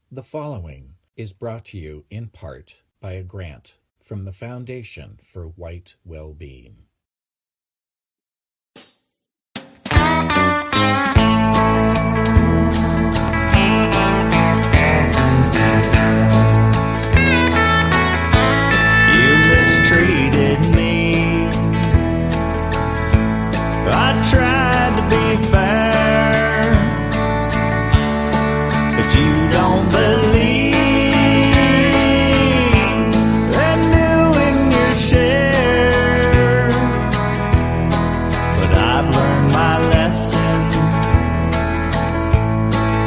The following is brought to you in part by a grant from the Foundation for White Wellbeing. You mistreated me. I tried to be fair, but you don't believe in doing your share. But I've learned my lesson,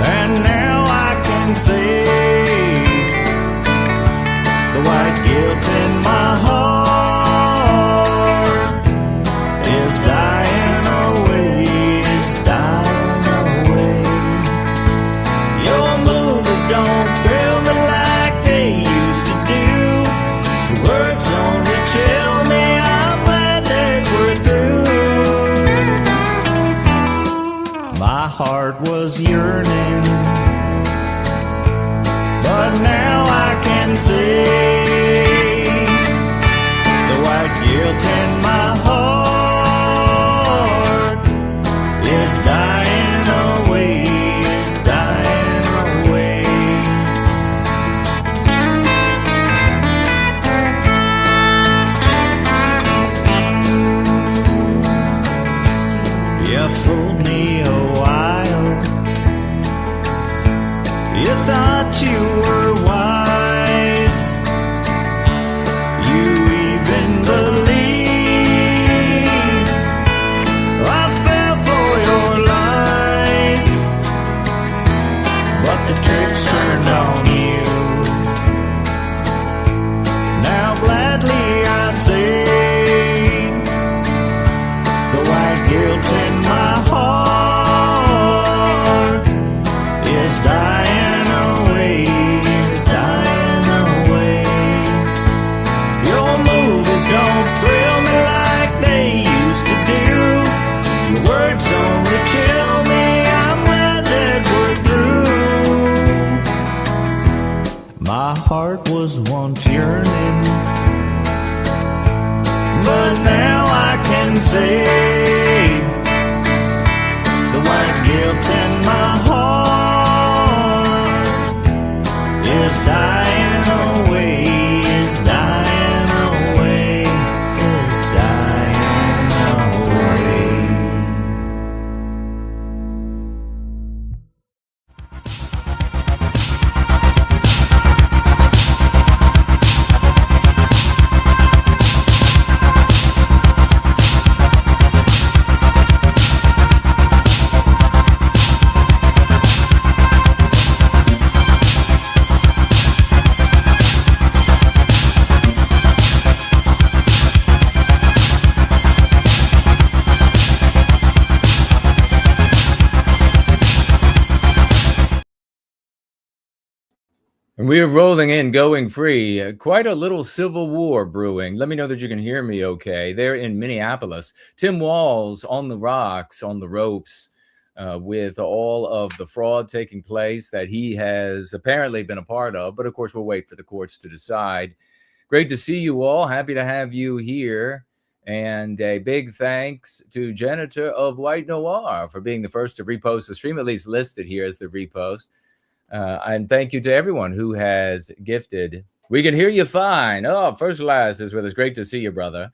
and now I can see the white guilt in my heart is dying away, is dying away. Your movies don't thrill me like they used to do. Your words only chill me, I'm glad that we're through. My heart was yearning, but now I can see the white guilt in my heart is dying away, is dying away. You fooled me a while. You thought you were wise. You even believed I fell for your lies. But the tricks turned on you. Now gladly I say the white guilt in my heart is dying away, is dying away. Your movies don't thrill me like they used to do. Your words only chill me, I'm glad that we're through. My heart was once yearning, but now I can say the white guilt in my heart is dying away, is dying away, is dying away. And we are rolling in, going free. Quite a little civil war brewing. Let me know that you can hear me okay. They're in Minneapolis. Tim Walz on the rocks, on the ropes, with all of the fraud taking place that he has apparently been a part of. But of course, we'll wait for the courts to decide. Great to see you all. Happy to have you here. And a big thanks to Janitor of White Noir for being the first to repost the stream, at least listed here as the repost. And thank you to everyone who has gifted. We can hear you fine. Oh, First Last is with us. Great to see you, brother.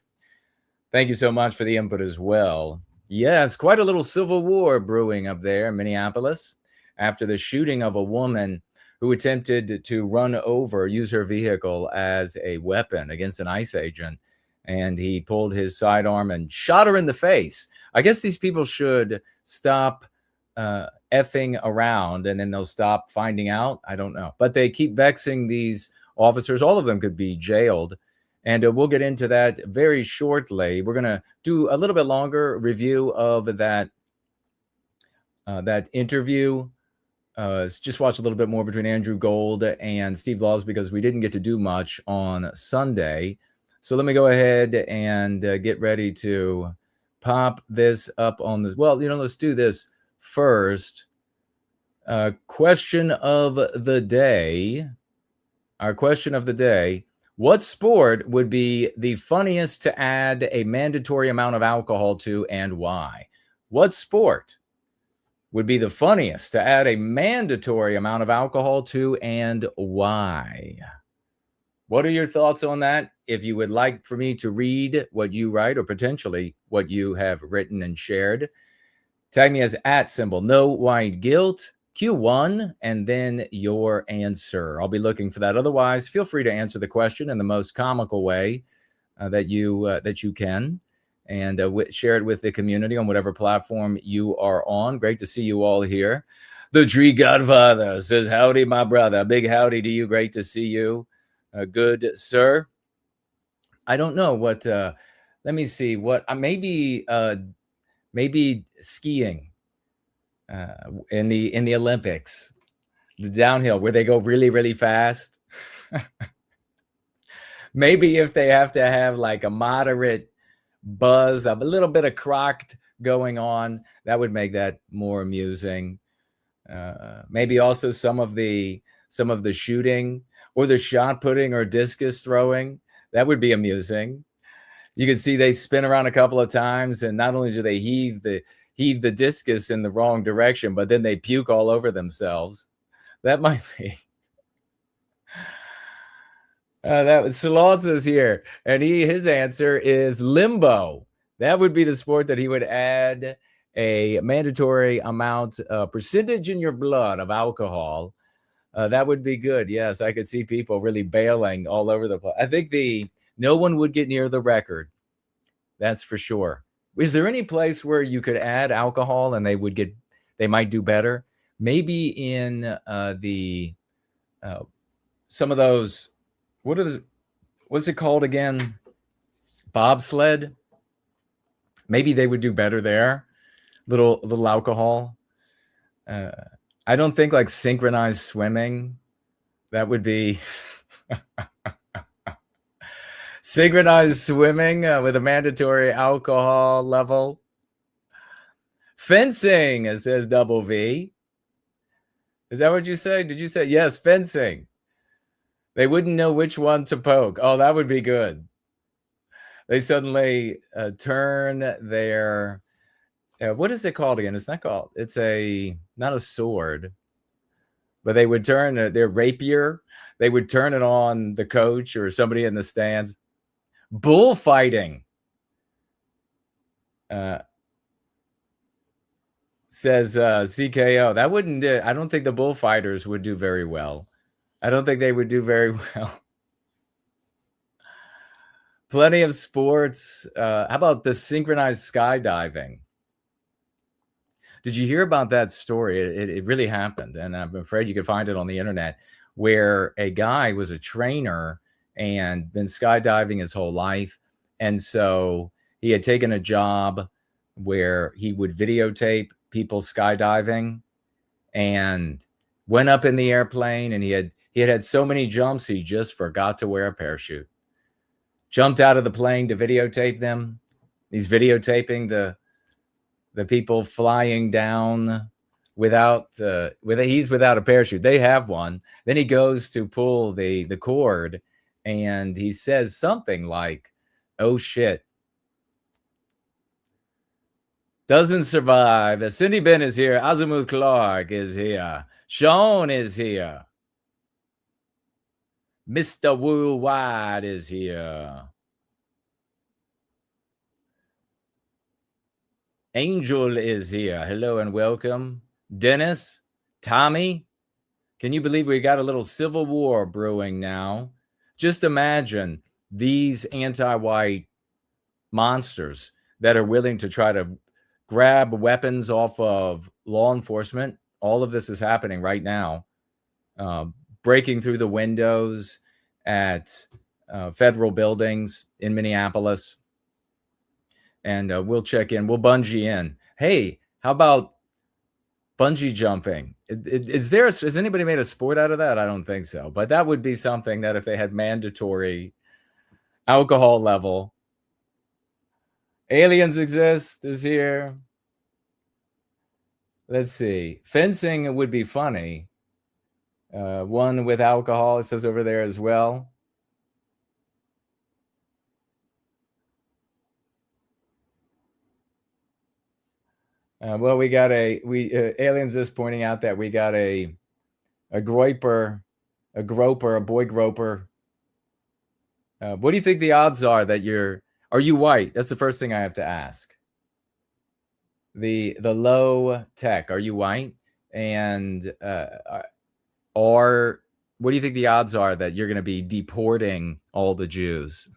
Thank you so much for the input as well. Yes, quite a little civil war brewing up there in Minneapolis after the shooting of a woman who attempted to use her vehicle as a weapon against an ICE agent. And he pulled his sidearm and shot her in the face. I guess these people should stop effing around, and then they'll stop finding out. I don't know, but they keep vexing these officers. All of them could be jailed, and we'll get into that very shortly. We're going to do a little bit longer review of that interview. Just watch a little bit more between Andrew Gold and Steve Laws because we didn't get to do much on Sunday. So let me go ahead and get ready to pop this up on this. Well, let's do this first. Question of the day. Our question of the day. What sport would be the funniest to add a mandatory amount of alcohol to, and why? What sport would be the funniest to add a mandatory amount of alcohol to, and why? What are your thoughts on that? If you would like for me to read what you write, or potentially what you have written and shared, tag me as @ no white guilt Q1, and then your answer. I'll be looking for that. Otherwise, feel free to answer the question in the most comical way that you can, and share it with the community on whatever platform you are on. Great to see you all here. The Tree Godfather says, howdy, my brother. Big howdy to you. Great to see you. Good, sir. I don't know what, let me see what, maybe skiing. In the Olympics, the downhill where they go really, really fast. Maybe if they have to have like a moderate buzz, a little bit of crocked going on, that would make that more amusing. Maybe also some of the shooting, or the shot putting, or discus throwing. That would be amusing. You can see they spin around a couple of times, and not only do they heave the discus in the wrong direction, but then they puke all over themselves. That might be. That was Salonza's here, and his answer is limbo. That would be the sport that he would add a mandatory amount, percentage in your blood of alcohol. That would be good. Yes, I could see people really bailing all over the place. I think no one would get near the record. That's for sure. Is there any place where you could add alcohol and they might do better? Maybe in some of those, what's it called again? Bobsled. Maybe they would do better there. Little alcohol. I don't think like synchronized swimming. That would be synchronized swimming with a mandatory alcohol level. Fencing, says Double V. Is that what you say? Did you say? Yes, fencing. They wouldn't know which one to poke. Oh, that would be good. They suddenly turn their, what is it called again? It's not called, not a sword, but they would turn their rapier. They would turn it on the coach or somebody in the stands. Bullfighting, says CKO. That wouldn't do. I don't think the bullfighters would do very well. I don't think they would do very well. Plenty of sports. How about the synchronized skydiving? Did you hear about that story? It really happened, and I'm afraid you could find it on the internet, where a guy was a trainer and been skydiving his whole life. And so he had taken a job where he would videotape people skydiving, and went up in the airplane, and he had so many jumps, he just forgot to wear a parachute. Jumped out of the plane to videotape them. He's videotaping the people flying down he's without a parachute. They have one. Then he goes to pull the cord, and he says something like, oh shit. Doesn't survive. Cindy Ben is here. Azimuth Clark is here. Sean is here. Mr. Worldwide is here. Angel is here. Hello and welcome. Dennis, Tommy, can you believe we got a little civil war brewing now? Just imagine these anti-white monsters that are willing to try to grab weapons off of law enforcement. All of this is happening right now. Breaking through the windows at federal buildings in Minneapolis. And we'll check in. We'll bungee in. Hey, how about bungee jumping? Has anybody made a sport out of that? I don't think so. But that would be something that if they had mandatory alcohol level. Aliens Exist is here. Let's see. Fencing would be funny. One with alcohol, it says over there as well. Well, we got Aliens is pointing out that we got a groper, a boy groper. What do you think the odds are that are you white? That's the first thing I have to ask. The low tech, are you white? And what do you think the odds are that you're going to be deporting all the Jews?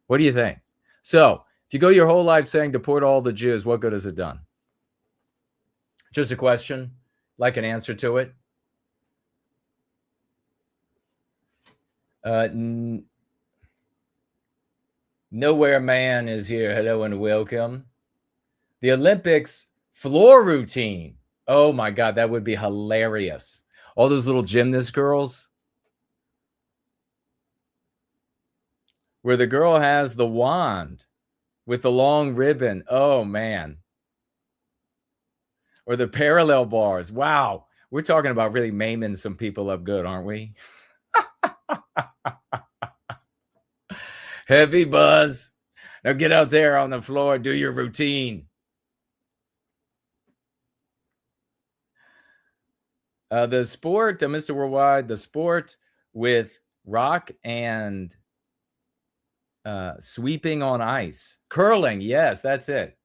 What do you think? So if you go your whole life saying deport all the Jews, what good has it done? Just a question, like an answer to it. Nowhere Man is here. Hello and welcome. The Olympics floor routine. Oh my God, that would be hilarious. All those little gymnast girls, where the girl has the wand with the long ribbon. Oh man. Or the parallel bars. Wow. We're talking about really maiming some people up good, aren't we? Heavy buzz. Now get out there on the floor, do your routine. The sport, Mr. Worldwide, the sport with rock and sweeping on ice. Curling, yes, that's it.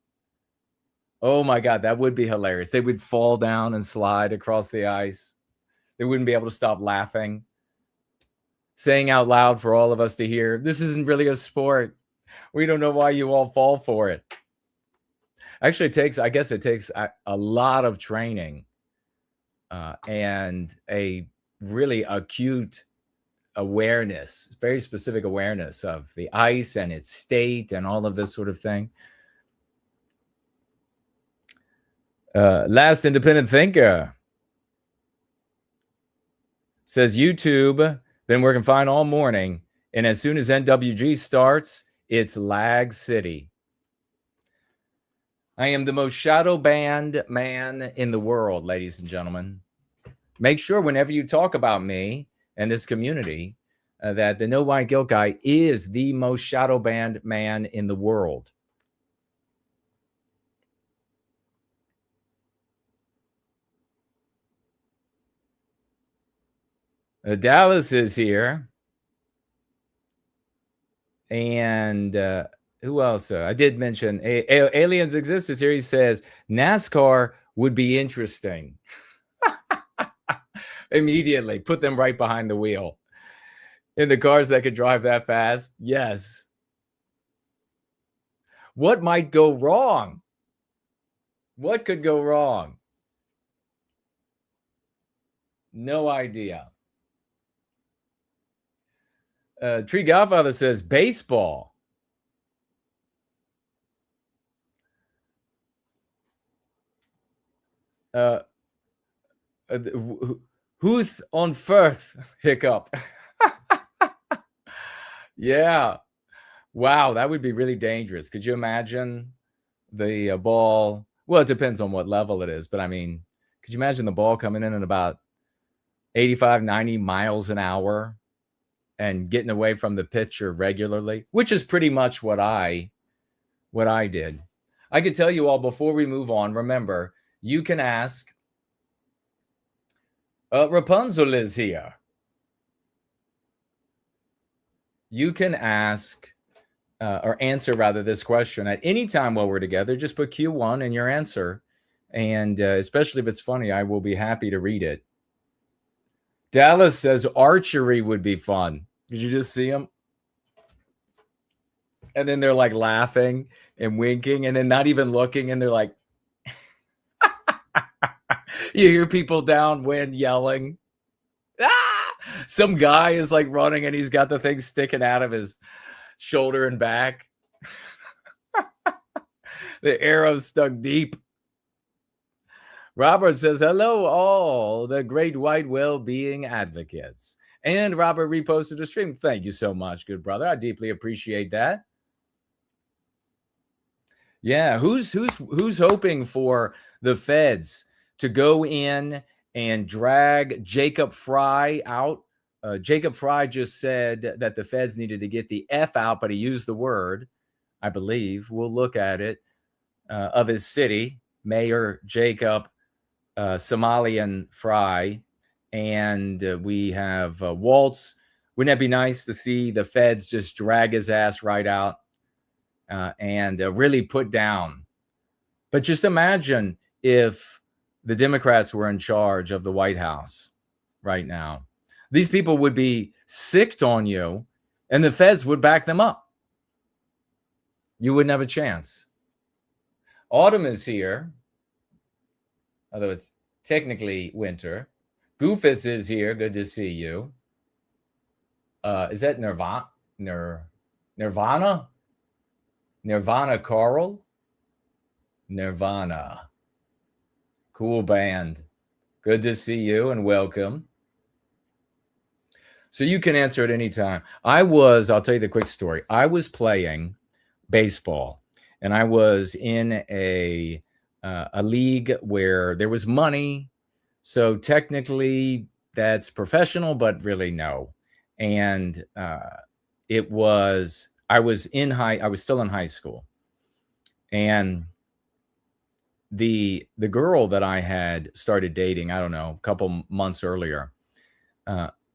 Oh my God, that would be hilarious. They would fall down and slide across the ice. They wouldn't be able to stop laughing. Saying out loud for all of us to hear, this isn't really a sport. We don't know why you all fall for it. Actually, it takes a lot of training and a really acute awareness, very specific awareness of the ice and its state and all of this sort of thing. Last Independent Thinker says, YouTube, been working fine all morning, and as soon as NWG starts, it's lag city. I am the most shadow banned man in the world, ladies and gentlemen. Make sure whenever you talk about me and this community that the No White Guilt guy is the most shadow banned man in the world. Dallas is here. And who else? I did mention Aliens Exist is here. He says NASCAR would be interesting. Immediately put them right behind the wheel. In the cars that could drive that fast. Yes. What might go wrong? What could go wrong? No idea. Tree Godfather says baseball. Whoth on Firth hiccup. Yeah. Wow, that would be really dangerous. Could you imagine the ball? Well, it depends on what level it is, but I mean, could you imagine the ball coming in at about 85, 90 miles an hour and getting away from the pitcher regularly, which is pretty much what I did. I could tell you all before we move on, remember, you can ask, Rapunzel is here. You can ask or answer rather this question at any time while we're together. Just put Q1 in your answer. And especially if it's funny, I will be happy to read it. Dallas says archery would be fun. Did you just see them? And then they're like laughing and winking and then not even looking. And they're like, you hear people downwind yelling. Ah! Some guy is like running and he's got the thing sticking out of his shoulder and back. The arrow's stuck deep. Robert says, hello, all the great white well-being advocates. And Robert reposted the stream. Thank you so much, good brother. I deeply appreciate that. Yeah, who's hoping for the feds to go in and drag Jacob Fry out? Jacob Fry just said that the feds needed to get the F out, but he used the word, I believe. We'll look at it, of his city, Mayor Jacob Somalian Fry. And we have Waltz. Wouldn't that be nice to see the feds just drag his ass right out and really put down? But just imagine if the Democrats were in charge of the White House right now. These people would be sicked on you, and the feds would back them up. You wouldn't have a chance. Autumn is here, although it's technically winter. Goofus is here. Good to see you. Is that Nirvana? Nirvana Carl? Nirvana. Cool band. Good to see you and welcome. So you can answer at any time. I'll tell you the quick story. I was playing baseball, and I was in a league where there was money. So technically that's professional, but really no. And I was still in high school. And the girl that I had started dating, I don't know, a couple months earlier,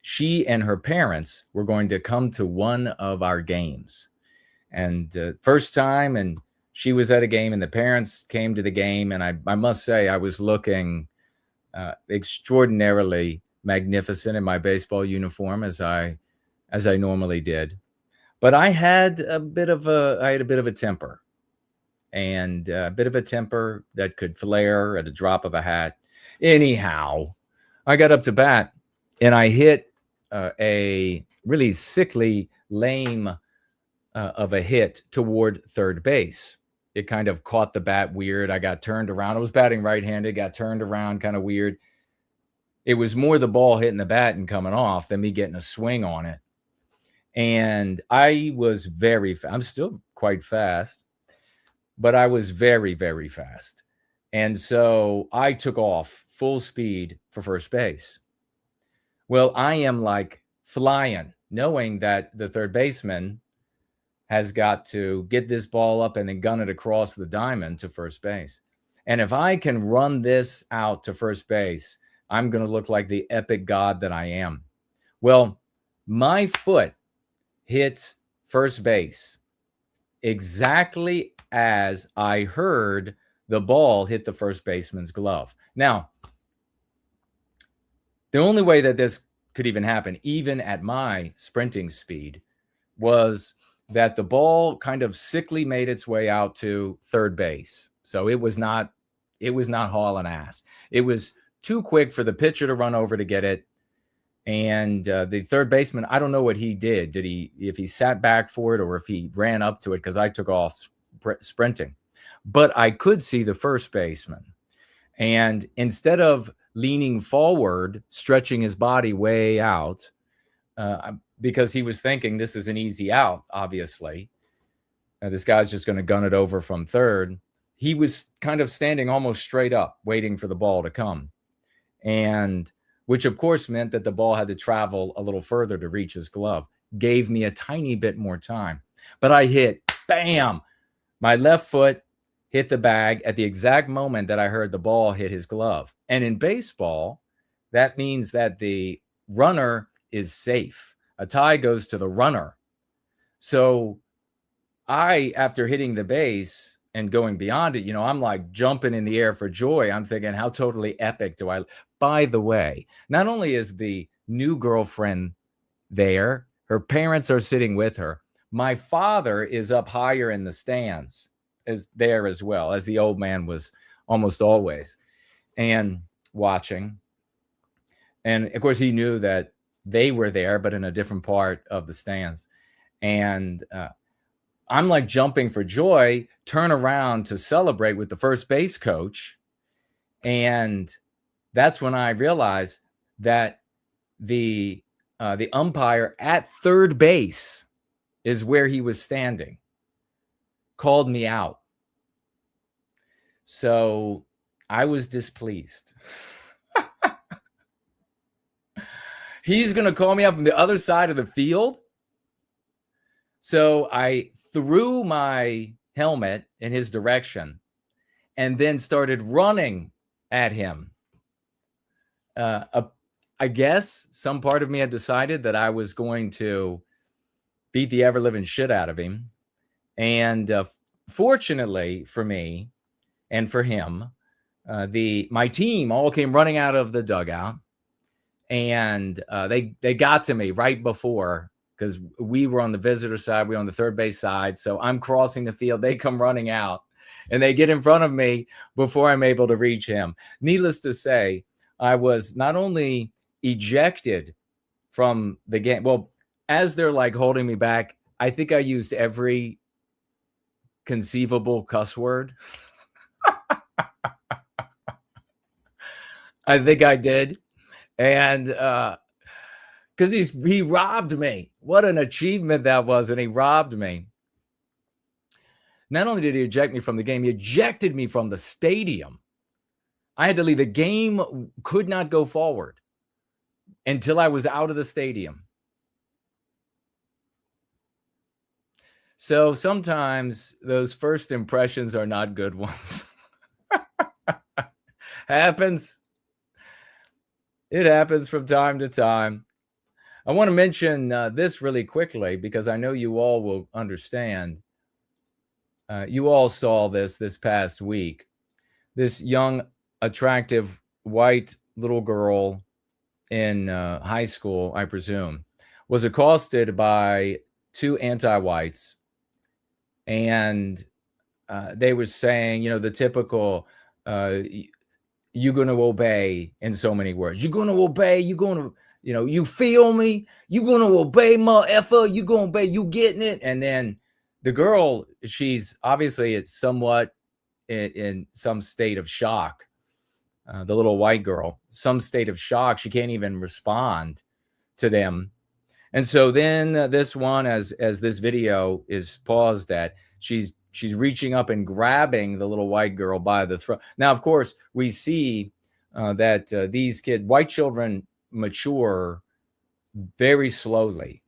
she and her parents were going to come to one of our games. And first time, and she was at a game, and the parents came to the game. And I must say, I was looking extraordinarily magnificent in my baseball uniform, as I normally did. But I had a bit of a temper, and a bit of a temper that could flare at a drop of a hat. Anyhow, I got up to bat, and I hit a really sickly, lame of a hit toward third base. It kind of caught the bat weird. I got turned around. I was batting right-handed, got turned around kind of weird. It was more the ball hitting the bat and coming off than me getting a swing on it. And I was I'm still quite fast, but I was very, very fast. And so I took off full speed for first base. Well, I am like flying, knowing that the third baseman has got to get this ball up and then gun it across the diamond to first base. And if I can run this out to first base, I'm going to look like the epic god that I am. Well, my foot hit first base exactly as I heard the ball hit the first baseman's glove. Now, the only way that this could even happen, even at my sprinting speed, was that the ball kind of sickly made its way out to third base. So it was not hauling ass. It was too quick for the pitcher to run over to get it. And the third baseman, I don't know what he did. If he sat back for it or if he ran up to it, because I took off sprinting. But I could see the first baseman. And instead of leaning forward, stretching his body way out, because he was thinking this is an easy out, obviously. This guy's just going to gun it over from third. He was kind of standing almost straight up, waiting for the ball to come. And which, of course, meant that the ball had to travel a little further to reach his glove. Gave me a tiny bit more time. But I hit, bam! My left foot hit the bag at the exact moment that I heard the ball hit his glove. And in baseball, that means that the runner is safe. A tie goes to the runner. So after hitting the base and going beyond it, I'm like jumping in the air for joy. I'm thinking, how totally epic do I... By the way, not only is the new girlfriend there, her parents are sitting with her. My father is up higher in the stands, is there as well, as the old man was almost always, and watching. And of course, he knew that they were there, but in a different part of the stands. And I'm like jumping for joy, turn around to celebrate with the first base coach. And that's when I realized that the umpire at third base is where he was standing, called me out. So I was displeased. He's going to call me up from the other side of the field. So I threw my helmet in his direction and then started running at him. I guess some part of me had decided that I was going to beat the ever-living shit out of him. And fortunately for me and for him, my team all came running out of the dugout, and they got to me right before, because we were on the visitor side, we were on the third base side. So I'm crossing the field. They come running out, and they get in front of me before I'm able to reach him. Needless to say, I was not only ejected from the game. Well, as they're like holding me back, I think I used every conceivable cuss word. I think I did. And because he robbed me. What an achievement that was. And he robbed me. Not only did he eject me from the game, he ejected me from the stadium. I had to leave. The game could not go forward until I was out of the stadium. So sometimes those first impressions are not good ones. Happens. It happens from time to time. I want to mention this really quickly because I know you all will understand. You all saw this past week. This young, attractive, white little girl in high school, I presume, was accosted by two anti-whites. And they were saying, the typical, you're going to obey in so many words. You're going to obey. You're going to, you feel me? You're going to obey, motherfucker. You're going to obey. You getting it? And then the girl, she's obviously somewhat in some state of shock. The little white girl, some state of shock. She can't even respond to them. And so then this one, as this video is paused at, she's reaching up and grabbing the little white girl by the throat. Now, of course, we see that these kids, white children, mature very slowly.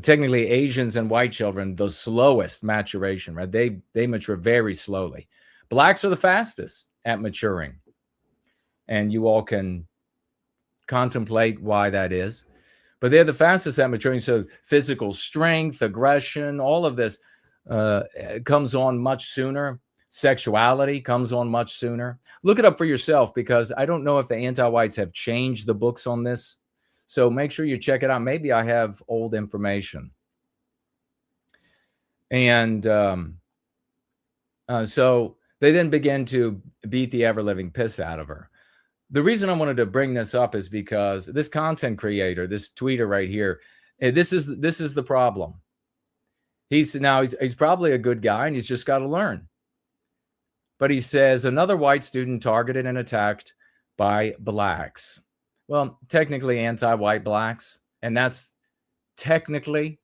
Technically, Asians and white children, the slowest maturation, right? They mature very slowly. Blacks are the fastest at maturing. And you all can contemplate why that is. But they're the fastest at maturing. So physical strength, aggression, all of this comes on much sooner. Sexuality comes on much sooner. Look it up for yourself, because I don't know if the anti-whites have changed the books on this. So make sure you check it out. Maybe I have old information. And so they then begin to beat the ever-living piss out of her. The reason I wanted to bring this up is because this content creator, this tweeter right here, this is the problem. He's probably a good guy, and he's just got to learn. But he says, another white student targeted and attacked by blacks. Well, technically anti-white blacks. And that's technically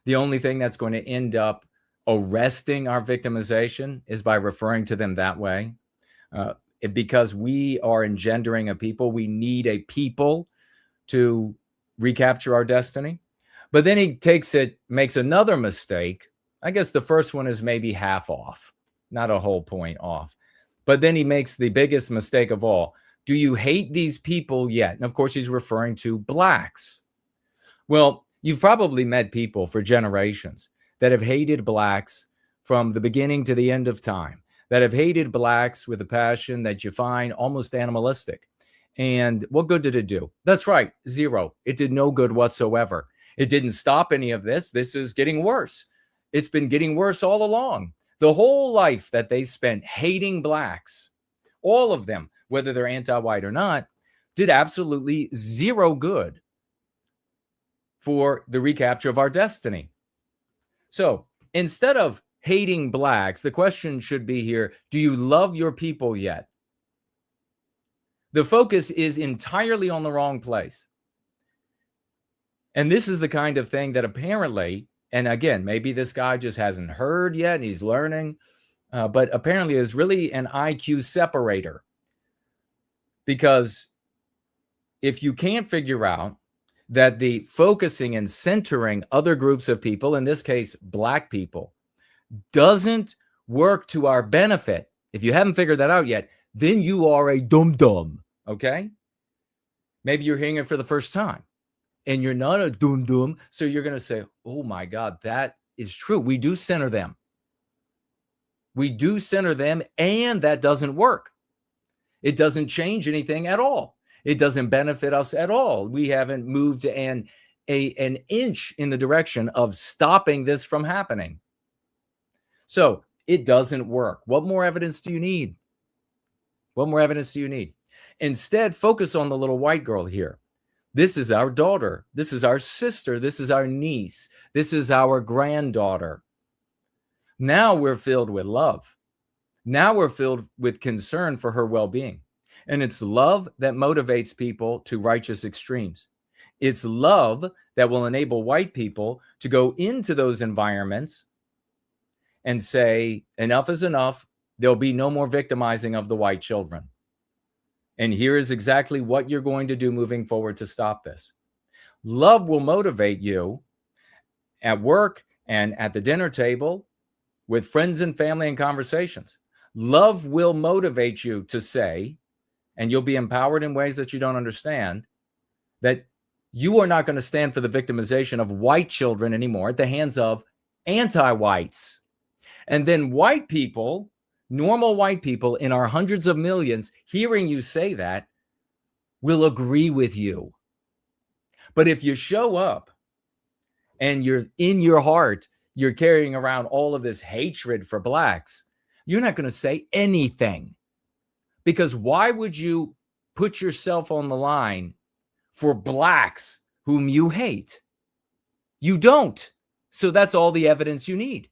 the only thing that's going to end up arresting our victimization is by referring to them that way. Because we are engendering a people. We need a people to recapture our destiny. But then he makes another mistake. I guess the first one is maybe half off, not a whole point off. But then he makes the biggest mistake of all. Do you hate these people yet? And of course, he's referring to blacks. Well, you've probably met people for generations that have hated blacks from the beginning to the end of time, that have hated blacks with a passion that you find almost animalistic. And what good did it do? That's right, zero. It did no good whatsoever. It didn't stop any of this. This is getting worse. It's been getting worse all along. The whole life that they spent hating blacks, all of them, whether they're anti-white or not, did absolutely zero good for the recapture of our destiny. So instead of hating blacks, the question should be here, do you love your people yet? The focus is entirely on the wrong place. And this is the kind of thing that apparently, and again, maybe this guy just hasn't heard yet and he's learning, but apparently is really an IQ separator. Because if you can't figure out that the focusing and centering other groups of people, in this case, Black people, doesn't work to our benefit, if you haven't figured that out yet, then you are a dum-dum, okay? Maybe you're hearing it for the first time and you're not a dum-dum, so you're going to say, oh my God, that is true. We do center them. We do center them, and that doesn't work. It doesn't change anything at all. It doesn't benefit us at all. We haven't moved an inch in the direction of stopping this from happening. So it doesn't work. What more evidence do you need? What more evidence do you need? Instead, focus on the little white girl here. This is our daughter. This is our sister. This is our niece. This is our granddaughter. Now we're filled with love. Now we're filled with concern for her well-being. And it's love that motivates people to righteous extremes. It's love that will enable white people to go into those environments and say, enough is enough. There'll be no more victimizing of the white children. And here is exactly what you're going to do moving forward to stop this. Love will motivate you at work and at the dinner table with friends and family and conversations. Love will motivate you to say, and you'll be empowered in ways that you don't understand, that you are not going to stand for the victimization of white children anymore at the hands of anti-whites. And then white people, normal white people in our hundreds of millions, hearing you say that, will agree with you. But if you show up and you're in your heart, you're carrying around all of this hatred for Blacks, you're not going to say anything. Because why would you put yourself on the line for Blacks whom you hate? You don't. So that's all the evidence you need.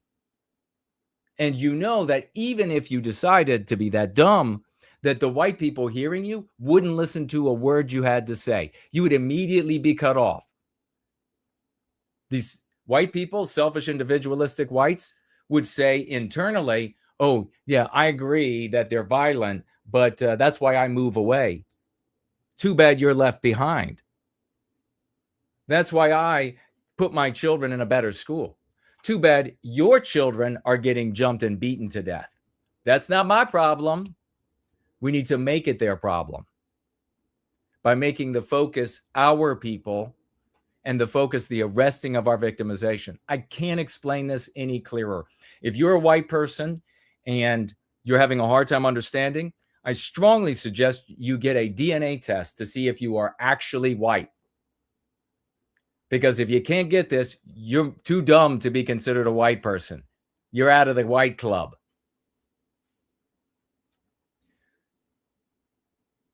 And you know that even if you decided to be that dumb, that the white people hearing you wouldn't listen to a word you had to say. You would immediately be cut off. These white people, selfish, individualistic whites, would say internally, oh, yeah, I agree that they're violent, but that's why I move away. Too bad you're left behind. That's why I put my children in a better school. Too bad your children are getting jumped and beaten to death. That's not my problem. We need to make it their problem by making the focus our people and the focus the arresting of our victimization. I can't explain this any clearer. If you're a white person and you're having a hard time understanding, I strongly suggest you get a DNA test to see if you are actually white. Because if you can't get this, you're too dumb to be considered a white person. You're out of the white club.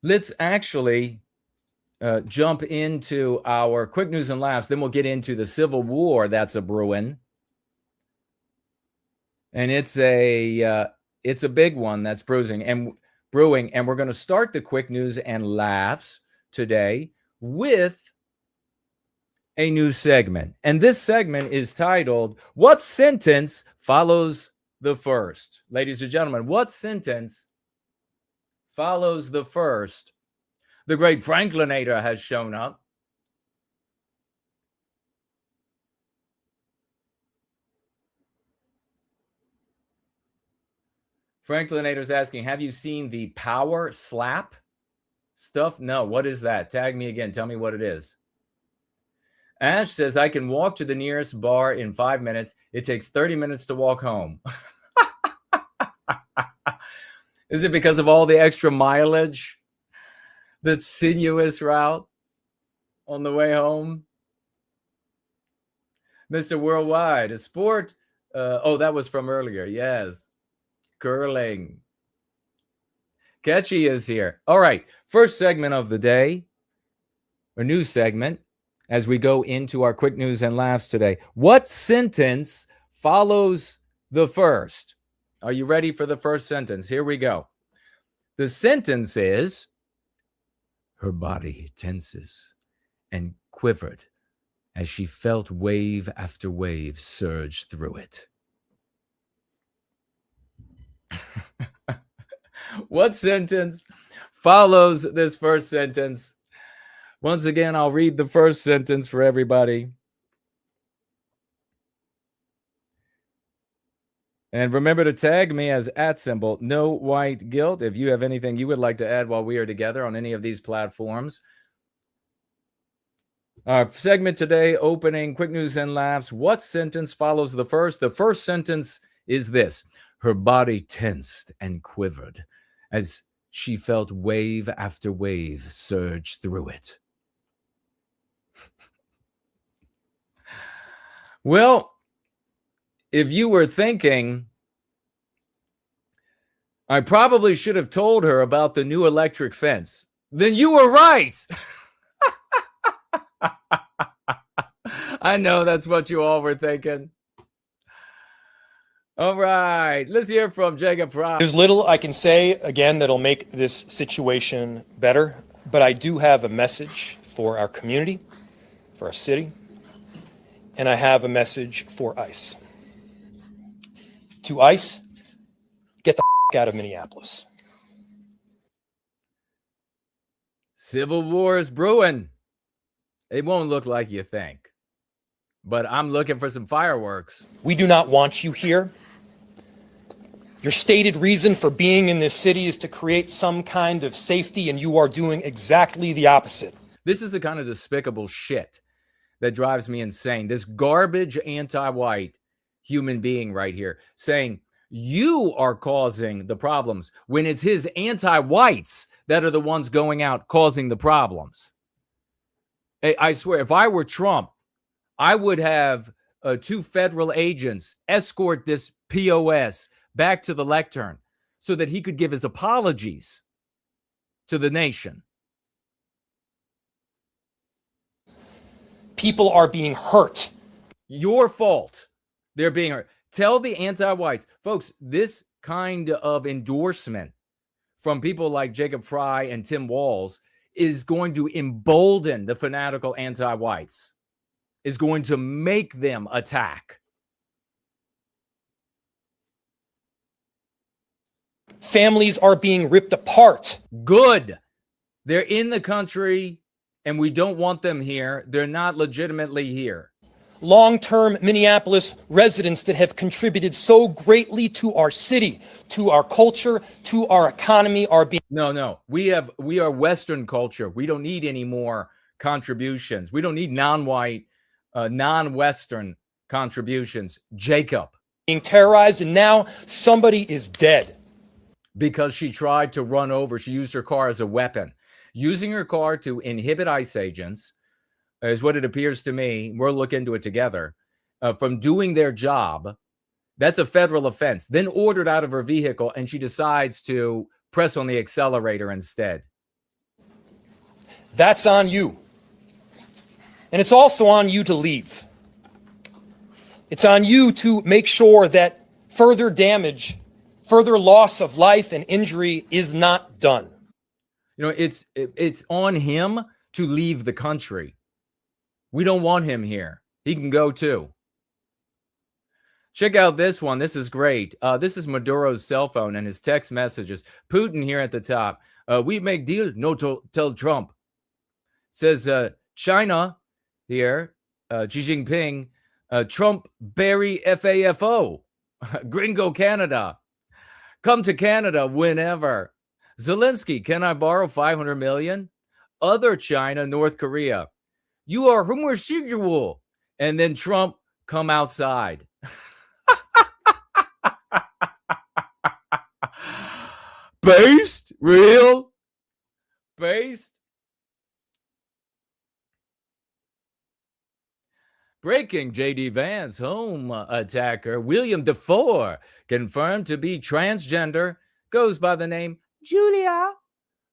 Let's actually jump into our quick news and laughs. Then we'll get into the civil war that's a brewing. And it's a big one that's brewing. And we're going to start the quick news and laughs today with a new segment. And this segment is titled, What Sentence Follows the First? Ladies and gentlemen, what sentence follows the first? The great Franklinator has shown up. Franklinator's asking, have you seen the power slap stuff? No, what is that? Tag me again. Tell me what it is. Ash says, I can walk to the nearest bar in 5 minutes. It takes 30 minutes to walk home. Is it because of all the extra mileage? That sinuous route on the way home? Mr. Worldwide, a sport. That was from earlier. Yes. Curling. Catchy is here. All right. First segment of the day, a new segment. As we go into our quick news and laughs today, what sentence follows the first? Are you ready for the first sentence? Here we go. The sentence is, her body tenses and quivered as she felt wave after wave surge through it. What sentence follows this first sentence? Once again, I'll read the first sentence for everybody. And remember to tag me as @ no white guilt if you have anything you would like to add while we are together on any of these platforms. Our segment today, opening quick news and laughs. What sentence follows the first? The first sentence is this: her body tensed and quivered as she felt wave after wave surge through it. Well, if you were thinking, I probably should have told her about the new electric fence, then you were right. I know that's what you all were thinking. All right, let's hear from Jacob Fry. There's little I can say, again, that'll make this situation better, but I do have a message for our community, for our city, and I have a message for ICE. To ICE, get the out of Minneapolis. Civil war is brewing. It won't look like you think, but I'm looking for some fireworks. We do not want you here. Your stated reason for being in this city is to create some kind of safety, and you are doing exactly the opposite. This is the kind of despicable shit that drives me insane. This garbage anti-white human being right here saying you are causing the problems when it's his anti-whites that are the ones going out causing the problems. I swear, if I were Trump, I would have 2 federal agents escort this POS back to the lectern so that he could give his apologies to the nation. People are being hurt. Your fault. They're being hurt. Tell the anti-whites, folks, this kind of endorsement from people like Jacob Fry and Tim Walz is going to embolden the fanatical anti-whites, is going to make them attack. Families are being ripped apart. Good. They're in the country and we don't want them here. They're not legitimately here. Long-term Minneapolis residents that have contributed so greatly to our city, to our culture, to our economy are being... No. We are Western culture. We don't need any more contributions. We don't need non-white, non-Western contributions. Jacob. Being terrorized, and now somebody is dead. Because she tried to run over. She used her car as a weapon. Using her car to inhibit ICE agents is what it appears to me. We'll look into it together. From doing their job, that's a federal offense. Then ordered out of her vehicle, and she decides to press on the accelerator instead. That's on you. And it's also on you to leave. It's on you to make sure that further damage, further loss of life and injury is not done. You know, it's on him to leave the country. We don't want him here. He can go too. Check out this one. This is great. This is Maduro's cell phone and his text messages. Putin here at the top. We make deal. No, tell Trump. Says China here. Xi Jinping. Trump bury FAFO. Gringo Canada. Come to Canada whenever. Zelensky, can I borrow 500 million? Other China, North Korea. You are homosexual. And then Trump, come outside. Based? Real? Based? Breaking: J.D. Vance, home attacker William DeFore, confirmed to be transgender, goes by the name Julia.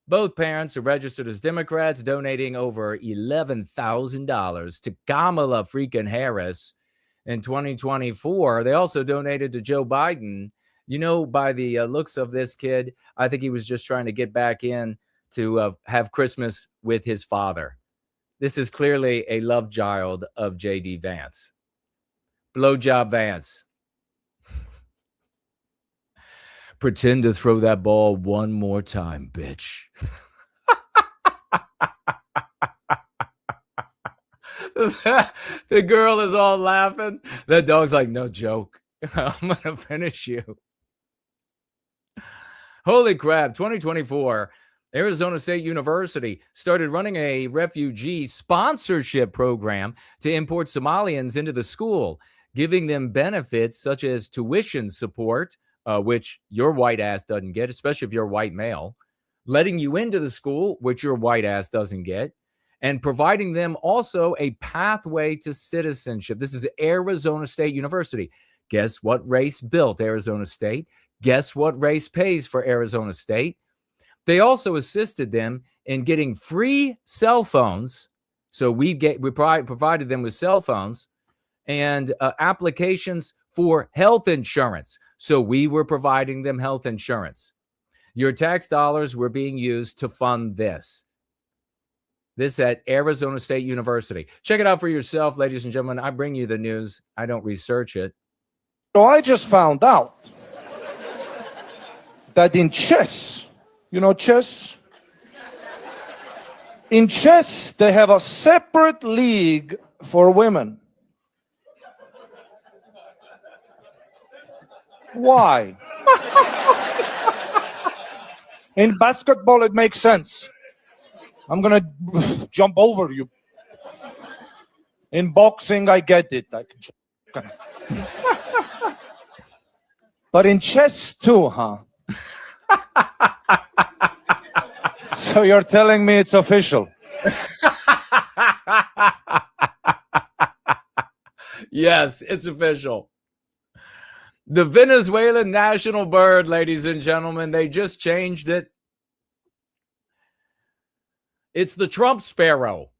Both parents are registered as Democrats, donating over $11,000 to Kamala freaking Harris in 2024. They also donated to Joe Biden. You know, by the looks of this kid, I think he was just trying to get back in to have Christmas with his father. This is clearly a love child of J.D. Vance. Blowjob Vance. Pretend to throw that ball one more time, bitch. The girl is all laughing. The dog's like, no joke. I'm going to finish you. Holy crap, 2024. Arizona State University started running a refugee sponsorship program to import Somalians into the school, giving them benefits such as tuition support, which your white ass doesn't get, especially if you're a white male, letting you into the school, which your white ass doesn't get, and providing them also a pathway to citizenship. This is Arizona State University. Guess what race built Arizona State? Guess what race pays for Arizona State? They also assisted them in getting free cell phones. So we provided them with cell phones and applications for health insurance. So we were providing them health insurance. Your tax dollars were being used to fund this. This at Arizona State University. Check it out for yourself, ladies and gentlemen. I bring you the news. I don't research it. So I just found out that in chess, you know chess? In chess, they have a separate league for women. Why? In basketball, it makes sense. I'm gonna jump over you. In boxing, I get it. But in chess too, huh? So you're telling me it's official? Yes, it's official. The Venezuelan national bird, ladies and gentlemen, they just changed it. It's the Trump sparrow.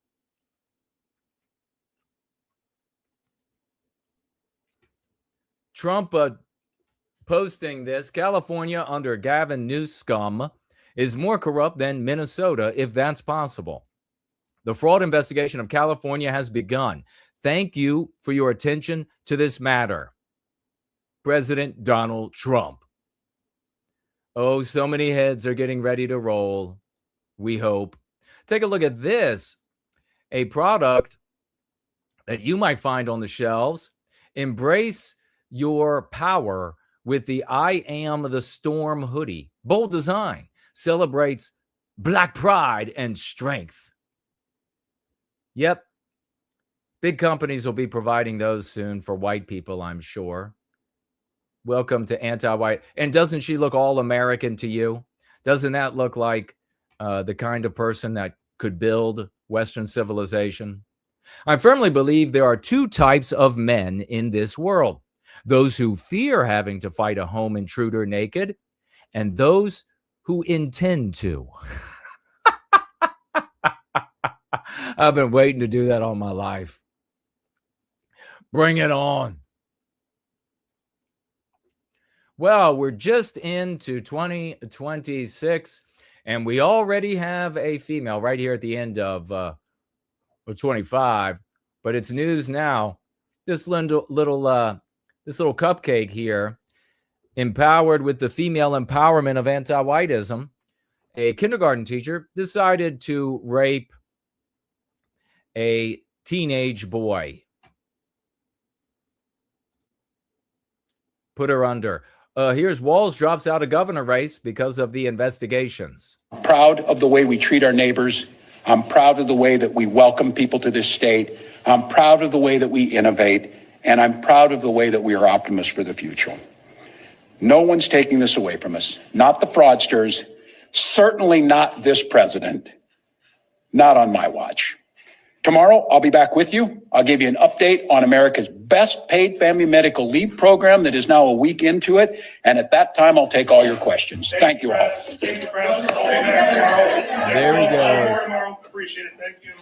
Trump posting this: California under Gavin Newsom is more corrupt than Minnesota, if that's possible. The fraud investigation of California has begun. Thank you for your attention to this matter. President Donald Trump. Oh, so many heads are getting ready to roll. We hope. Take a look at this. A product that you might find on the shelves. Embrace your power with the I Am the Storm hoodie. Bold design. Celebrates Black pride and strength. Yep. Big companies will be providing those soon for white people, I'm sure. Welcome to anti-white. And doesn't she look all American to you? Doesn't that look like the kind of person that could build Western civilization? I firmly believe there are two types of men in this world. Those who fear having to fight a home intruder naked, and those who intend to. I've been waiting to do that all my life. Bring it on. Well, we're just into 2026, and we already have a female right here at the end of 25. But it's news now. This little cupcake here, empowered with the female empowerment of anti-whiteism, a kindergarten teacher decided to rape a teenage boy. Put her under. Here's Walz drops out of governor race because of the investigations. I'm proud of the way we treat our neighbors. I'm proud of the way that we welcome people to this state. I'm proud of the way that we innovate. And I'm proud of the way that we are optimists for the future. No one's taking this away from us. Not the fraudsters. Certainly not this president. Not on my watch. Tomorrow, I'll be back with you. I'll give you an update on America's best paid family medical leave program that is now a week into it. And at that time, I'll take all your questions. Thank you all. There we go. Appreciate it. Thank you.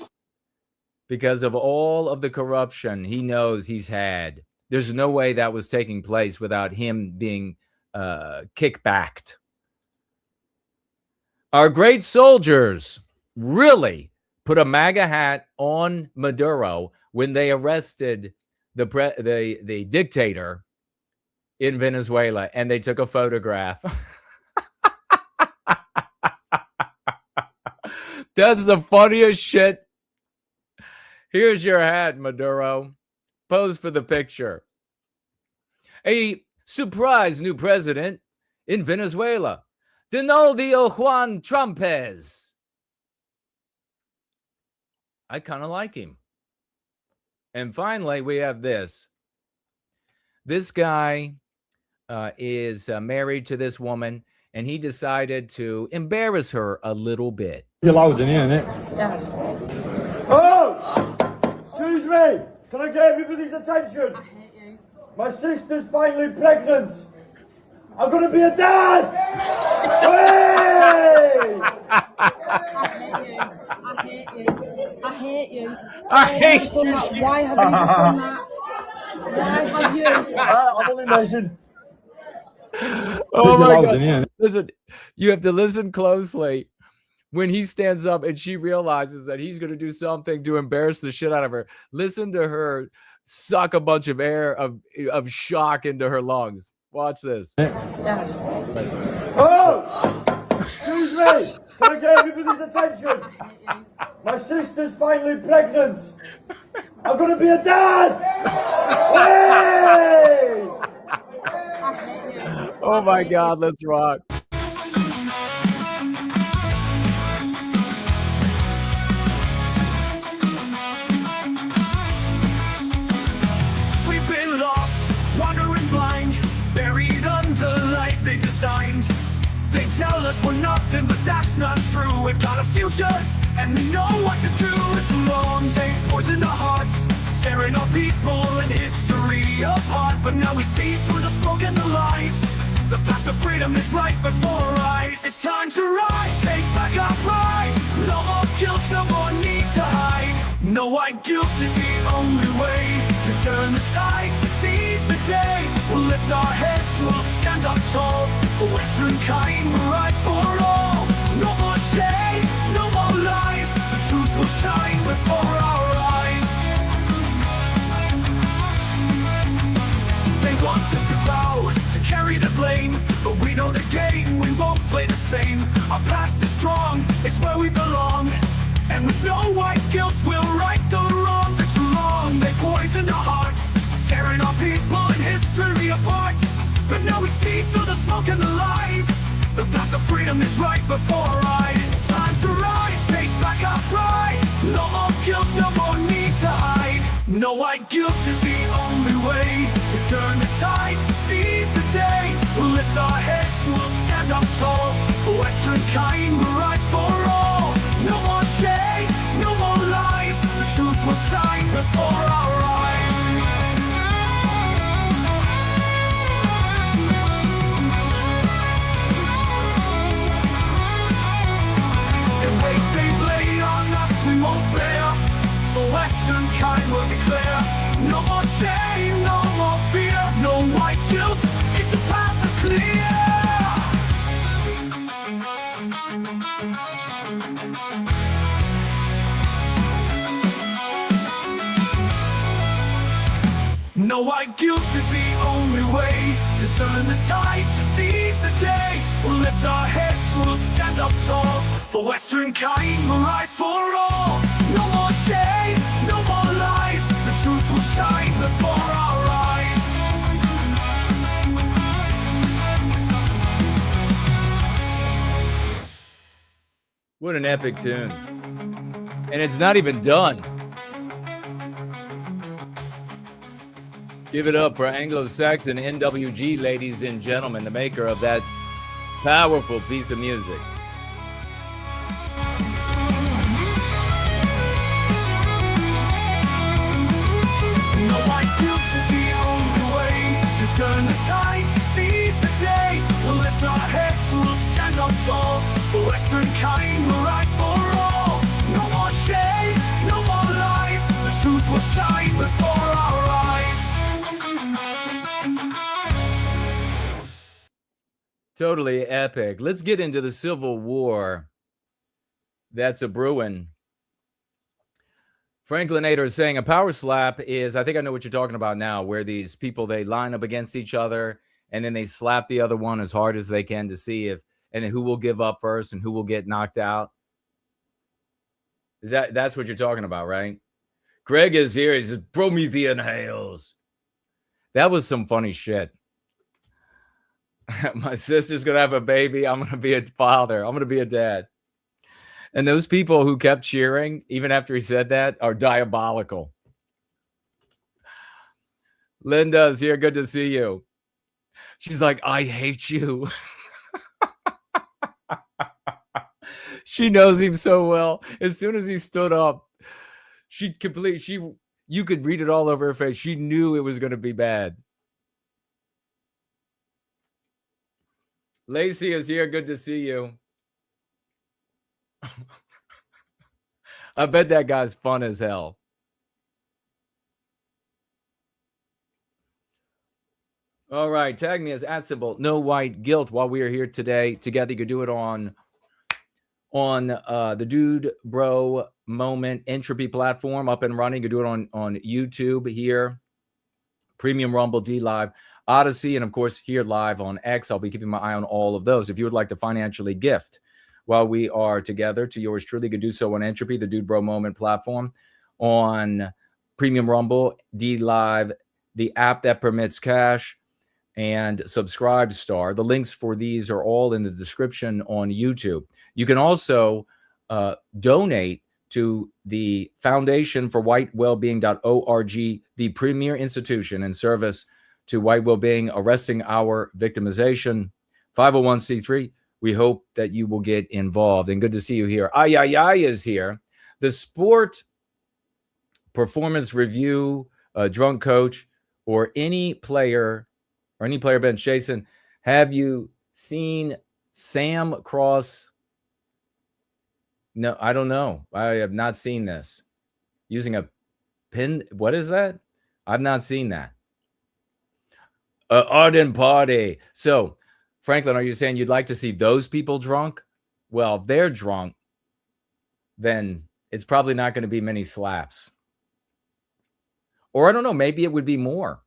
Because of all of the corruption he knows he's had, there's no way that was taking place without him being kickbacked. Our great soldiers really put a MAGA hat on Maduro when they arrested the dictator in Venezuela, and they took a photograph. That's the funniest shit. Here's your hat, Maduro. Pose for the picture. A surprise new president in Venezuela, Donaldo Juan Trumpez. I kind of like him. And finally, we have this. This guy is married to this woman, and he decided to embarrass her a little bit. You're loud in here, innit? Yeah. Oh! Excuse me! Can I get everybody's attention? I hate you. My sister's finally pregnant! I'm gonna be a dad! Hey! I hate you. I hate you. I hate you. I hate you. Why have you done that? Why have you? I'm only messing. Oh my loud God. in here. Listen, you have to listen closely when he stands up and she realizes that he's going to do something to embarrass the shit out of her. Listen to her suck a bunch of air of shock into her lungs. Watch this. Yeah. Oh! Excuse me! Can I get everybody's attention? I hate you. My sister's finally pregnant! I'm gonna be a dad! Hey! I hate you. Oh my God, let's rock. We've been lost, wandering blind, buried under lies they designed. They tell us we're nothing, but that's not true. We've got a future, and we know what to do. It's a long day, poison our hearts, tearing our people and history apart. But now we see through the smoke and the lies. The path to freedom is right before our eyes. It's time to rise, take back our pride. No more guilt, no more need to hide. No white guilt is the only way to turn the tide, to seize the day. We'll lift our heads, we'll stand up tall. For Western kind, we'll rise for all. No more shame, no more lies. The truth will shine before our eyes. They want us to bow, to carry the blame, but we know the game, we won't play the same. Our past is strong, it's where we belong. And with no white guilt, we'll right the wrong. For too long, they poisoned our hearts, tearing our people and history apart. But now we see through the smoke and the lies. The path to freedom is right before our eyes. It's time to rise, take back our pride. No more guilt, no more need to hide. No white guilt is the only way to turn the tide, to seize the day. We'll lift our heads, we'll stand up tall. For Western kind, we'll rise for all. No more shame, no more lies. The truth will shine before our eyes. The weight they've laid on us we won't bear. For Western kind will declare. No more shame, no more fear. No white guilt, it's the path that's clear. No white guilt is the only way to turn the tide, to seize the day. We'll lift our heads, we'll stand up tall. For Western kind, we'll rise for all. No more shame, no more lies. The truth will shine before our eyes. What an epic tune. And it's not even done. Give it up for Anglo-Saxon NWG, ladies and gentlemen, the maker of that powerful piece of music. No white guilt is the only way to turn the tide, to seize the day. We'll lift our heads, we'll stand up tall. For Western kind, we'll rise for all. No more shame, no more lies. The truth will shine before our eyes. Totally epic. Let's get into the Civil War that's a brewing. Franklinator is saying a power slap is, I think I know what you're talking about now, where these people, they line up against each other and then they slap the other one as hard as they can to see if, and then who will give up first and who will get knocked out. That's what you're talking about, right? Greg is here. He says, Prometheum hails. That was some funny shit. My sister's going to have a baby. I'm going to be a father. I'm going to be a dad. And those people who kept cheering, even after he said that, are diabolical. Linda's here. Good to see you. She's like, I hate you. She knows him so well. As soon as he stood up, you could read it all over her face. She knew it was going to be bad. Lacey is here. Good to see you. I bet that guy's fun as hell. All right. Tag me as @ no white guilt while we are here today together. You could do it on the Dude Bro Moment Entropy platform, up and running. You can do it on YouTube here, Premium Rumble, D Live, Odyssey, and of course here live on X. I'll be keeping my eye on all of those. If you would like to financially gift while we are together to yours truly, you can do so on Entropy, the Dude Bro Moment platform, on Premium Rumble, D Live, the app that permits cash, and Subscribe Star. The links for these are all in the description on YouTube. You can also donate to the Foundation for whitewellbeing.org, the premier institution in service to white well-being, arresting our victimization. 501c3. We hope that you will get involved. And good to see you here. Ay is here. The sport performance review, drunk coach, or any player bench. Jason, have you seen Sam Cross? No, I don't know. I have not seen this. Using a pin. What is that? I've not seen that. Arden party. So, Franklin, are you saying you'd like to see those people drunk? Well, if they're drunk, then it's probably not going to be many slaps. Or I don't know, maybe it would be more.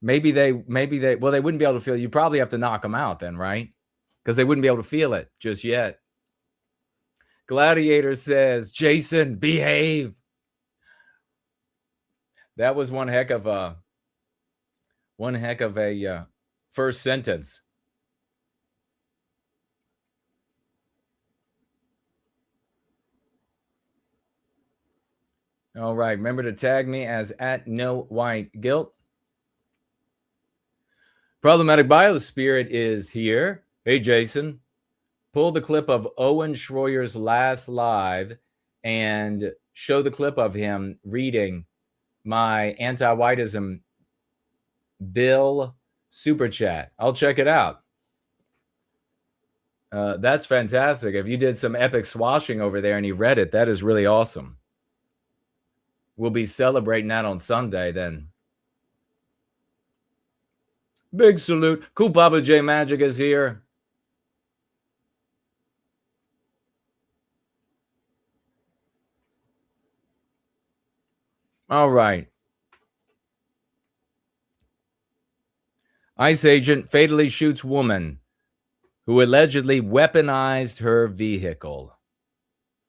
Maybe they wouldn't be able to feel. You probably have to knock them out then, right? Because they wouldn't be able to feel it just yet. Gladiator says, Jason, behave. That was one heck of a first sentence. All right. Remember to tag me as @NoWhiteGuilt. Problematic Biospirit is here. Hey, Jason. Pull the clip of Owen Schroyer's last live and show the clip of him reading my anti-whiteism bill super chat. I'll check it out. That's fantastic. If you did some epic swashing over there and he read it, that is really awesome. We'll be celebrating that on Sunday then. Big salute. Cool Papa J Magic is here. All right. ICE agent fatally shoots woman who allegedly weaponized her vehicle.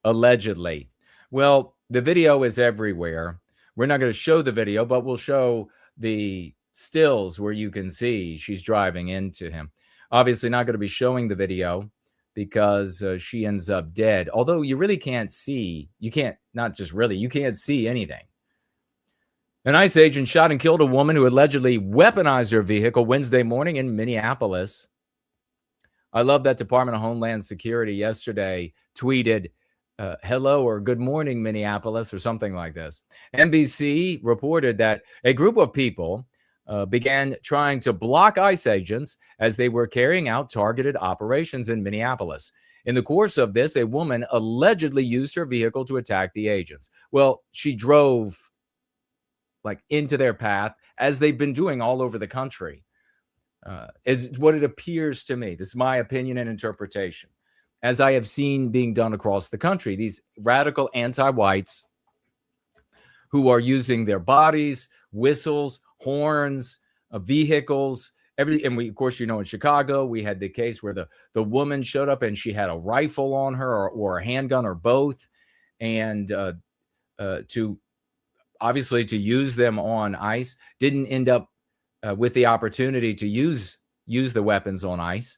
Allegedly. Well, the video is everywhere. We're not going to show the video, but we'll show the stills where you can see she's driving into him. Obviously not going to be showing the video because she ends up dead. Although you really can't see. You can't see anything. An ICE agent shot and killed a woman who allegedly weaponized her vehicle Wednesday morning in Minneapolis. I love that Department of Homeland Security yesterday tweeted, hello or good morning, Minneapolis, or something like this. NBC reported that a group of people began trying to block ICE agents as they were carrying out targeted operations in Minneapolis. In the course of this, a woman allegedly used her vehicle to attack the agents. Well, she drove into their path, as they've been doing all over the country, is what it appears to me. This is my opinion and interpretation, as I have seen being done across the country. These radical anti-whites who are using their bodies, whistles, horns, vehicles, And we, of course, in Chicago, we had the case where the woman showed up and she had a rifle on her or a handgun or both. And to use them on ICE, didn't end up with the opportunity to use the weapons on ICE.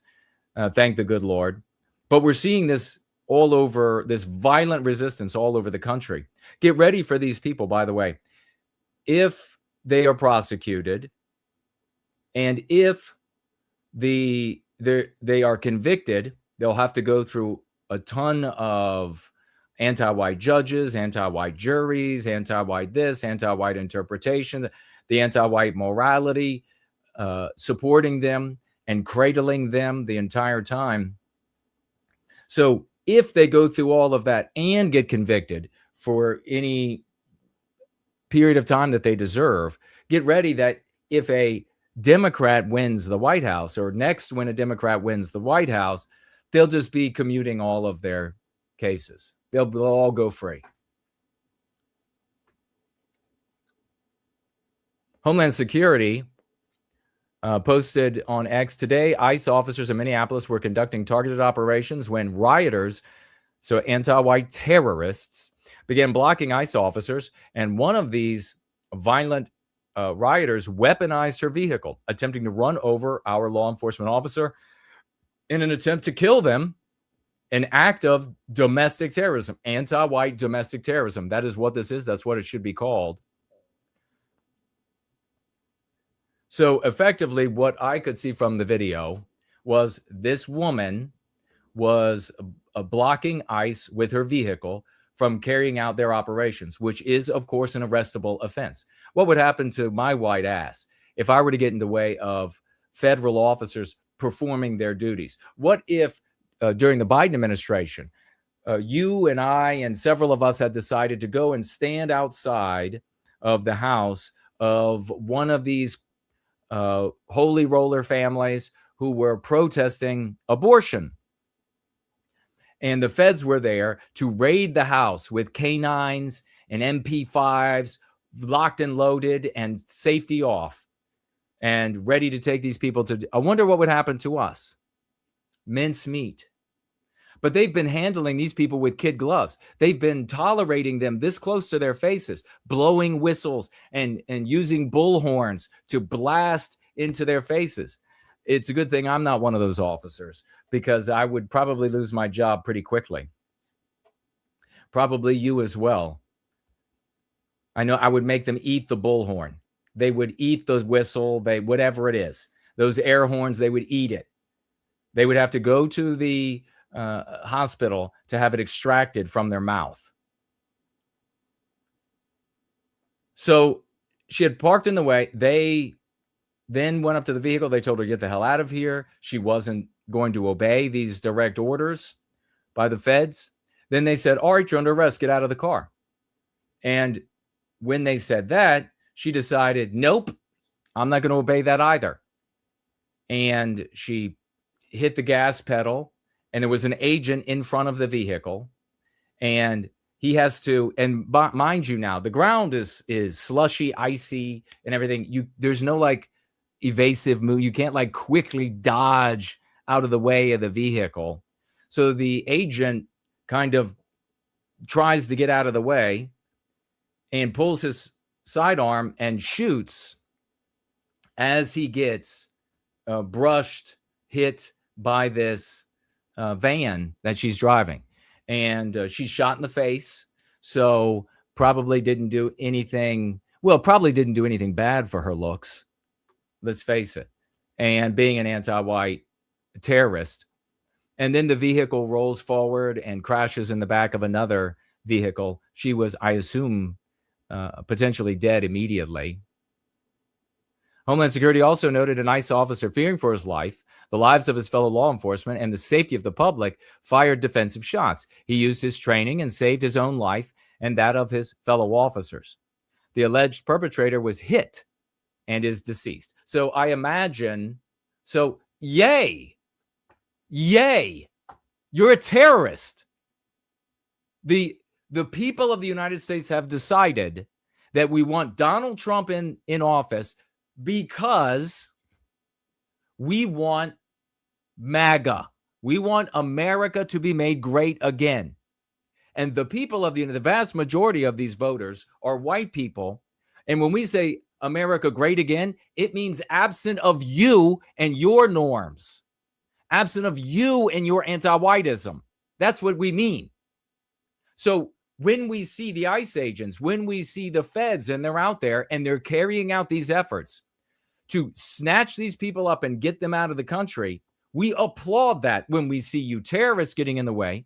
Thank the good Lord. But we're seeing this all over, this violent resistance all over the country. Get ready for these people, by the way. If they are prosecuted and if they are convicted, they'll have to go through a ton of anti-white judges, anti-white juries, anti-white this, anti-white interpretation, the anti-white morality, supporting them and cradling them the entire time. So if they go through all of that and get convicted for any period of time that they deserve, get ready that if a Democrat wins the White House, or next when a Democrat wins the White House, they'll just be commuting all of their cases. They'll all go free. Homeland Security posted on X today, ICE officers in Minneapolis were conducting targeted operations when rioters, so anti-white terrorists, began blocking ICE officers, and one of these violent rioters weaponized her vehicle, attempting to run over our law enforcement officer in an attempt to kill them. An act of domestic terrorism, anti-white domestic terrorism. That is what this is. That's what it should be called. So effectively, what I could see from the video was this woman was blocking ICE with her vehicle from carrying out their operations, which is, of course, an arrestable offense. What would happen to my white ass if I were to get in the way of federal officers performing their duties? What if during the Biden administration, you and I and several of us had decided to go and stand outside of the house of one of these holy roller families who were protesting abortion? And the feds were there to raid the house with canines and MP5s, locked and loaded and safety off, and ready to take these people to. I wonder what would happen to us. Mince meat. But they've been handling these people with kid gloves. They've been tolerating them this close to their faces, blowing whistles and using bullhorns to blast into their faces. It's a good thing I'm not one of those officers, because I would probably lose my job pretty quickly. Probably you as well. I know I would make them eat the bullhorn. They would eat the whistle, whatever it is. Those air horns, they would eat it. They would have to go to the hospital to have it extracted from their mouth. So she had parked in the way. They then went up to the vehicle. They told her, get the hell out of here. She wasn't going to obey these direct orders by the feds. Then they said, all right, you're under arrest. Get out of the car. And when they said that, she decided, nope, I'm not going to obey that either. And she hit the gas pedal, and there was an agent in front of the vehicle, and he has to, and mind you now, the ground is slushy, icy, and everything. There's no like evasive move. You can't like quickly dodge out of the way of the vehicle. So the agent kind of tries to get out of the way and pulls his sidearm and shoots as he gets hit by this van that she's driving. And she's shot in the face. So probably didn't do anything bad for her looks. Let's face it. And being an anti-white terrorist. And then the vehicle rolls forward and crashes in the back of another vehicle. She was, I assume, potentially dead immediately. Homeland Security also noted an ICE officer fearing for his life, the lives of his fellow law enforcement, and the safety of the public fired defensive shots. He used his training and saved his own life and that of his fellow officers. The alleged perpetrator was hit and is deceased. So I imagine, yay, you're a terrorist. The people of the United States have decided that we want Donald Trump in office because We want MAGA. We want America to be made great again. And the people of the vast majority of these voters are white people. And when we say America great again, it means absent of you and your norms, absent of you and your anti-whiteism. That's what we mean. So when we see the ICE agents, when we see the feds and they're out there and they're carrying out these efforts to snatch these people up and get them out of the country, we applaud that. When we see you terrorists getting in the way,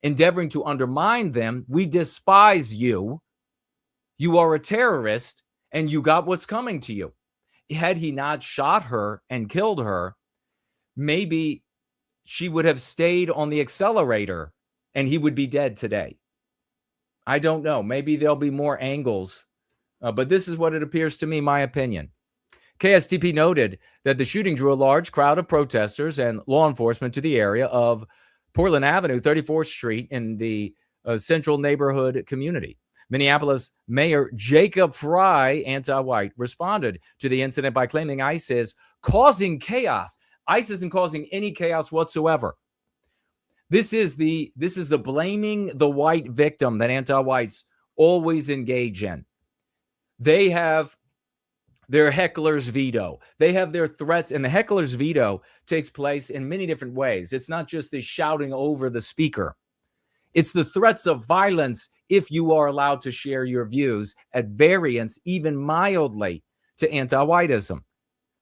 endeavoring to undermine them, we despise you. You are a terrorist and you got what's coming to you. Had he not shot her and killed her, maybe she would have stayed on the accelerator and he would be dead today. I don't know. Maybe there'll be more angles, but this is what it appears to me, my opinion. KSTP noted that the shooting drew a large crowd of protesters and law enforcement to the area of Portland Avenue, 34th Street in the central neighborhood community. Minneapolis Mayor Jacob Fry, anti-white, responded to the incident by claiming ICE is causing chaos. ICE isn't causing any chaos whatsoever. This is the blaming the white victim that anti-whites always engage in. They have their heckler's veto. They have their threats, and the heckler's veto takes place in many different ways. It's not just the shouting over the speaker. It's the threats of violence if you are allowed to share your views at variance, even mildly, to anti-whiteism.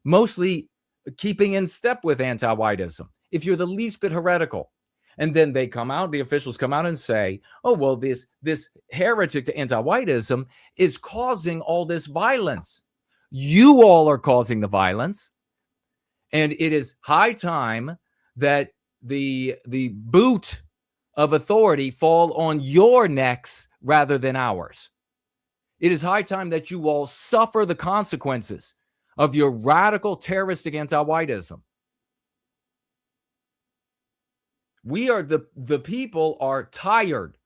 Mostly keeping in step with anti-whiteism. If you're the least bit heretical. And then they come out, the officials come out and say, oh, well, this heretic to anti-whiteism is causing all this violence. You all are causing the violence. And it is high time that the boot of authority fall on your necks rather than ours. It is high time that you all suffer the consequences of your radical terroristic anti-whiteism. We are the people are tired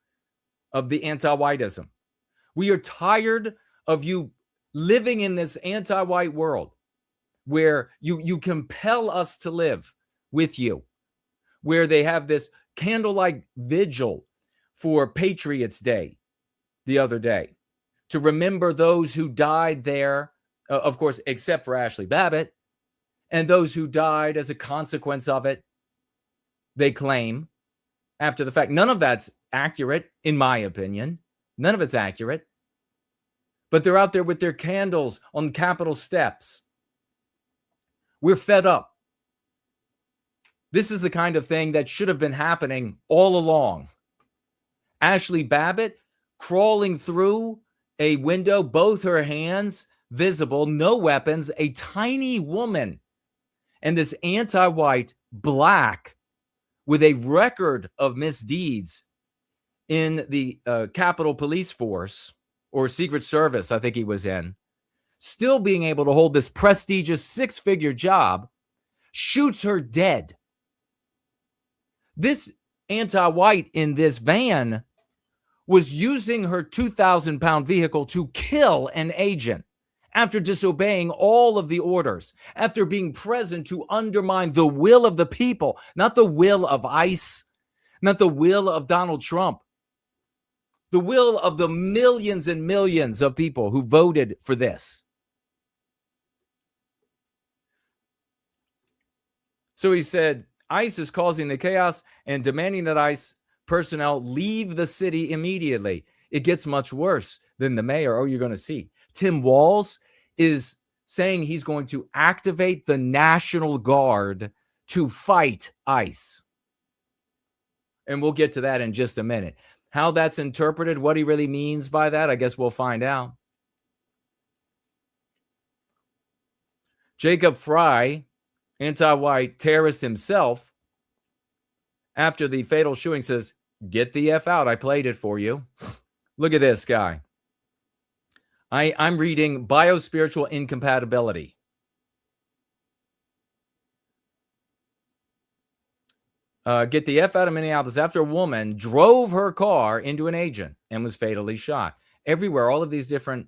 of the anti-whiteism. We are tired of you living in this anti-white world where you compel us to live with you, where they have this candlelight vigil for Patriots Day the other day to remember those who died there, of course, except for Ashley Babbitt, and those who died as a consequence of it. They claim after the fact. None of that's accurate, in my opinion. None of it's accurate. But they're out there with their candles on Capitol steps. We're fed up. This is the kind of thing that should have been happening all along. Ashley Babbitt crawling through a window, both her hands visible, no weapons, a tiny woman. And this anti-white black with a record of misdeeds in the Capitol Police Force or Secret Service, I think he was in, still being able to hold this prestigious six-figure job, shoots her dead. This anti-white in this van was using her 2,000-pound vehicle to kill an agent after disobeying all of the orders, after being present to undermine the will of the people, not the will of ICE, not the will of Donald Trump, the will of the millions and millions of people who voted for this. So he said, ICE is causing the chaos and demanding that ICE personnel leave the city immediately. It gets much worse than the mayor. Oh, you're going to see. Tim Walz is saying he's going to activate the National Guard to fight ICE. And we'll get to that in just a minute. How that's interpreted, what he really means by that, I guess we'll find out. Jacob Fry, anti-white terrorist himself, after the fatal shooting says, get the F out. I played it for you. Look at this guy. I'm reading Biospiritual Incompatibility. Get the F out of Minneapolis after a woman drove her car into an agent and was fatally shot. Everywhere, all of these different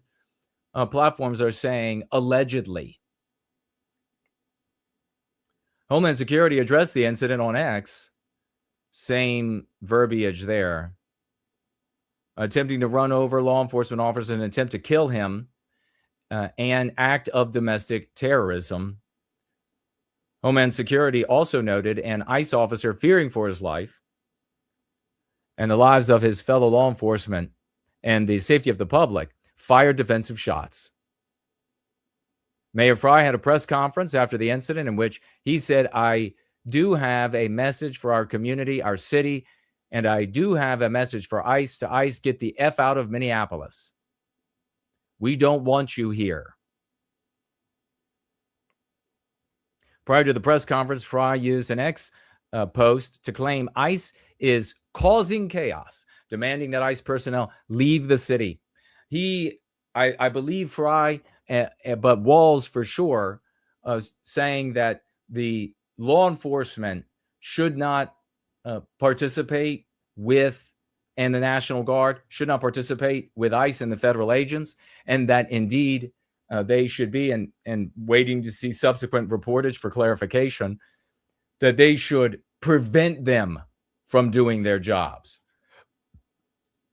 platforms are saying allegedly. Homeland Security addressed the incident on X. Same verbiage there. Attempting to run over law enforcement officers in an attempt to kill him, an act of domestic terrorism. Homeland Security also noted an ICE officer fearing for his life and the lives of his fellow law enforcement and the safety of the public fired defensive shots. Mayor Fry had a press conference after the incident in which he said, "I do have a message for our community, our city, and I do have a message for ICE to ICE, get the F out of Minneapolis. We don't want you here." Prior to the press conference, Fry used an X post to claim ICE is causing chaos, demanding that ICE personnel leave the city. I believe Fry, but Walls for sure, saying that the law enforcement should not participate with, and the National Guard should not participate with ICE and the federal agents, and that indeed they should be, and waiting to see subsequent reportage for clarification, that they should prevent them from doing their jobs.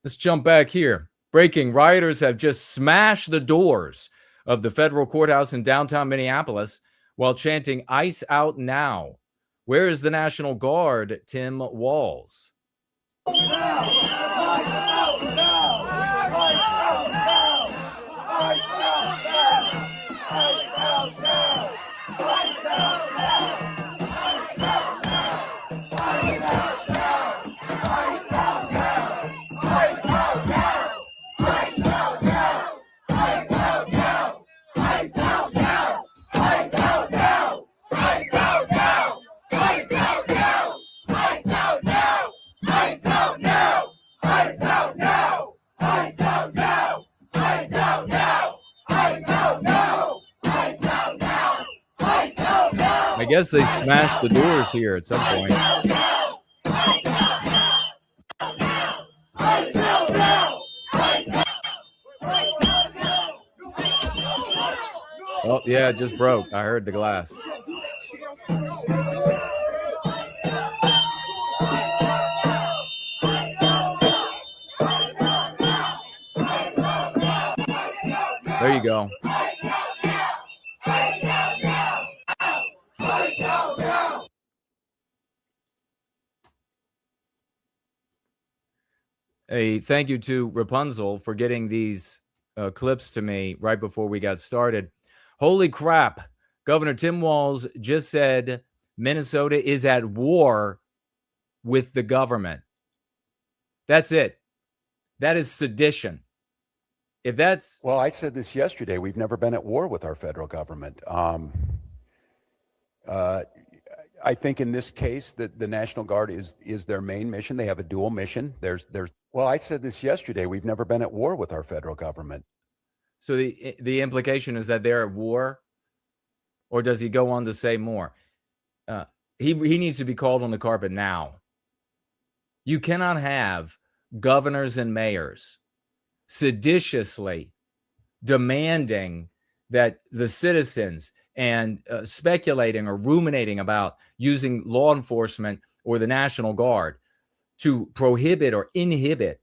Let's jump back here. Breaking: rioters have just smashed the doors of the federal courthouse in downtown Minneapolis while chanting "ICE out now." Where is the National Guard, Tim Walls? I guess they smashed the doors here at some point. Oh, yeah, it just broke. I heard the glass. There you go. A thank you to Rapunzel for getting these clips to me right before we got started. Holy crap. Governor Tim Walz just said Minnesota is at war with the government. That's it. That is sedition. If that's... Well, I said this yesterday. We've never been at war with our federal government. I think in this case that the National Guard is their main mission. They have a dual mission. Well, I said this yesterday. We've never been at war with our federal government. So the implication is that they're at war, or does he go on to say more? He needs to be called on the carpet now. You cannot have governors and mayors seditiously demanding that the citizens and speculating or ruminating about using law enforcement or the National Guard to prohibit or inhibit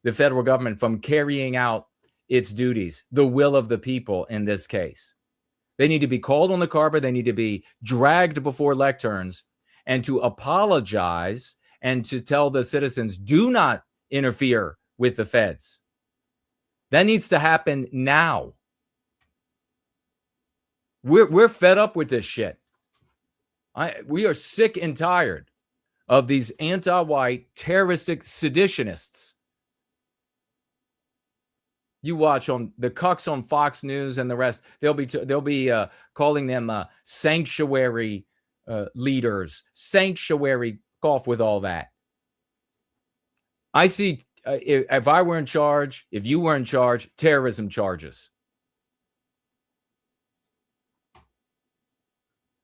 the federal government from carrying out its duties, the will of the people in this case. They need to be called on the carpet. They need to be dragged before lecterns and to apologize and to tell the citizens, do not interfere with the feds. That needs to happen now. We're fed up with this shit. We are sick and tired of these anti-white terroristic seditionists. You watch on the cucks on Fox News and the rest. They'll be calling them sanctuary leaders. Sanctuary, off with all that. I see. If I were in charge, if you were in charge, terrorism charges.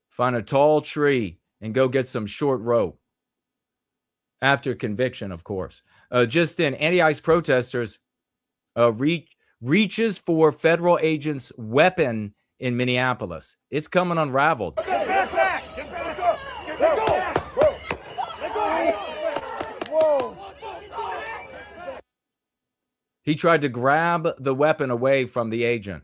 Find a tall tree and go get some short rope. After conviction, of course. Just in, anti-ICE protesters reaches for federal agents' weapon in Minneapolis. It's coming unraveled. He tried to grab the weapon away from the agent.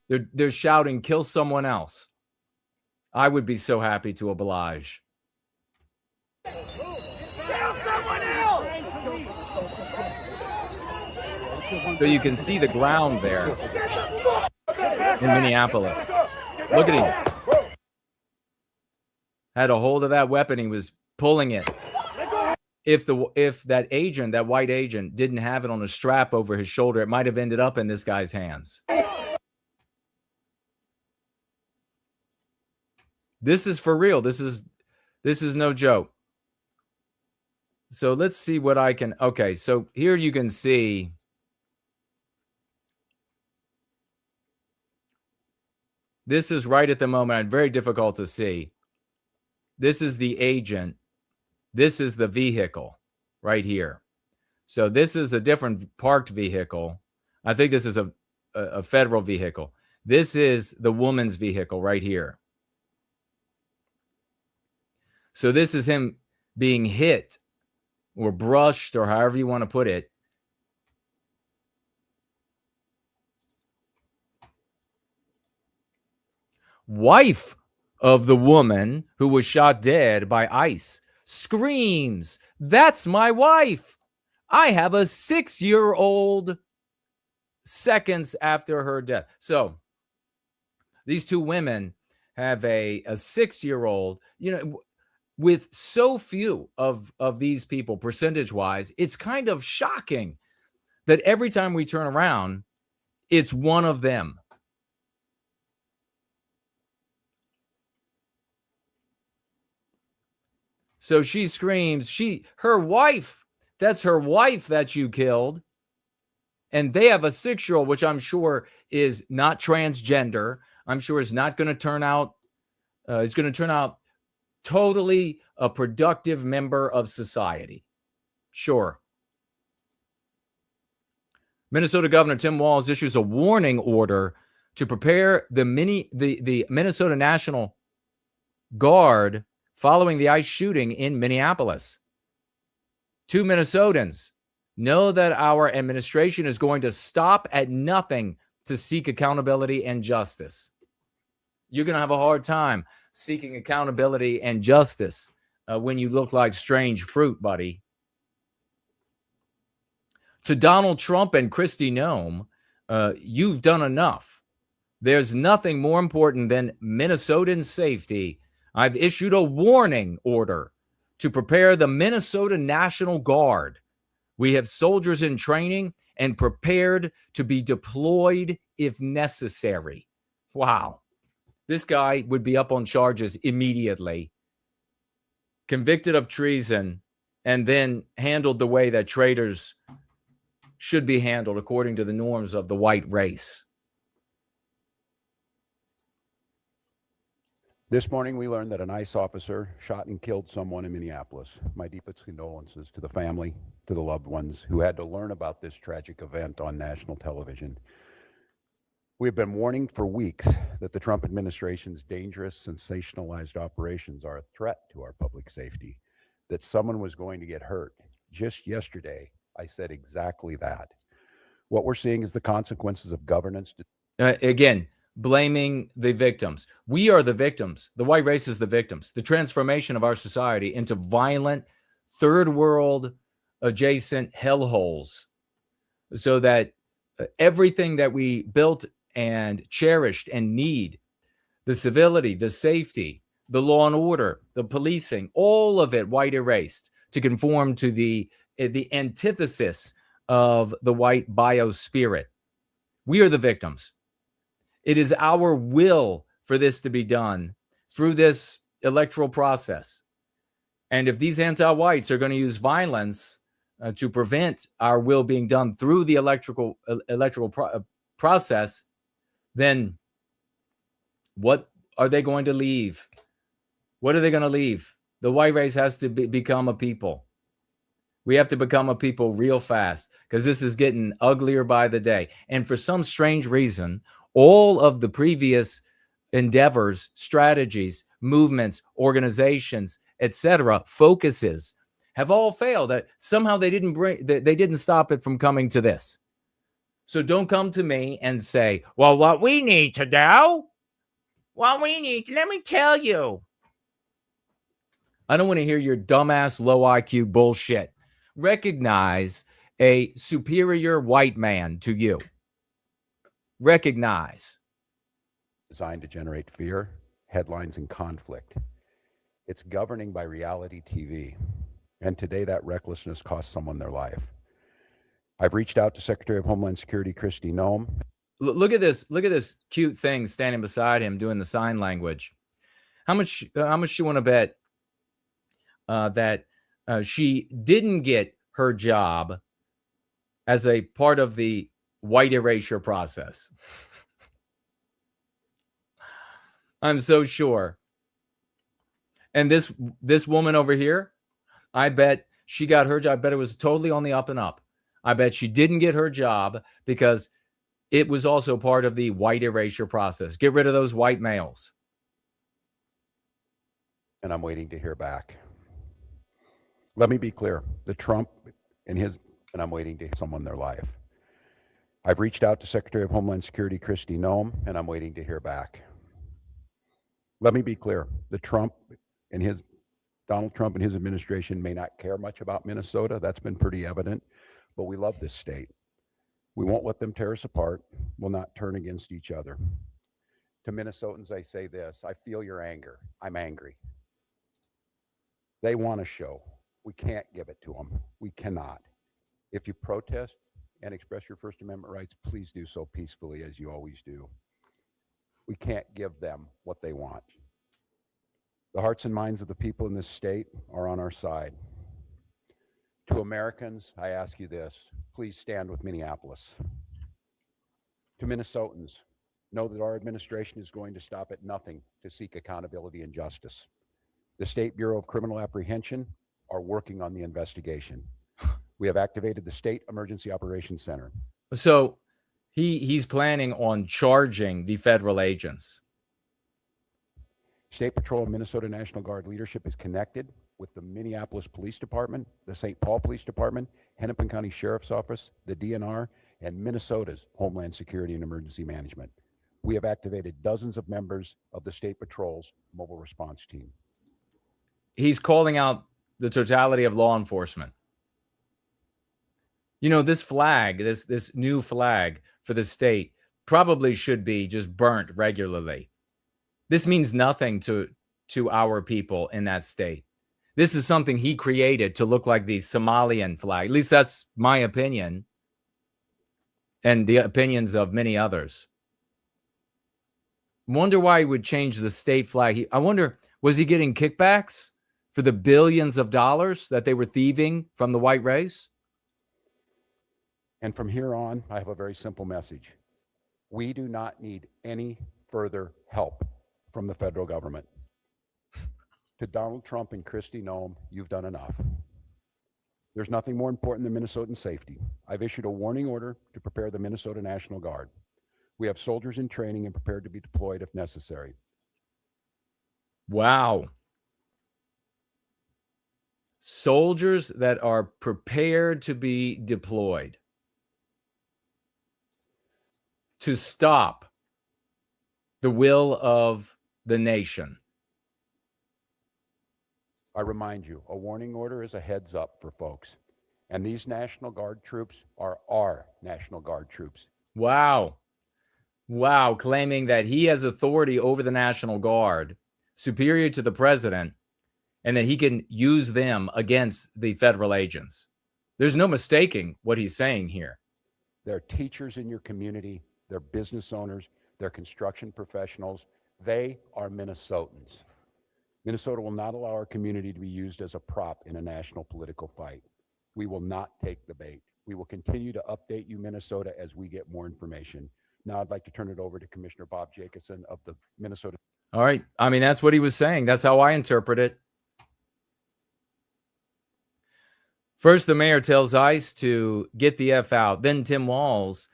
They're shouting, kill someone else. I would be so happy to oblige. So you can see the ground there in Minneapolis. Look at him. Had a hold of that weapon. He was pulling it. If that agent, that white agent, didn't have it on a strap over his shoulder, it might have ended up in this guy's hands. This is for real. This is no joke. So let's see what I can. Okay, so here you can see. This is right at the moment. Very difficult to see. This is the agent. This is the vehicle right here. So this is a different parked vehicle. I think this is a federal vehicle. This is the woman's vehicle right here. So this is him being hit or brushed or however you want to put it. Wife of the woman who was shot dead by ICE screams, "That's my wife. I have a 6-year-old," seconds after her death. So these two women have a 6-year-old, with so few of these people percentage-wise, it's kind of shocking that every time we turn around, it's one of them. So she screams, her wife, that's her wife that you killed. And they have a 6-year-old, which I'm sure is not transgender. I'm sure is not going to turn out, is going to turn out totally a productive member of society. Sure. Minnesota Governor Tim Walz issues a warning order to prepare the Minnesota National Guard following the ICE shooting in Minneapolis. 2 Minnesotans know that our administration is going to stop at nothing to seek accountability and justice. You're going to have a hard time seeking accountability and justice when you look like strange fruit, buddy. To Donald Trump and Kristi Noem, you've done enough. There's nothing more important than Minnesotan safety. I've issued a warning order to prepare the Minnesota National Guard. We have soldiers in training and prepared to be deployed if necessary. Wow. This guy would be up on charges immediately, convicted of treason, and then handled the way that traitors should be handled according to the norms of the white race. This morning, we learned that an ICE officer shot and killed someone in Minneapolis. My deepest condolences to the family, to the loved ones who had to learn about this tragic event on national television. We have been warning for weeks that the Trump administration's dangerous, sensationalized operations are a threat to our public safety, that someone was going to get hurt. Just yesterday, I said exactly that. What we're seeing is the consequences of governance. Again, blaming the victims. We are the victims. The white race is the victims. The transformation of our society into violent, third world adjacent hellholes, so that everything that we built and cherished and need, the civility, the safety, the law and order, the policing, all of it white erased to conform to the antithesis of the white biospirit. We are the victims. It is our will for this to be done through this electoral process. And if these anti-whites are going to use violence to prevent our will being done through the electoral process, then what are they going to leave? What are they going to leave? The white race has to become a people. We have to become a people real fast, because this is getting uglier by the day. And for some strange reason, All of the previous endeavors, strategies, movements, organizations, etc., focuses have all failed. That somehow they didn't stop it from coming to this. So don't come to me and say, well, what we need to do, let me tell you. I don't want to hear your dumbass low IQ bullshit. Recognize a superior white man to you. Recognize. Designed to generate fear, headlines, and conflict. It's governing by reality TV. And today that recklessness cost someone their life. I've reached out to Secretary of Homeland Security Kristi Noem. Look at this. Look at this cute thing standing beside him doing the sign language. How much you want to bet that she didn't get her job as a part of the white erasure process? I'm so sure. And this woman over here, I bet she got her job. I bet it was totally on the up and up. I bet she didn't get her job because it was also part of the white erasure process. Get rid of those white males. And I'm waiting to hear back. Let me be clear. The Trump and I'm waiting to hear someone their life. I've reached out to Secretary of Homeland Security Kristi Noem, and I'm waiting to hear back. Let me be clear. Donald Trump and his administration may not care much about Minnesota. That's been pretty evident. But we love this state. We won't let them tear us apart. We'll not turn against each other. To Minnesotans, I say this: I feel your anger. I'm angry. They want a show. We can't give it to them. We cannot. If you protest and express your First Amendment rights, please do so peacefully, as you always do. We can't give them what they want. The hearts and minds of the people in this state are on our side. To Americans, I ask you this: please stand with Minneapolis. To Minnesotans, know that our administration is going to stop at nothing to seek accountability and justice. The State Bureau of Criminal Apprehension are working on the investigation. We have activated the State Emergency Operations Center. So he's planning on charging the federal agents. State Patrol and Minnesota National Guard leadership is connected with the Minneapolis Police Department, the St. Paul Police Department, Hennepin County Sheriff's Office, the DNR, and Minnesota's Homeland Security and Emergency Management. We have activated dozens of members of the State Patrol's mobile response team. He's calling out the totality of law enforcement. You know, this flag, this new flag for the state probably should be just burnt regularly. This means nothing to our people in that state. This is something he created to look like the Somalian flag. At least that's my opinion and the opinions of many others. Wonder why he would change the state flag. I wonder, was he getting kickbacks for the billions of dollars that they were thieving from the white race? And from here on, I have a very simple message. We do not need any further help from the federal government. To Donald Trump and Kristi Noem, you've done enough. There's nothing more important than Minnesotan safety. I've issued a warning order to prepare the Minnesota National Guard. We have soldiers in training and prepared to be deployed if necessary. Wow. Soldiers that are prepared to be deployed to stop the will of the nation. I remind you, a warning order is a heads up for folks. And these National Guard troops are our National Guard troops. Wow. Wow. Claiming that he has authority over the National Guard, superior to the president, and that he can use them against the federal agents. There's no mistaking what he's saying here. They're teachers in your community. They're business owners. They're construction professionals. They are Minnesotans. Minnesota will not allow our community to be used as a prop in a national political fight. We will not take the bait. We will continue to update you, Minnesota, as we get more information. Now I'd like to turn it over to Commissioner Bob Jacobson of the Minnesota. All right. I mean, that's what he was saying. That's how I interpret it. First, the mayor tells ICE to get the F out. Then Tim Walz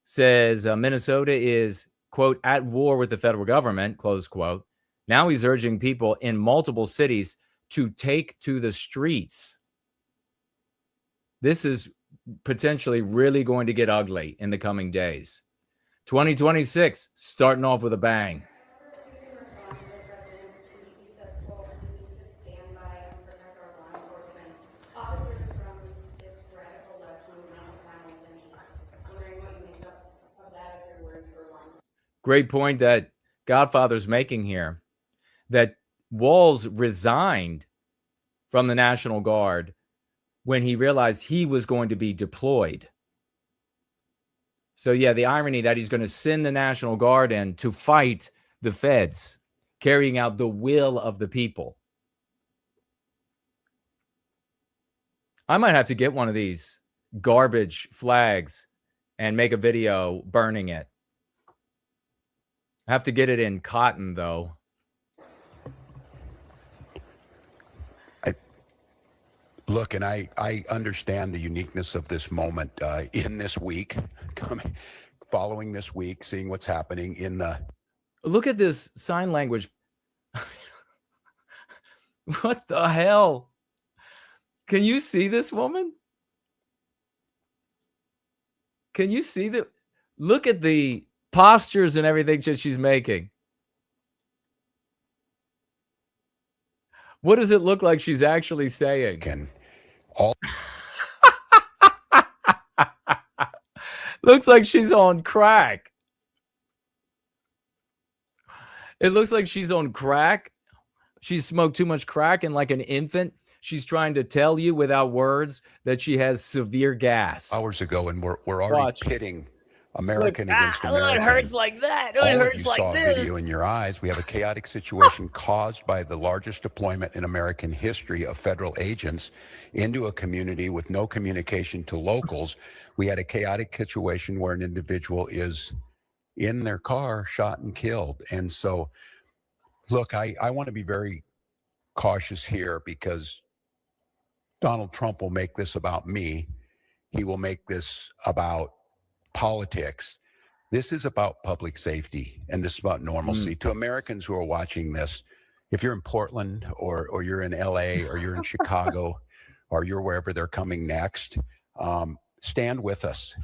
says Minnesota is quote, at war with the federal government, close quote. Now he's urging people in multiple cities to take to the streets. This is potentially really going to get ugly in the coming days. 2026, starting off with a bang. Great point that Godfather's making here, that Walls resigned from the National Guard when he realized he was going to be deployed. So yeah, the irony that he's going to send the National Guard in to fight the feds, carrying out the will of the people. I might have to get one of these garbage flags and make a video burning it. I have to get it in cotton, though. Look, and I understand the uniqueness of this moment in this week, following this week, seeing what's happening in the... Look at this sign language. What the hell? Can you see this woman? Can you see the... Look at the postures and everything that she's making. What does it look like she's actually saying? Looks like she's on crack. It looks like she's on crack. She's smoked too much crack, and like an infant, she's trying to tell you without words that she has severe gas. Hours ago, and we're already pitting American against American. Oh, it hurts like that. All It of hurts you like saw this. video in your eyes. We have a chaotic situation caused by the largest deployment in American history of federal agents into a community with no communication to locals. We had a chaotic situation where an individual is in their car, shot and killed. And so, look, I want to be very cautious here, because Donald Trump will make this about me. He will make this about politics. This is about public safety, and this is about normalcy. To Americans who are watching this, if you're in Portland or you're in LA or you're in Chicago or you're wherever they're coming next, stand with us.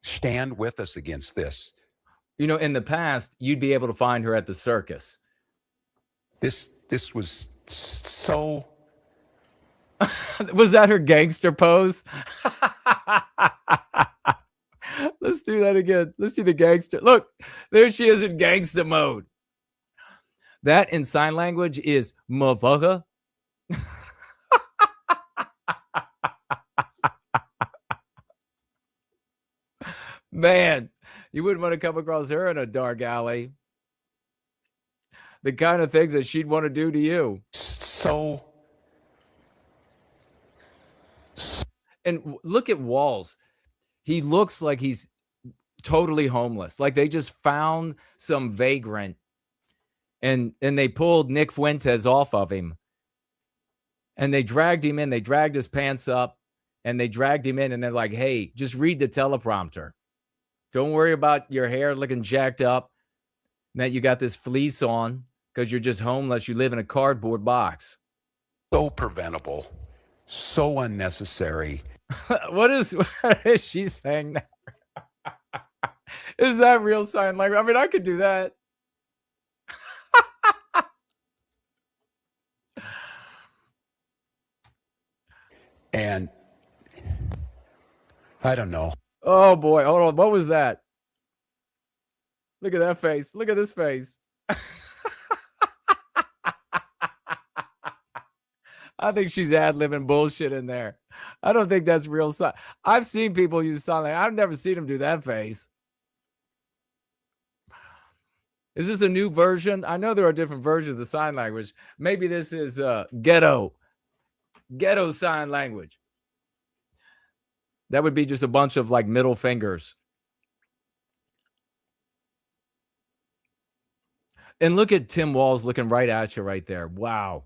Stand with us against this. You know, in the past, you'd be able to find her at the circus. This was so... Was that her gangster pose? Let's do that again. Let's see the gangster. Look, there she is in gangster mode. That in sign language is motherfucker. Man, you wouldn't want to come across her in a dark alley. The kind of things that she'd want to do to you. And look at Walls. He looks like he's totally homeless. Like they just found some vagrant and they pulled Nick Fuentes off of him. And they dragged him in. They dragged his pants up and they dragged him in. And they're like, hey, just read the teleprompter. Don't worry about your hair looking jacked up and that you got this fleece on because you're just homeless. You live in a cardboard box. So preventable. So unnecessary. What is she saying now? Is that real sign language? I mean, I could do that. And I don't know. Oh boy, hold on. What was that? Look at that face. Look at this face. I think she's ad-libbing bullshit in there. I don't think that's real sign. I've seen people use sign language. I've never seen them do that face. Is this a new version? I know there are different versions of sign language. Maybe this is ghetto sign language. That would be just a bunch of like middle fingers. And look at Tim Walz looking right at you right there. Wow.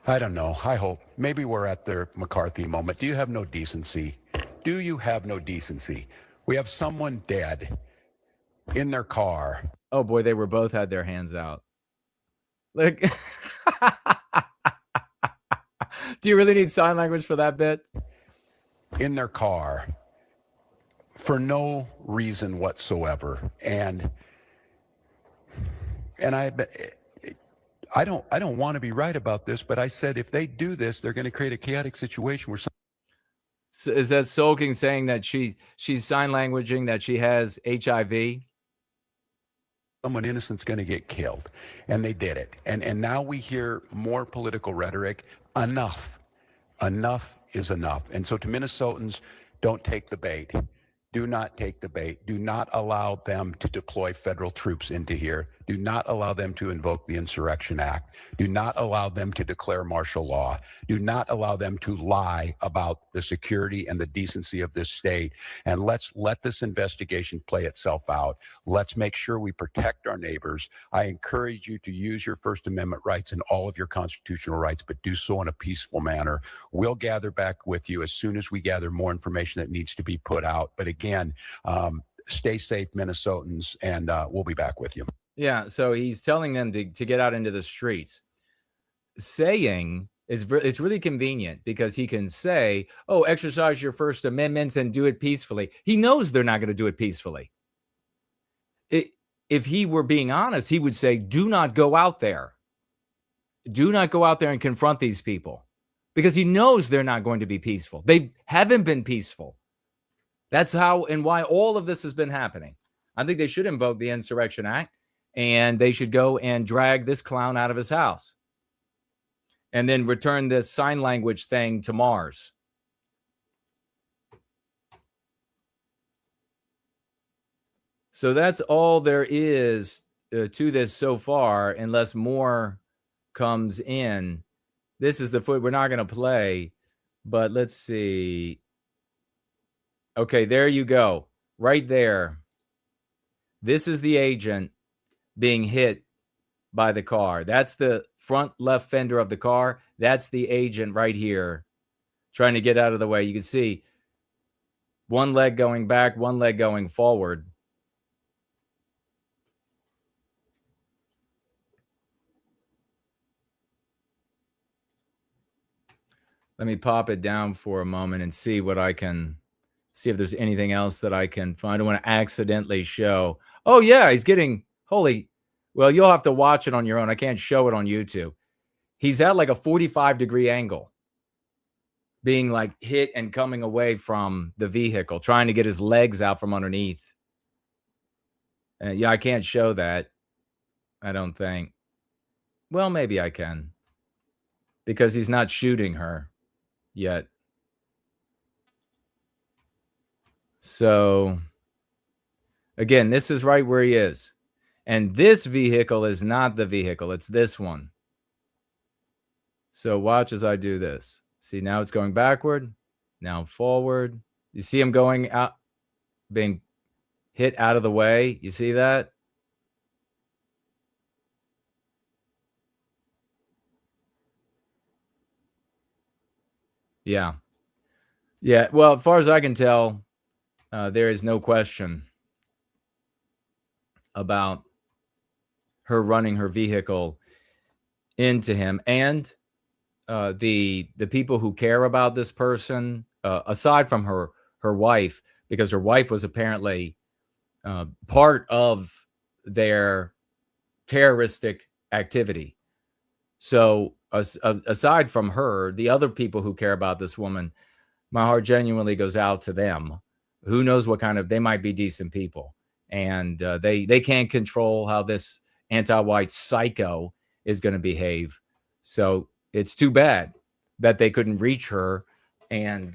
I don't know. I hope. Maybe we're at the McCarthy moment. Do you have no decency? Do you have no decency? We have someone dead. in their car. Oh boy, they were both had their hands out. Look. Do you really need sign language for that bit? In their car for no reason whatsoever. And I don't want to be right about this, but I said if they do this, they're going to create a chaotic situation where So is that Sulking saying that she's sign languaging that she has HIV? someone innocent's going to get killed. And they did it. And now we hear more political rhetoric. Enough. Enough is enough. And so to Minnesotans, don't take the bait. Do not take the bait. Do not allow them to deploy federal troops into here. Do not allow them to invoke the Insurrection Act. Do not allow them to declare martial law. Do not allow them to lie about the security and the decency of this state. And let's let this investigation play itself out. Let's make sure we protect our neighbors. I encourage you to use your First Amendment rights and all of your constitutional rights, but do so in a peaceful manner. We'll gather back with you as soon as we gather more information that needs to be put out. But again, stay safe, Minnesotans, and we'll be back with you. Yeah, so he's telling them to get out into the streets. Saying it's really convenient because he can say, oh, exercise your First Amendments and do it peacefully. He knows they're not going to do it peacefully. If he were being honest, he would say, do not go out there. Do not go out there and confront these people because he knows they're not going to be peaceful. They haven't been peaceful. That's how and why all of this has been happening. I think they should invoke the Insurrection Act and they should go and drag this clown out of his house and then return this sign language thing to Mars. So that's all there is to this so far, unless more comes in. This is the foot we're not going to play, but let's see. Okay, there you go. Right there. This is the agent being hit by the car. That's the front left fender of the car. That's the agent right here trying to get out of the way. You can see one leg going back, one leg going forward. Let me pop it down for a moment and see what I can see if there's anything else that I can find. I don't want to accidentally show. Oh, yeah, he's getting holy. Well, you'll have to watch it on your own. I can't show it on YouTube. He's at like a 45-degree angle, being like hit and coming away from the vehicle, trying to get his legs out from underneath. Yeah, I can't show that. I don't think. Well, maybe I can because he's not shooting her yet. So, again, this is right where he is. And this vehicle is not the vehicle. It's this one. So watch as I do this. See, now it's going backward, now forward. You see him going out, being hit out of the way. You see that? Yeah. Yeah, well, as far as I can tell, there is no question about her running her vehicle into him. And the people who care about this person, aside from her wife, because her wife was apparently part of their terroristic activity. So aside from her, the other people who care about this woman, my heart genuinely goes out to them. Who knows what kind of, they might be decent people. And they can't control how this anti-white psycho is going to behave. So it's too bad that they couldn't reach her and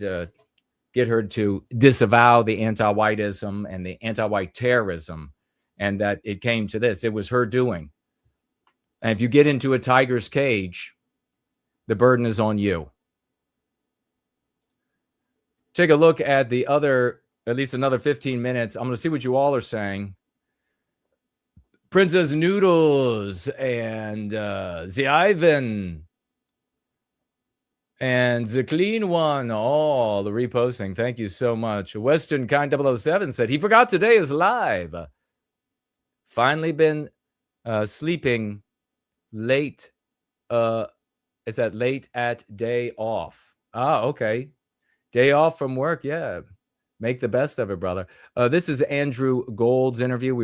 get her to disavow the anti-whiteism and the anti-white terrorism, and that it came to this. It was her doing. And if you get into a tiger's cage, the burden is on you. Take a look at the other, at least another 15 minutes. I'm going to see what you all are saying. Princess Noodles and the Ivan and the Clean One. Oh, the reposting. Thank you so much. Western Kind 007 said, he forgot today is live. Finally been sleeping late. Is that late at day off? Ah, okay. Day off from work. Yeah. Make the best of it, brother. This is Andrew Gold's interview.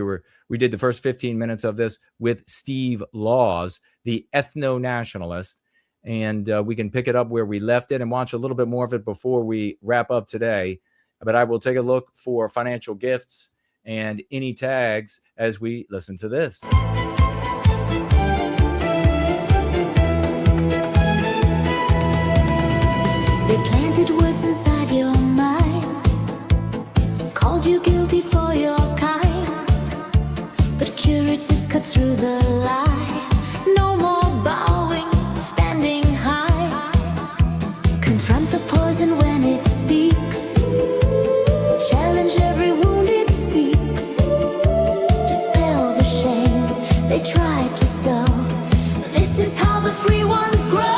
We did the first 15 minutes of this with Steve Laws, the ethno-nationalist, and we can pick it up where we left it and watch a little bit more of it before we wrap up today. But I will take a look for financial gifts and any tags as we listen to this. They planted words inside your mind, called you guilty for your kind, but curatives cut through the lie. No more bowing, standing high. Confront the poison when it speaks. Challenge every wound it seeks. Dispel the shame they tried to sow. This is how the free ones grow.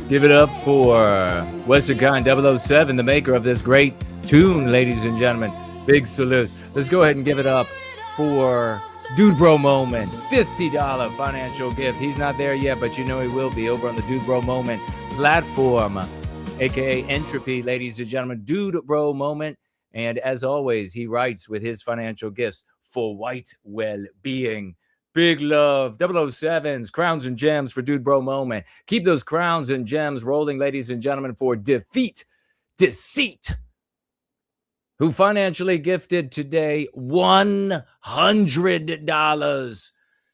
Give it up for Western Kind 007, the maker of this great tune, ladies and gentlemen. Big salute. Let's go ahead and give it up for Dude Bro Moment, $50 financial gift. He's not there yet, but you know he will be over on the Dude Bro Moment platform, aka Entropy, ladies and gentlemen. Dude Bro Moment. And as always, he writes with his financial gifts for White Wellbeing. Big love. 007s, crowns and gems for Dude Bro Moment. Keep those crowns and gems rolling, ladies and gentlemen, for Defeat Deceit, who financially gifted today $100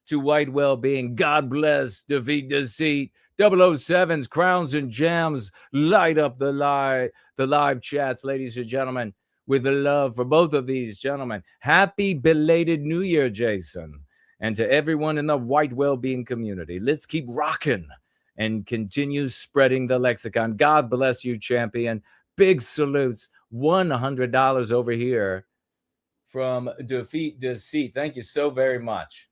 to White Wellbeing. God bless Defeat Deceit. 007s, crowns and gems. Light up the live chats, ladies and gentlemen, with the love for both of these gentlemen. Happy belated New Year, Jason. And to everyone in the White Wellbeing community, let's keep rocking and continue spreading the lexicon. God bless you, champion. Big salutes. $100 over here from Defeat Deceit. Thank you so very much.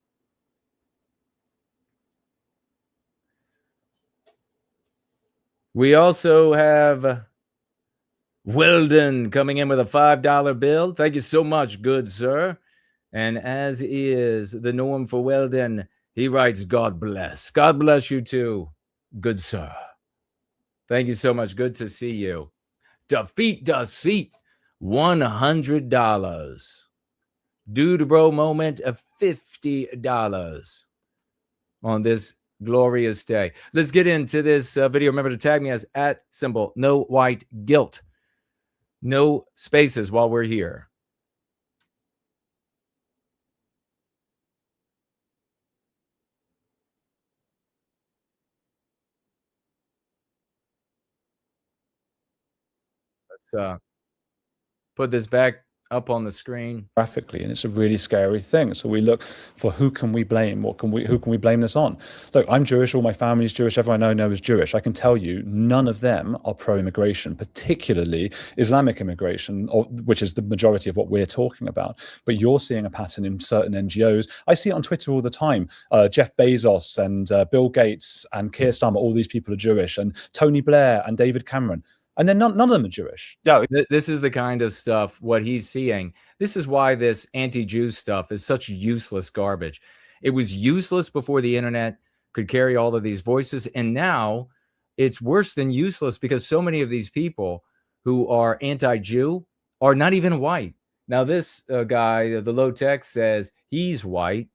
We also have Weldon coming in with a $5 bill. Thank you so much, good sir. And as is the norm for Weldon, he writes, God bless. God bless you too, good sir. Thank you so much. Good to see you. Defeat Deceit, $100. Dude Bro Moment of $50 on this glorious day. Let's get into this video. Remember to tag me as @NoWhiteGuilt. No spaces while we're here. Let's put this back up on the screen. Graphically, and it's a really scary thing. So we look for who can we blame? Who can we blame this on? Look, I'm Jewish, all my family's Jewish, everyone I know is Jewish. I can tell you none of them are pro-immigration, particularly Islamic immigration, which is the majority of what we're talking about. But you're seeing a pattern in certain NGOs. I see it on Twitter all the time. Jeff Bezos and Bill Gates and Keir Starmer, all these people are Jewish, and Tony Blair and David Cameron. And then none of them are Jewish. No, this is the kind of stuff, what he's seeing. This is why this anti-Jew stuff is such useless garbage. It was useless before the internet could carry all of these voices. And now it's worse than useless because so many of these people who are anti-Jew are not even white. Now, this guy, the low tech, says he's white.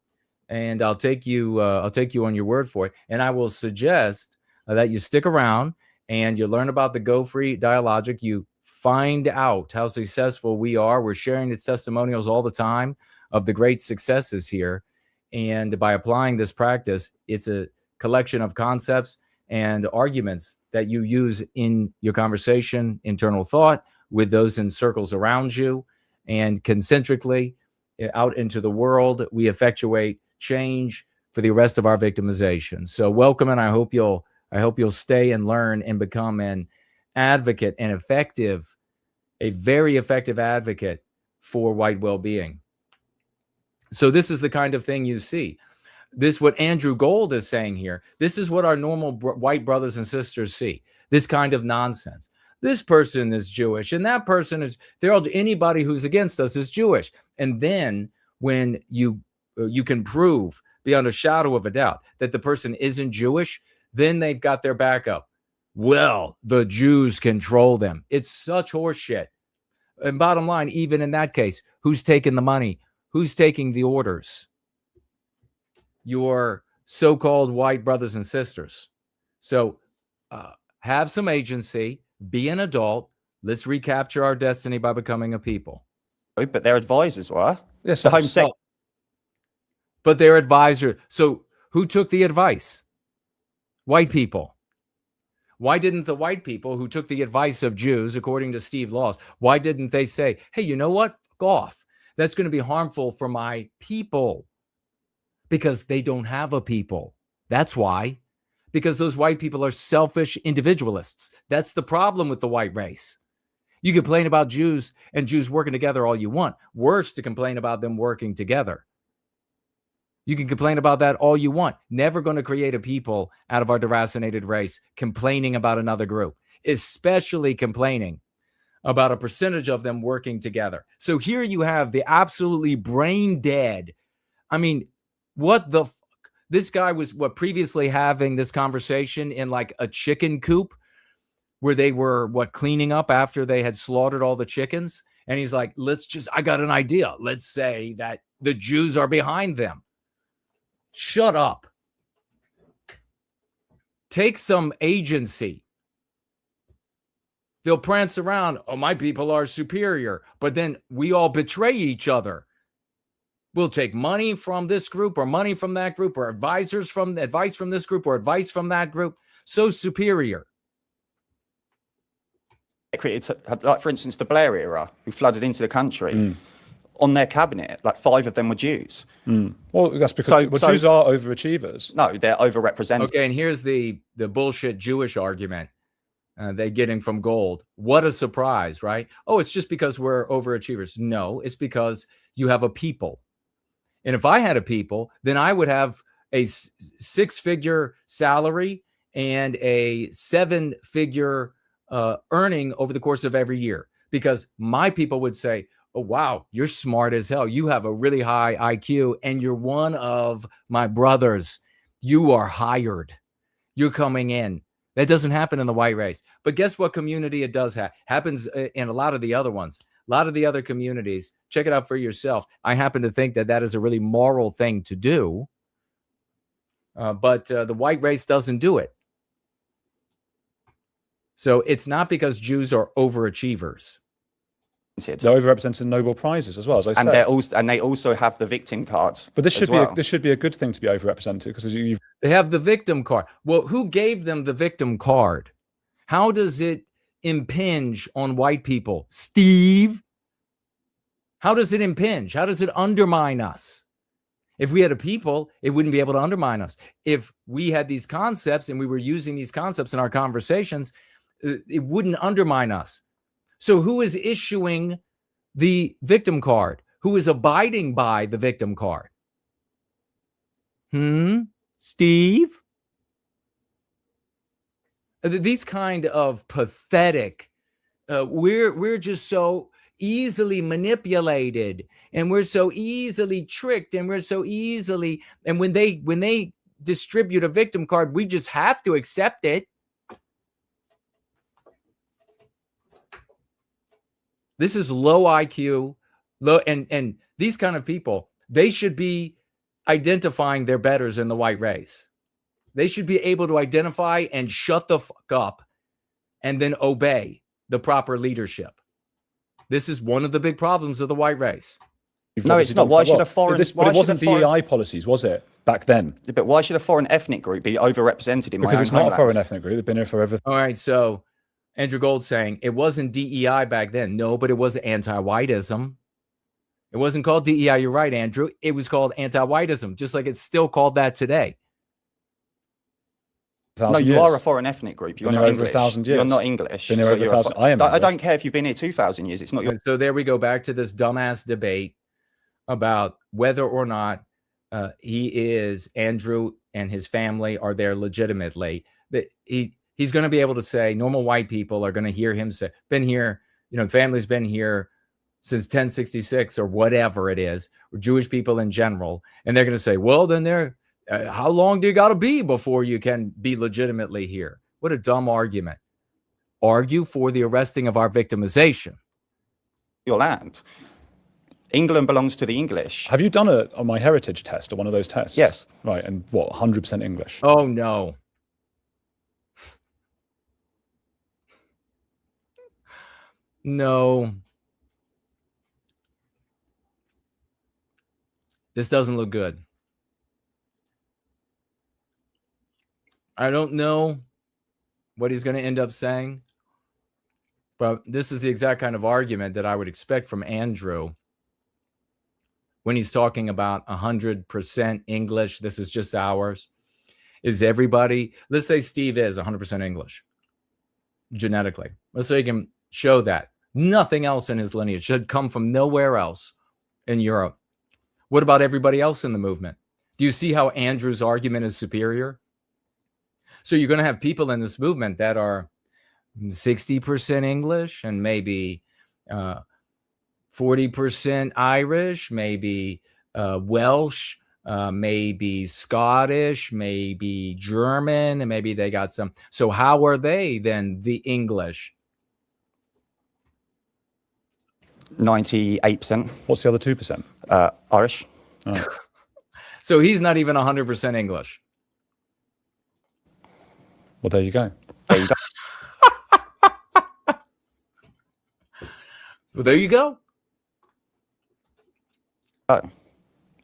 And I'll take you on your word for it. And I will suggest that you stick around and you learn about the Go Free dialogic. You find out how successful we are. We're sharing its testimonials all the time of the great successes here. And by applying this practice, it's a collection of concepts and arguments that you use in your conversation, internal thought, with those in circles around you. And concentrically out into the world, we effectuate change for the rest of our victimization. So welcome, and I hope you'll stay and learn and become an advocate, a very effective advocate for white well-being. So this is the kind of thing you see. This, what Andrew Gold is saying here, this is what our normal white brothers and sisters see. This kind of nonsense. This person is Jewish, and that person is, anybody who's against us is Jewish. And then when you can prove beyond a shadow of a doubt that the person isn't Jewish, then they've got their backup. Well, the Jews control them. It's such horseshit. And bottom line, even in that case, who's taking the money? Who's taking the orders? Your so-called white brothers and sisters. So have some agency, be an adult. Let's recapture our destiny by becoming a people. But their advisors were. Yes, the Home Secretary. But their advisor. So who took the advice? White people. Why didn't the white people who took the advice of Jews, according to Steve Laws, why didn't they say, hey, you know what? Fuck off. That's going to be harmful for my people. Because they don't have a people. That's why. Because those white people are selfish individualists. That's the problem with the white race. You complain about Jews and Jews working together all you want. Worse to complain about them working together. You can complain about that all you want. Never going to create a people out of our deracinated race complaining about another group, especially complaining about a percentage of them working together. So here you have the absolutely brain dead. I mean, what the fuck? This guy was previously having this conversation in like a chicken coop where they were cleaning up after they had slaughtered all the chickens. And he's like, I got an idea. Let's say that the Jews are behind them. Shut up. Take some agency. They'll prance around. Oh, my people are superior. But then we all betray each other. We'll take money from this group or money from that group or advice from this group or advice from that group. So superior. Like, for instance, the Blair era, who flooded into the country. On their cabinet, like 5 of them were Jews. Well, that's because Jews are overachievers. No, they're overrepresented. Okay, and here's the bullshit Jewish argument they're getting from Gold. What a surprise, right? Oh, it's just because we're overachievers. No, it's because you have a people. And if I had a people, then I would have a 6-figure salary and a 7-figure earning over the course of every year. Because my people would say, oh, wow, you're smart as hell. You have a really high IQ and you're one of my brothers. You are hired. You're coming in. That doesn't happen in the white race. But guess what community it does happens in a lot of the other ones. A lot of the other communities, check it out for yourself. I happen to think that is a really moral thing to do. But the white race doesn't do it. So it's not because Jews are overachievers. They're overrepresented in Nobel Prizes as well, as I said. And they also have the victim cards. But this should be a good thing to be overrepresented because they have the victim card. Well, who gave them the victim card? How does it impinge on white people? Steve? How does it impinge? How does it undermine us? If we had a people, it wouldn't be able to undermine us. If we had these concepts and we were using these concepts in our conversations, it wouldn't undermine us. So who is issuing the victim card? Who is abiding by the victim card? Steve? These kind of pathetic, we're just so easily manipulated, and we're so easily tricked, and we're so easily, and when they distribute a victim card, we just have to accept it. This is low IQ, low, and these kind of people, they should be identifying their betters in the white race. They should be able to identify and shut the fuck up and then obey the proper leadership. This is one of the big problems of the white race. No, it's not. Why should a foreign... But it wasn't DEI policies, was it, back then? But why should a foreign ethnic group be overrepresented in my own Because it's not homeland? a foreign ethnic group. They've been here forever. All right, so Andrew Gold saying it wasn't DEI back then. No, but it was anti-whiteism. It wasn't called DEI. You're right, Andrew. It was called anti-whiteism, just like it's still called that today. No, you are a foreign ethnic group. You're not English. 1,000 years. You're not English. Been here over 1,000. I am. I don't care if you've been here 2,000 years. It's not your... So there we go back to this dumbass debate about whether or not Andrew and his family are there legitimately. That he's going to be able to say, normal white people are going to hear him say, been here, family's been here since 1066 or whatever it is, or Jewish people in general. And they're going to say, well, then how long do you got to be before you can be legitimately here? What a dumb argument. Argue for the arresting of our victimization. Your land. England belongs to the English. Have you done a My Heritage test or one of those tests? Yes. Right, and what, 100% English? Oh, no. No. This doesn't look good. I don't know what he's going to end up saying, but this is the exact kind of argument that I would expect from Andrew when he's talking about 100% English. This is just ours. Is everybody, let's say Steve is 100% English genetically. Let's say he can show that. Nothing else in his lineage should come from nowhere else in Europe. What about everybody else in the movement? Do you see how Andrew's argument is superior? So you're going to have people in this movement that are 60% English and maybe 40% Irish, maybe Welsh, maybe Scottish, maybe German, and maybe they got some. So how are they then the English? 98%. What's the other 2%? Irish. Oh. So he's not even 100% English. Well, there you go. There you go. Well, there you go. Oh,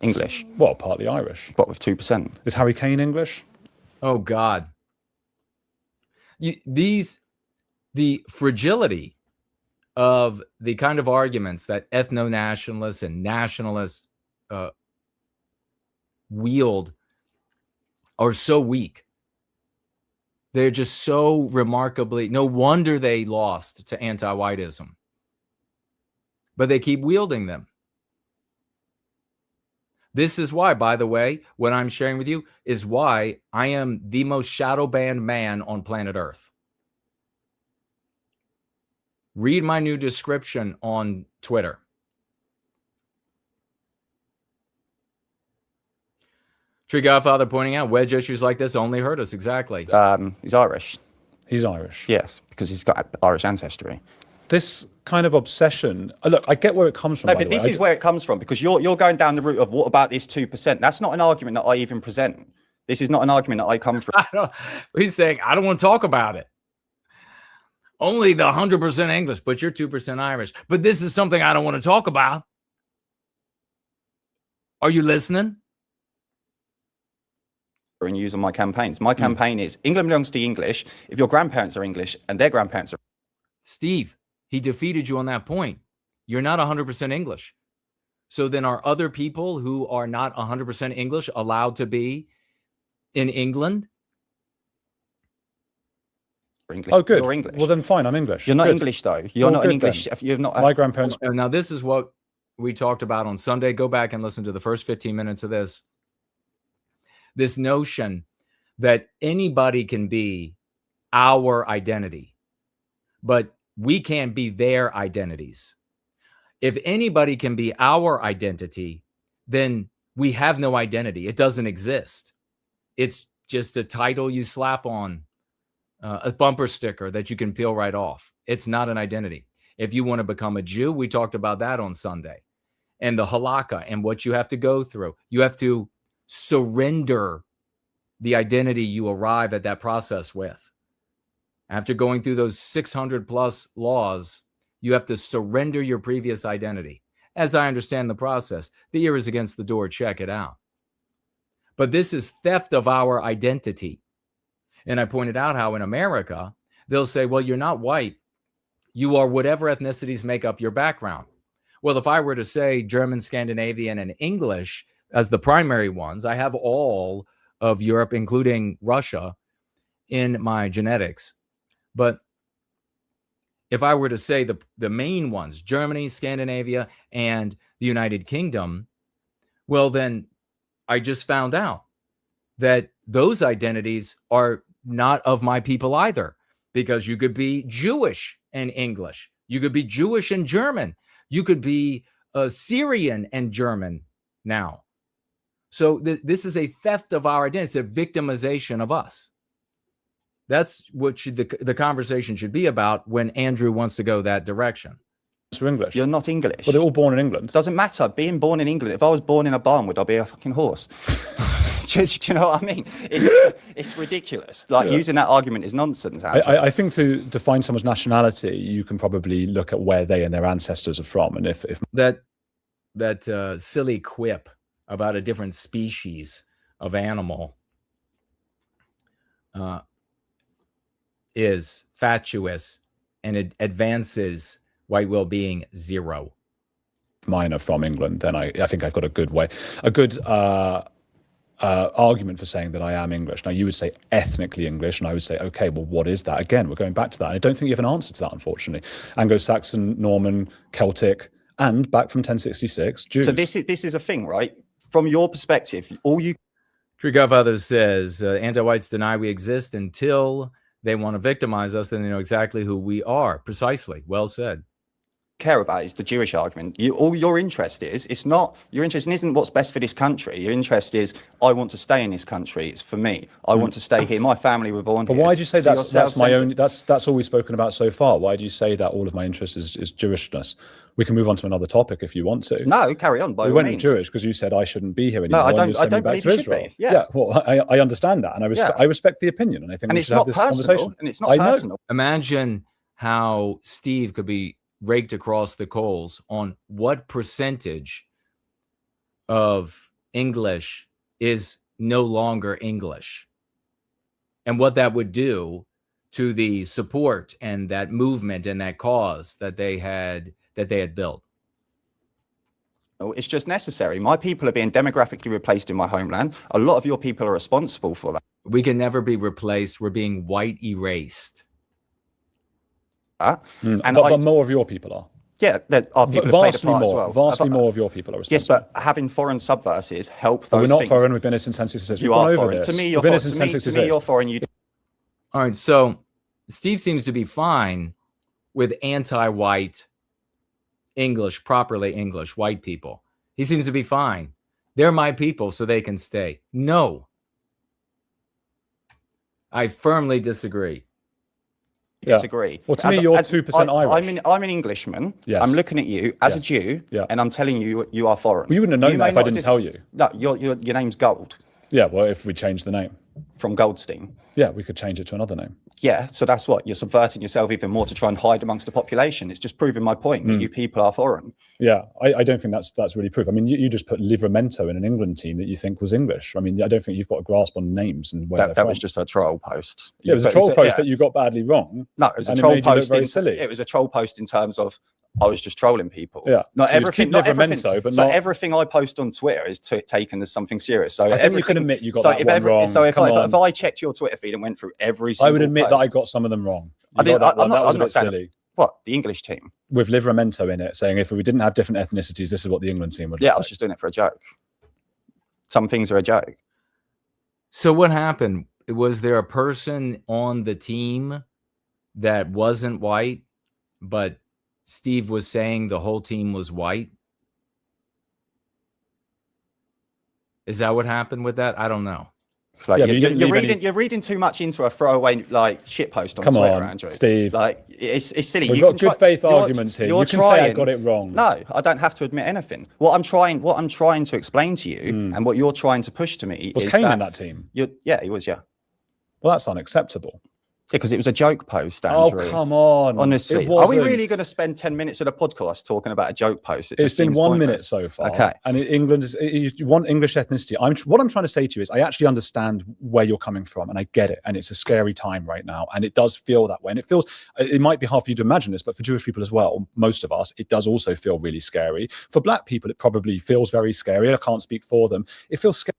English. Well, partly Irish. What, with 2%? Is Harry Kane English? Oh, God. The fragility of the kind of arguments that ethno-nationalists and nationalists wield are so weak. They're just so remarkably, no wonder they lost to anti-whiteism. But they keep wielding them. This is why, by the way, what I'm sharing with you is why I am the most shadow banned man on planet Earth. Read my new description on Twitter. Tree Godfather pointing out wedge issues like this only hurt us. Exactly. He's Irish. He's Irish. Yes, because he's got Irish ancestry. This kind of obsession. Look, I get where it comes from. No, but this is where it comes from, because you're going down the route of what about this 2%? That's not an argument that I even present. This is not an argument that I come from. He's saying, I don't want to talk about it. Only the 100% English, but you're 2% Irish. But this is something I don't want to talk about. Are you listening? And use on my campaigns. My campaign is England belongs to the English. If your grandparents are English and their grandparents are... Steve, he defeated you on that point. You're not 100% English. So then are other people who are not 100% English allowed to be in England? English. Oh, good. You're English. Well, then fine, I'm English. You're not Good. English, though. You're not an English. Then. You're not. My grandparents. Now, this is what we talked about on Sunday. Go back and listen to the first 15 minutes of this. This notion that anybody can be our identity, but we can't be their identities. If anybody can be our identity, then we have no identity. It doesn't exist. It's just a title you slap on, a bumper sticker that you can peel right off. It's not an identity. If you want to become a Jew, we talked about that on Sunday, and the halakha and what you have to go through. You have to surrender the identity you arrive at that process with. After going through those 600 plus laws, you have to surrender your previous identity. As I understand the process, the ear is against the door, check it out. But this is theft of our identity. And I pointed out how in America, they'll say, well, you're not white. You are whatever ethnicities make up your background. Well, if I were to say German, Scandinavian, and English as the primary ones, I have all of Europe, including Russia, in my genetics. But if I were to say the main ones, Germany, Scandinavia, and the United Kingdom, well, then I just found out that those identities are not of my people either, because you could be Jewish and English. You could be Jewish and German. You could be Syrian and German now. So this is a theft of our identity. It's a victimization of us. That's what the conversation should be about when Andrew wants to go that direction. You're English. You're not English. Well, they're all born in England. Doesn't matter. Being born in England. If I was born in a barn, would I be a fucking horse? Do you know what I mean? It's ridiculous. Like, using that argument is nonsense. I think to define someone's nationality, you can probably look at where they and their ancestors are from. And if that silly quip about a different species of animal is fatuous, and it advances white well-being zero. Mine are from England, then I think I've got a good argument for saying that I am English. Now, you would say ethnically English, and I would say, okay, well, what is that? Again, we're going back to that. And I don't think you have an answer to that, unfortunately. Anglo-Saxon, Norman, Celtic, and back from 1066, Jews. So this is a thing, right? From your perspective, Tree Godfather says, anti-whites deny we exist until they want to victimize us, then they know exactly who we are. Precisely. Well said. Care about is the Jewish argument. All your interest is, it's not, your interest isn't what's best for this country. Your interest is, I want to stay in this country. It's for me. I want to stay here. My family were born here. But why do you say that's my own, that's all we've spoken about so far? Why do you say that all of my interest is Jewishness? We can move on to another topic if you want to. No, carry on. By all means. Jewish because you said I shouldn't be here anymore. No, I don't believe you should be. Yeah. Well, I understand that, and I respect the opinion, and I think we should have this conversation. And it's not personal. Imagine how Steve could be raked across the coals on what percentage of English is no longer English, and what that would do to the support and that movement and that cause that they had built. It's just necessary. My people are being demographically replaced in my homeland. A lot of your people are responsible for that. We can never be replaced. We're being white erased. But more of your people are. Yeah, our people have played a part as well. Vastly more of your people are responsible. Yes, but having foreign subversives help those we're not things. foreign. We've been here since 1066. You are foreign. To me, you're foreign. To me, you're foreign. All right, so Steve seems to be fine with anti-white English, properly English, white people. He seems to be fine. They're my people, so they can stay. No. I firmly disagree. Disagree. Well, to me, you're 2% Irish. I'm an Englishman. Yes. I'm looking at you as a Jew, and I'm telling you you are foreign. Well, you wouldn't have known that if I didn't tell you. No, your name's Gold. Yeah, well, if we change the name. From Goldstein. Yeah, we could change it to another name. Yeah, so that's what you're subverting yourself even more to try and hide amongst the population. It's just proving my point that you people are foreign. Yeah, I don't think that's really proof. I mean, you just put Livramento in an England team that you think was English. I mean, I don't think you've got a grasp on names and where that was just a troll post. Yeah, it was a troll post that you got badly wrong. No, it was a troll post. Very silly. It was a troll post in terms of I was just trolling people. Yeah. Not So everything. keep Not everything. Livramento, but so not... everything I post on Twitter is taken as something serious. So I think you can admit you got that one wrong. So if Come on. if I checked your Twitter feed and went through every single I would admit post, that I got some of them wrong. I did. That was a I'm not bit saying silly. What, the English team? With Livramento in it, saying if we didn't have different ethnicities, this is what the England team would Yeah, look I was like. just doing it for a joke. Some things are a joke. So what happened? Was there a person on the team that wasn't white, but Steve was saying the whole team was white? Is that what happened with that? I don't know. Like, Yeah, but you're reading too much into a throwaway like shit post on Come Twitter, on, Andrew. Steve. Like it's silly. We've You got can good faith arguments here. You can say I got it wrong. No, I don't have to admit anything. What I'm trying to explain to you, and what you're trying to push to me, Was is Kane in that team? Yeah, he was. Yeah. Well, that's unacceptable. Because it was a joke post, Andrew. Oh, come on. Honestly. It Are we wasn't. really going to spend 10 minutes of the podcast talking about a joke post? It's been 1 minute so far. Okay. And England is, you want English ethnicity. What I'm trying to say to you is I actually understand where you're coming from and I get it. And it's a scary time right now. And it does feel that way. And it might be hard for you to imagine this, but for Jewish people as well, most of us, it does also feel really scary. For black people, it probably feels very scary. I can't speak for them. It feels scary.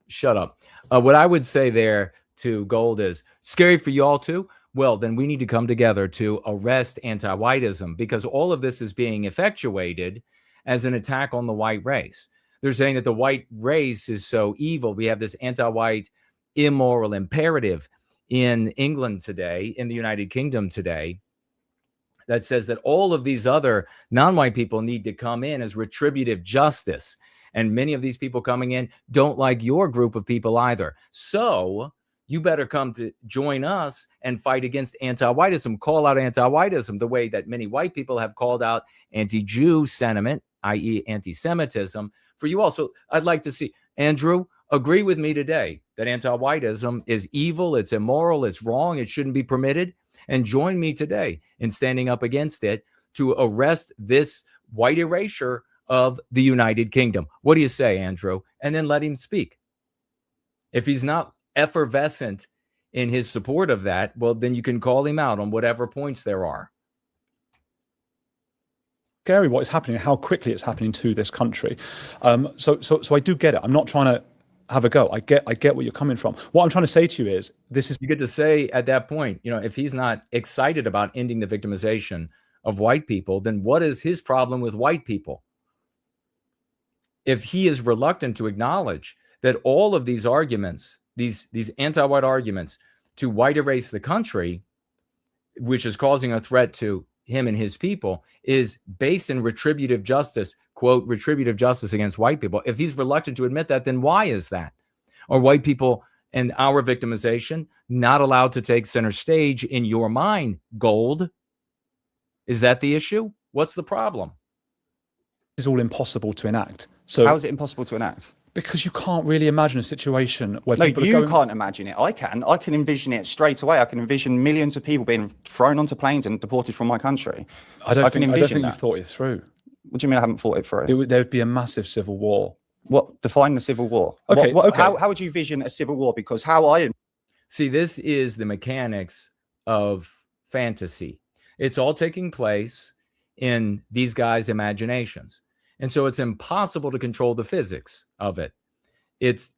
Shut up. What I would say there to Gold is scary for y'all too. Well, then we need to come together to arrest anti-whiteism, because all of this is being effectuated as an attack on the white race. They're saying that the white race is so evil. We have this anti-white immoral imperative in England today, in the United Kingdom today, that says that all of these other non-white people need to come in as retributive justice. And many of these people coming in don't like your group of people either. So you better come to join us and fight against anti-whiteism, call out anti-whiteism the way that many white people have called out anti-Jew sentiment, i.e. anti-Semitism, for you also. I'd like to see, Andrew, agree with me today that anti-whiteism is evil, it's immoral, it's wrong, it shouldn't be permitted, and join me today in standing up against it to arrest this white erasure of the United Kingdom. What do you say, Andrew? And then let him speak. If he's not effervescent in his support of that, well, then you can call him out on whatever points there are. Scary what is happening, how quickly it's happening to this country. So I do get it. I'm not trying to have a go. I get where you're coming from. What I'm trying to say to you is this is. You get to say at that point, if he's not excited about ending the victimization of white people, then what is his problem with white people? If he is reluctant to acknowledge that all of these arguments, these anti-white arguments to white erase the country, which is causing a threat to him and his people, is based in retributive justice, quote, retributive justice against white people. If he's reluctant to admit that, then why is that? Are white people and our victimization not allowed to take center stage in your mind, Gold? Is that the issue? What's the problem? It's all impossible to enact. So how is it impossible to enact? Because you can't really imagine a situation where people you can't imagine it. I can envision it straight away. I can envision millions of people being thrown onto planes and deported from my country. I don't think you've thought it through. What do you mean I haven't thought it through? There would be a massive civil war. What? Define the civil war. Okay, How would you vision a civil war? Because see, this is the mechanics of fantasy. It's all taking place in these guys' imaginations. And so it's impossible to control the physics of it. It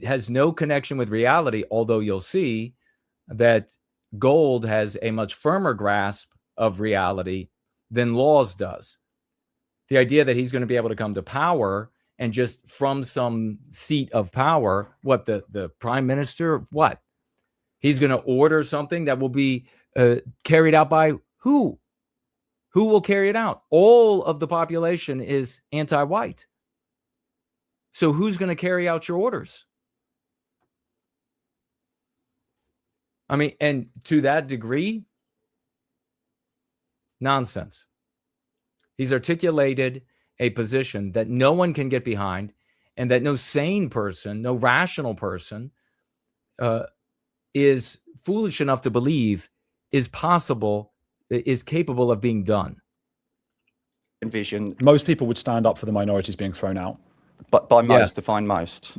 has no connection with reality, although you'll see that Gold has a much firmer grasp of reality than Laws does. The idea that he's going to be able to come to power and just from some seat of power, what, the prime minister, what? He's going to order something that will be carried out by who? Who will carry it out? All of the population is anti-white. So who's going to carry out your orders? I mean, and to that degree, nonsense. He's articulated a position that no one can get behind and that no sane person, no rational person is foolish enough to believe is possible, is capable of being done. Envision most people would stand up for the minorities being thrown out. But by most, define most.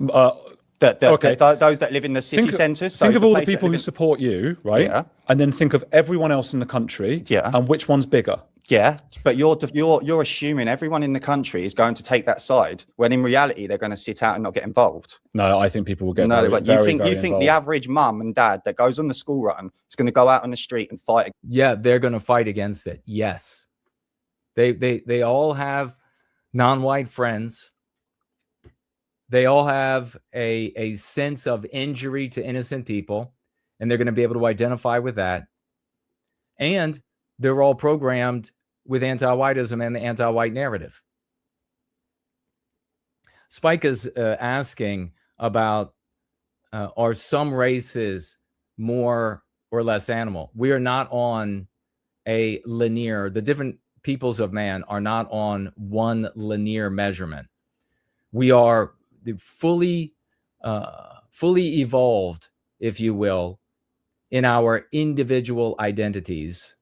Those that live in the city centres. Think of all the people who support you, right? Yeah. And then think of everyone else in the country. Yeah. And which one's bigger? Yeah, but you're assuming everyone in the country is going to take that side, when in reality they're going to sit out and not get involved. No, I think people will get but very you think involved. the average mum and dad that goes on the school run is going to go out on the street and fight? Yeah, they're going to fight against it. Yes, they all have non-white friends. They all have a sense of injury to innocent people, and they're going to be able to identify with that. And they're all programmed with anti-whiteism and the anti-white narrative. Spike is asking about, are some races more or less animal? We are not on a linear, the different peoples of man are not on one linear measurement. We are fully evolved, if you will, in our individual identities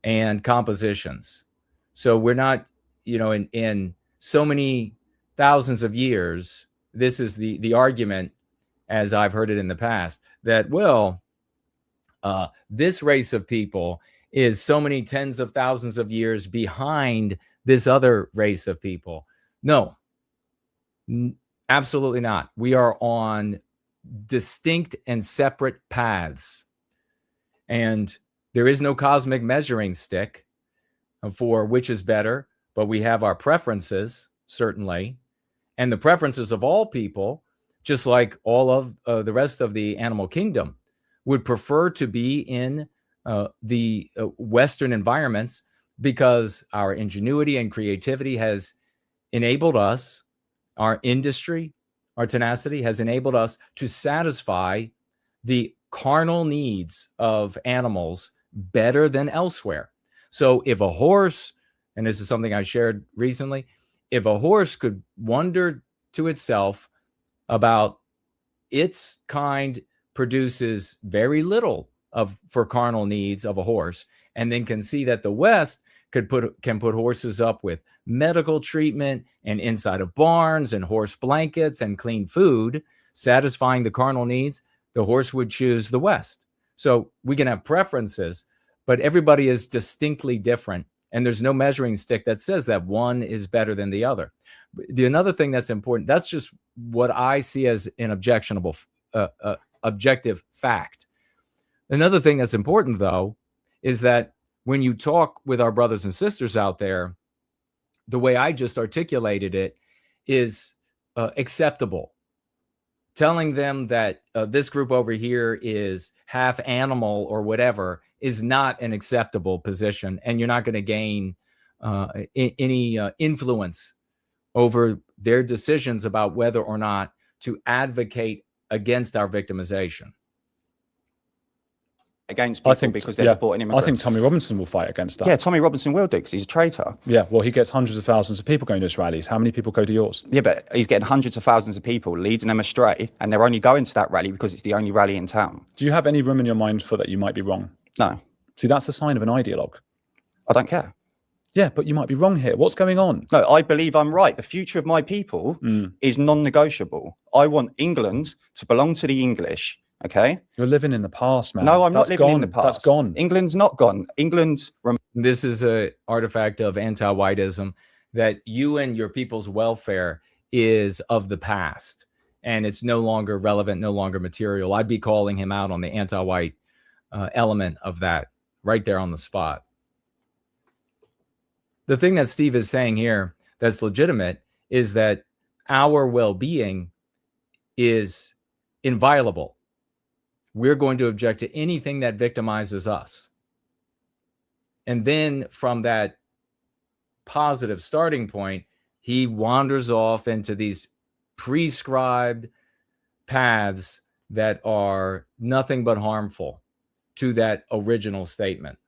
and compositions. So we're not, in so many thousands of years, this is the argument, as I've heard it in the past, that, this race of people is so many tens of thousands of years behind this other race of people. No, absolutely not. We are on distinct and separate paths. And there is no cosmic measuring stick for which is better, but we have our preferences, certainly. And the preferences of all people, just like all of the rest of the animal kingdom, would prefer to be in the Western environments, because our ingenuity and creativity has enabled us, our industry, our tenacity has enabled us to satisfy the carnal needs of animals better than elsewhere. So if a horse, and this is something I shared recently, if a horse could wonder to itself about its kind produces very little for carnal needs of a horse, and then can see that the West can put horses up with medical treatment and inside of barns and horse blankets and clean food, satisfying the carnal needs, the horse would choose the West. So we can have preferences, but everybody is distinctly different. And there's no measuring stick that says that one is better than the other. Another thing that's important, that's just what I see as an objective fact. Another thing that's important, though, is that when you talk with our brothers and sisters out there, the way I just articulated it is acceptable. Telling them that this group over here is half animal or whatever is not an acceptable position, and you're not going to gain any influence over their decisions about whether or not to advocate against our victimization. Against people because they're deporting immigrants. I think Tommy Robinson will fight against that. Yeah, Tommy Robinson will do, because he's a traitor. Yeah, well, he gets hundreds of thousands of people going to his rallies. How many people go to yours? Yeah, but he's getting hundreds of thousands of people, leading them astray, and they're only going to that rally because it's the only rally in town. Do you have any room in your mind for that you might be wrong? No. See, that's the sign of an ideologue. I don't care. Yeah, but you might be wrong here. What's going on? No, I believe I'm right. The future of my people is non-negotiable. I want England to belong to the English. Okay, you're living in the past, man. No, I'm not living in the past. That's gone. England's not gone. England. This is an artifact of anti-whiteism, that you and your people's welfare is of the past, and it's no longer relevant, no longer material. I'd be calling him out on the anti-white element of that right there on the spot. The thing that Steve is saying here that's legitimate is that our well-being is inviolable. We're going to object to anything that victimizes us. And then from that positive starting point, he wanders off into these prescribed paths that are nothing but harmful to that original statement.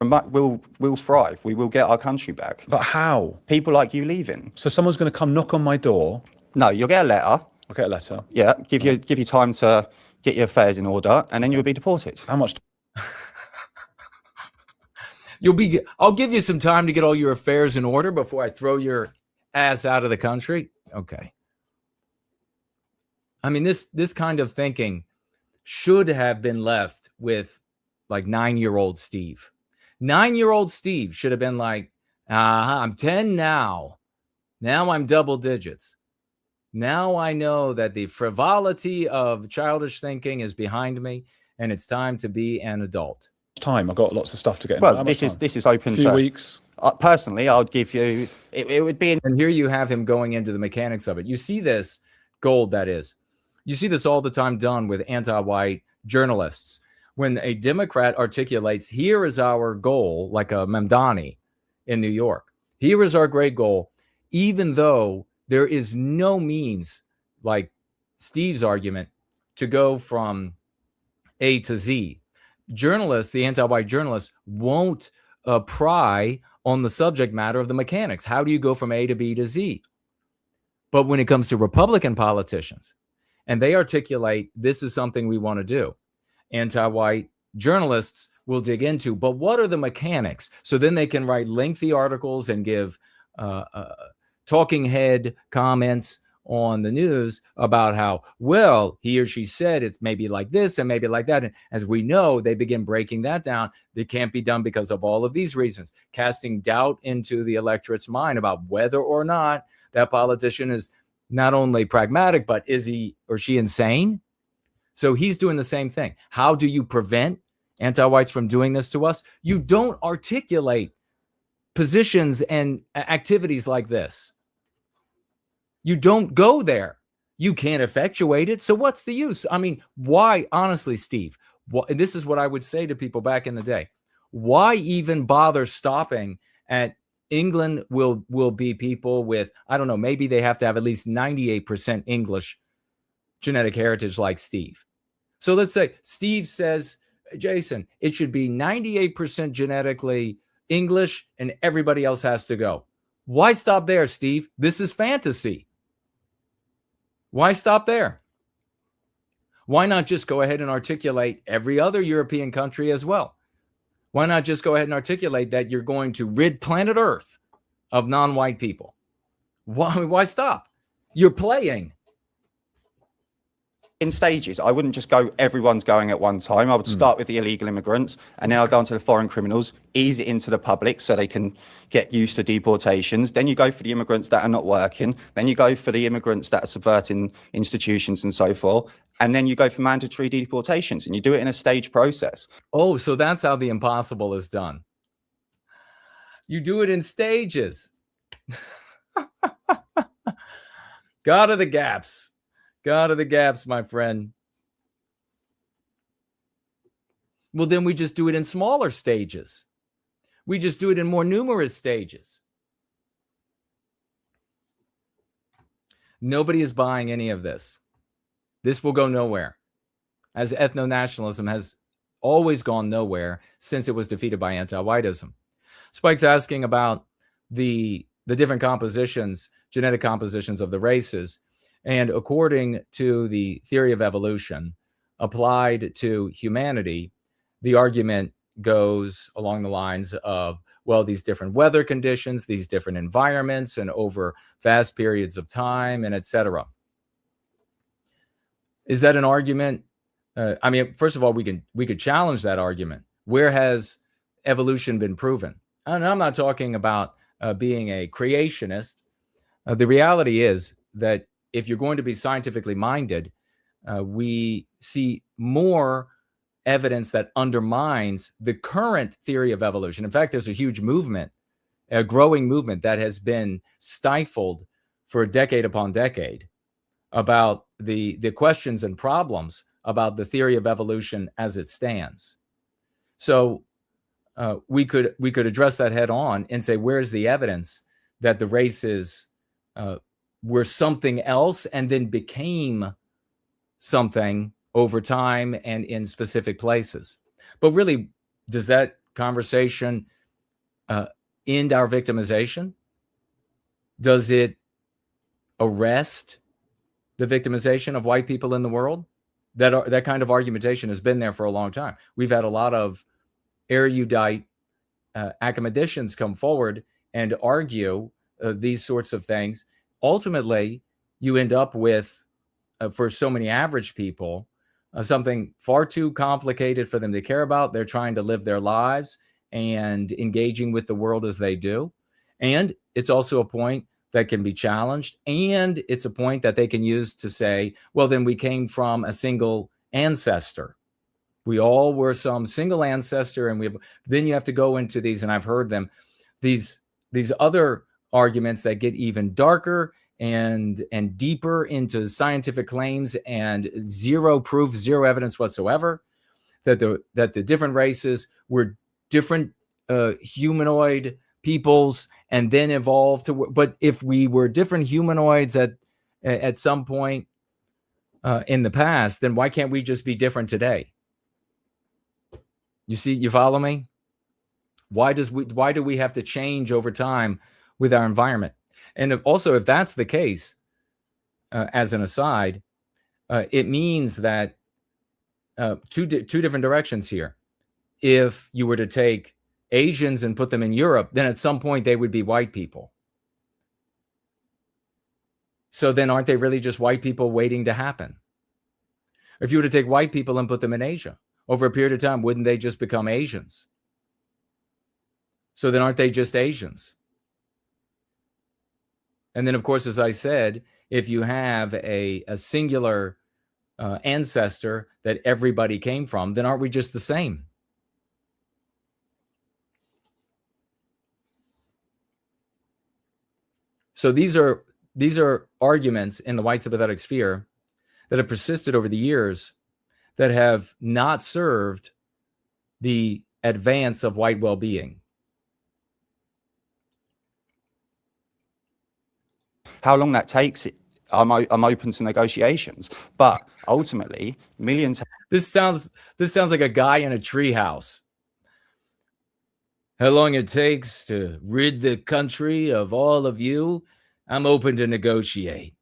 We'll thrive. We will get our country back. But how? People like you leaving. So someone's going to come knock on my door? No, you'll get a letter. I'll get a letter. Yeah, give you time to get your affairs in order, and then you'll be deported. How much? I'll give you some time to get all your affairs in order before I throw your ass out of the country. Okay. I mean, this kind of thinking should have been left with like 9-year-old Steve. 9-year-old Steve should have been like, I'm 10 now. Now I'm double digits. Now I know that the frivolity of childish thinking is behind me, and it's time to be an adult. Time. I've got lots of stuff to get. Well, this is open to a few weeks. Personally, I would give you. It would be. And here you have him going into the mechanics of it. You see this gold, that is. You see this all the time done with anti-white journalists. When a Democrat articulates, here is our goal, like a Mamdani in New York. Here is our great goal, even though there is no means, like Steve's argument, to go from A to Z. Journalists, the anti-white journalists, won't pry on the subject matter of the mechanics. How do you go from A to B to Z? But when it comes to Republican politicians, and they articulate, this is something we want to do, anti-white journalists will dig into, but what are the mechanics? So then they can write lengthy articles and give talking head comments on the news about how, well, he or she said it's maybe like this and maybe like that. And as we know, they begin breaking that down. They can't be done because of all of these reasons, casting doubt into the electorate's mind about whether or not that politician is not only pragmatic, but is he or she insane? So he's doing the same thing. How do you prevent anti-whites from doing this to us? You don't articulate positions and activities like this. You don't go there. You can't effectuate it. So what's the use? I mean, why, honestly, Steve, this is what I would say to people back in the day. Why even bother stopping at England will be people with, I don't know, maybe they have to have at least 98% English genetic heritage like Steve. So let's say Steve says, Jason, it should be 98% genetically English and everybody else has to go. Why stop there, Steve? This is fantasy. Why stop there? Why not just go ahead and articulate every other European country as well? Why not just go ahead and articulate that you're going to rid planet Earth of non-white people? Why stop? You're playing. In stages. I wouldn't just go, everyone's going at one time. I would start with the illegal immigrants, and then I'll go into the foreign criminals, ease it into the public so they can get used to deportations. Then you go for the immigrants that are not working. Then you go for the immigrants that are subverting institutions and so forth. And then you go for mandatory deportations, and you do it in a staged process. Oh, so that's how the impossible is done. You do it in stages. God of the gaps. God of the gaps, my friend. Well, then we just do it in smaller stages. We just do it in more numerous stages. Nobody is buying any of this. This will go nowhere, as ethno-nationalism has always gone nowhere since it was defeated by anti-whiteism. Spike's asking about the different compositions, genetic compositions of the races. And according to the theory of evolution applied to humanity, the argument goes along the lines of, well, these different weather conditions, these different environments, and over vast periods of time, and etc. Is that an argument? I mean, first of all, we could challenge that argument. Where has evolution been proven? And I'm not talking about being a creationist. The reality is that if you're going to be scientifically minded, we see more evidence that undermines the current theory of evolution. In fact, there's a huge movement, a growing movement that has been stifled for decade upon decade about the questions and problems about the theory of evolution as it stands. So we could address that head on and say, where's the evidence that the races were something else and then became something over time and in specific places? But really, does that conversation end our victimization? Does it arrest the victimization of white people in the world? That kind of argumentation has been there for a long time. We've had a lot of erudite academicians come forward and argue these sorts of things. Ultimately, you end up with for so many average people, something far too complicated for them to care about. They're trying to live their lives and engaging with the world as they do. And it's also a point that can be challenged. And it's a point that they can use to say, well, then we came from a single ancestor. We all were some single ancestor. And then you have to go into these, and I've heard them, these other arguments that get even darker and deeper into scientific claims and zero proof, zero evidence whatsoever that the different races were different humanoid peoples and then evolved to. But if we were different humanoids at some point in the past, then why can't we just be different today? You see, you follow me? Why do we have to change over time with our environment? And if that's the case, as an aside, it means that two different directions here. If you were to take Asians and put them in Europe, then at some point they would be white people. So then aren't they really just white people waiting to happen? If you were to take white people and put them in Asia, over a period of time, wouldn't they just become Asians? So then aren't they just Asians? And then, of course, as I said, if you have a singular ancestor that everybody came from, then aren't we just the same? So these are arguments in the white sympathetic sphere that have persisted over the years that have not served the advance of white well-being. How long that takes, I'm open to negotiations. But ultimately, millions. This sounds like a guy in a treehouse. How long it takes to rid the country of all of you, I'm open to negotiate.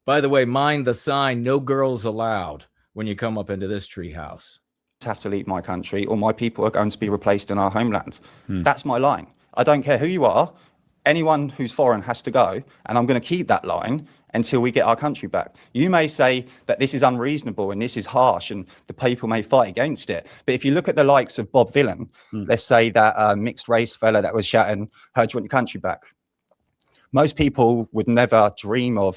By the way, mind the sign, no girls allowed when you come up into this treehouse. Have to leave my country or my people are going to be replaced in our homeland. That's my line. I don't care who you are. Anyone who's foreign has to go, and I'm going to keep that line until we get our country back. You may say that this is unreasonable and this is harsh and the people may fight against it. But if you look at the likes of Bob Villan, let's say that mixed race fella that was shouting, heard you want your country back. Most people would never dream of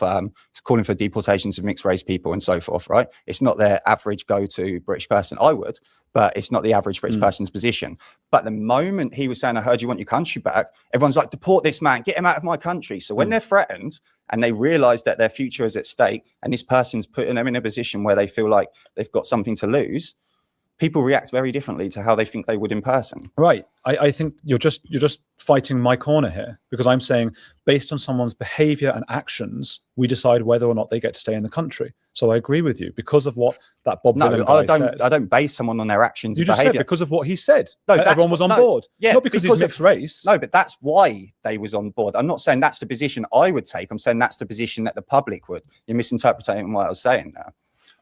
calling for deportations of mixed race people and so forth, right? It's not their average go-to British person. I would, but it's not the average British person's position. But the moment he was saying, I heard you want your country back, everyone's like, deport this man, get him out of my country. So when they're threatened and they realize that their future is at stake and this person's putting them in a position where they feel like they've got something to lose, people react very differently to how they think they would in person. Right. I think you're just fighting my corner here, because I'm saying based on someone's behavior and actions, we decide whether or not they get to stay in the country. So I agree with you because of what that Bob Villan guy said. I don't base someone on their actions You and just behavior. said because of what he said. No, everyone was on board. Yeah, not because he's mixed race. No, but that's why they was on board. I'm not saying that's the position I would take. I'm saying that's the position that the public would. You're misinterpreting what I was saying now.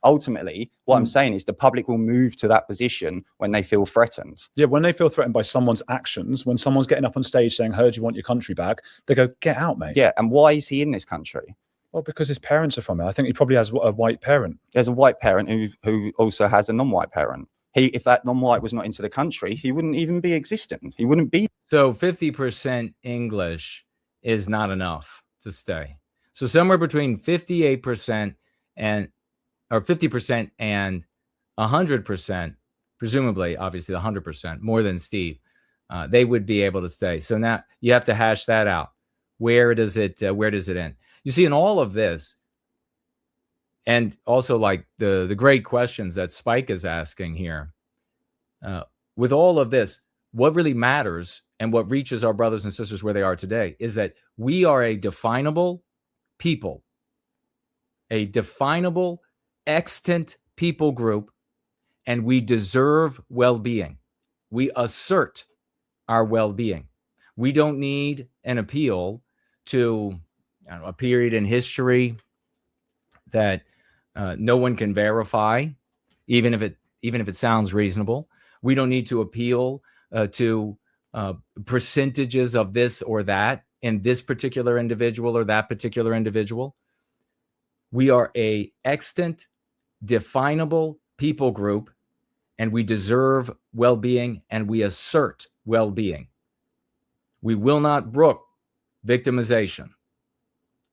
Ultimately, what I'm saying is the public will move to that position when they feel threatened. Yeah, when they feel threatened by someone's actions, when someone's getting up on stage saying, heard you want your country back, they go, get out, mate. Yeah, and why is he in this country? Well, because his parents are from it. I think he probably has a white parent. There's a white parent who also has a non-white parent. If that non-white was not into the country, he wouldn't even be existing. He wouldn't be. So 50% English is not enough to stay. So somewhere between 58% or 50% and 100%, presumably, obviously 100%, more than Steve, they would be able to stay. So now you have to hash that out. Where does it end? You see, in all of this, and also like the great questions that Spike is asking here, with all of this, what really matters and what reaches our brothers and sisters where they are today is that we are a definable people, a definable extant people group, and we deserve well-being. We assert our well-being. We don't need an appeal to a period in history that no one can verify, even if it sounds reasonable. We don't need to appeal to percentages of this or that in this particular individual or that particular individual. We are a extant, definable people group, and we deserve well-being, and we assert well-being. We will not brook victimization.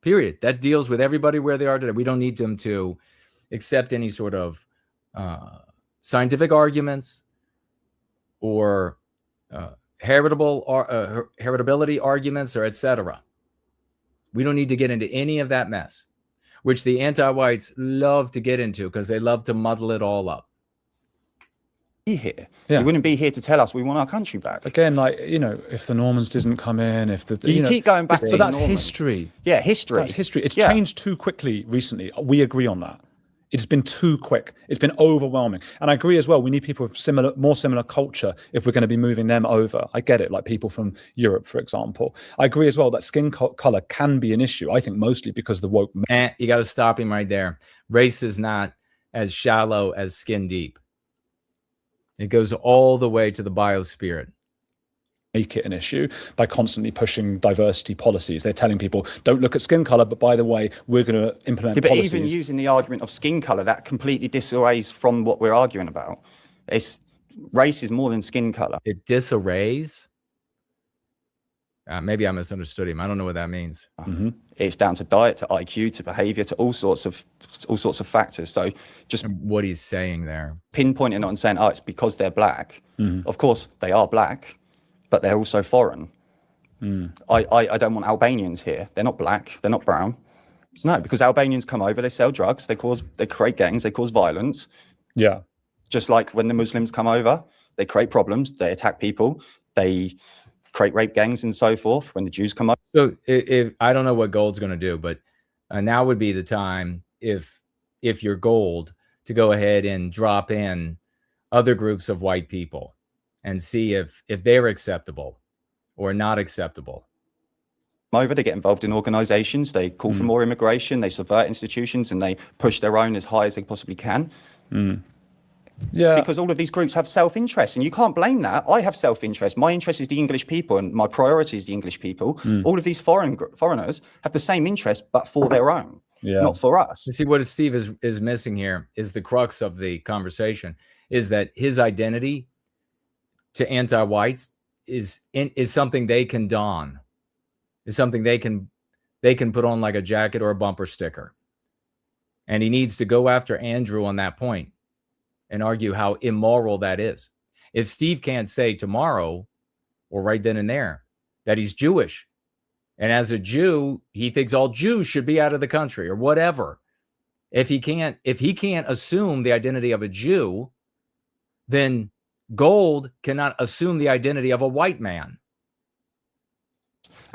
Period. That deals with everybody where they are today. We don't need them to accept any sort of scientific arguments or heritability arguments, or etc. We don't need to get into any of that mess, which the anti-whites love to get into because they love to muddle it all up. Here. Yeah. You wouldn't be here to tell us we want our country back. Again, like, you know, if the Normans didn't come in, if the you keep going back to so that's Normans. history. Yeah, history. That's history. It's changed too quickly recently. We agree on that. It's been too quick. It's been overwhelming. And I agree as well. We need people with more similar culture if we're going to be moving them over. I get it, like people from Europe, for example. I agree as well that skin color can be an issue. I think mostly because the woke. You got to stop him right there. Race is not as shallow as skin deep. It goes all the way to the biospirit. Make it an issue by constantly pushing diversity policies. They're telling people, don't look at skin color, but by the way, we're going to implement policies. But even using the argument of skin color, that completely disarrays from what we're arguing about. Race is more than skin color. It disarrays? Maybe I misunderstood him. I don't know what that means. It's down to diet, to IQ, to behavior, to all sorts of factors. So just what he's saying there, pinpointing it and saying, oh, it's because they're black. Of course, they are black, but they're also foreign. I don't want Albanians here. They're not black. They're not brown. No, because Albanians come over, they sell drugs, they create gangs, they cause violence. Yeah. Just like when the Muslims come over, they create problems, they attack people, they create rape gangs and so forth when the Jews come up. So if I don't know what Gold's going to do, but now would be the time if you're Gold to go ahead and drop in other groups of white people and see if they're acceptable or not acceptable. Over, they get involved in organizations, they call for more immigration, they subvert institutions, and they push their own as high as they possibly can. Yeah, because all of these groups have self-interest, and you can't blame that. I have self-interest. My interest is the English people, and my priority is the English people. All of these foreigners have the same interest, but for their own, not for us. You see, what Steve is missing here is the crux of the conversation, is that his identity to anti-whites is something they can don, is something they can put on like a jacket or a bumper sticker. And he needs to go after Andrew on that point and argue how immoral that is. If Steve can't say tomorrow or right then and there that he's Jewish, and as a Jew, he thinks all Jews should be out of the country or whatever. If he can't assume the identity of a Jew, then Gold cannot assume the identity of a white man.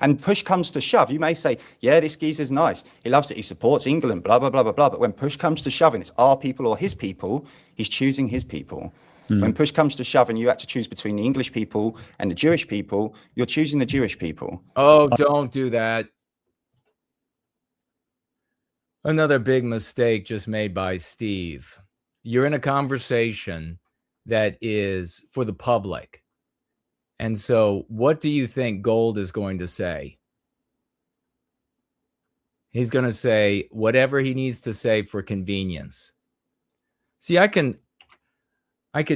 And push comes to shove, you may say, yeah, this geezer's nice. He loves it. He supports England, blah, blah, blah, blah, blah. But when push comes to shove and it's our people or his people, he's choosing his people. When push comes to shove and you have to choose between the English people and the Jewish people, you're choosing the Jewish people. Oh, don't do that. Another big mistake just made by Steve. You're in a conversation that is for the public. And so what do you think Gold is going to say? He's going to say whatever he needs to say for convenience. See, I could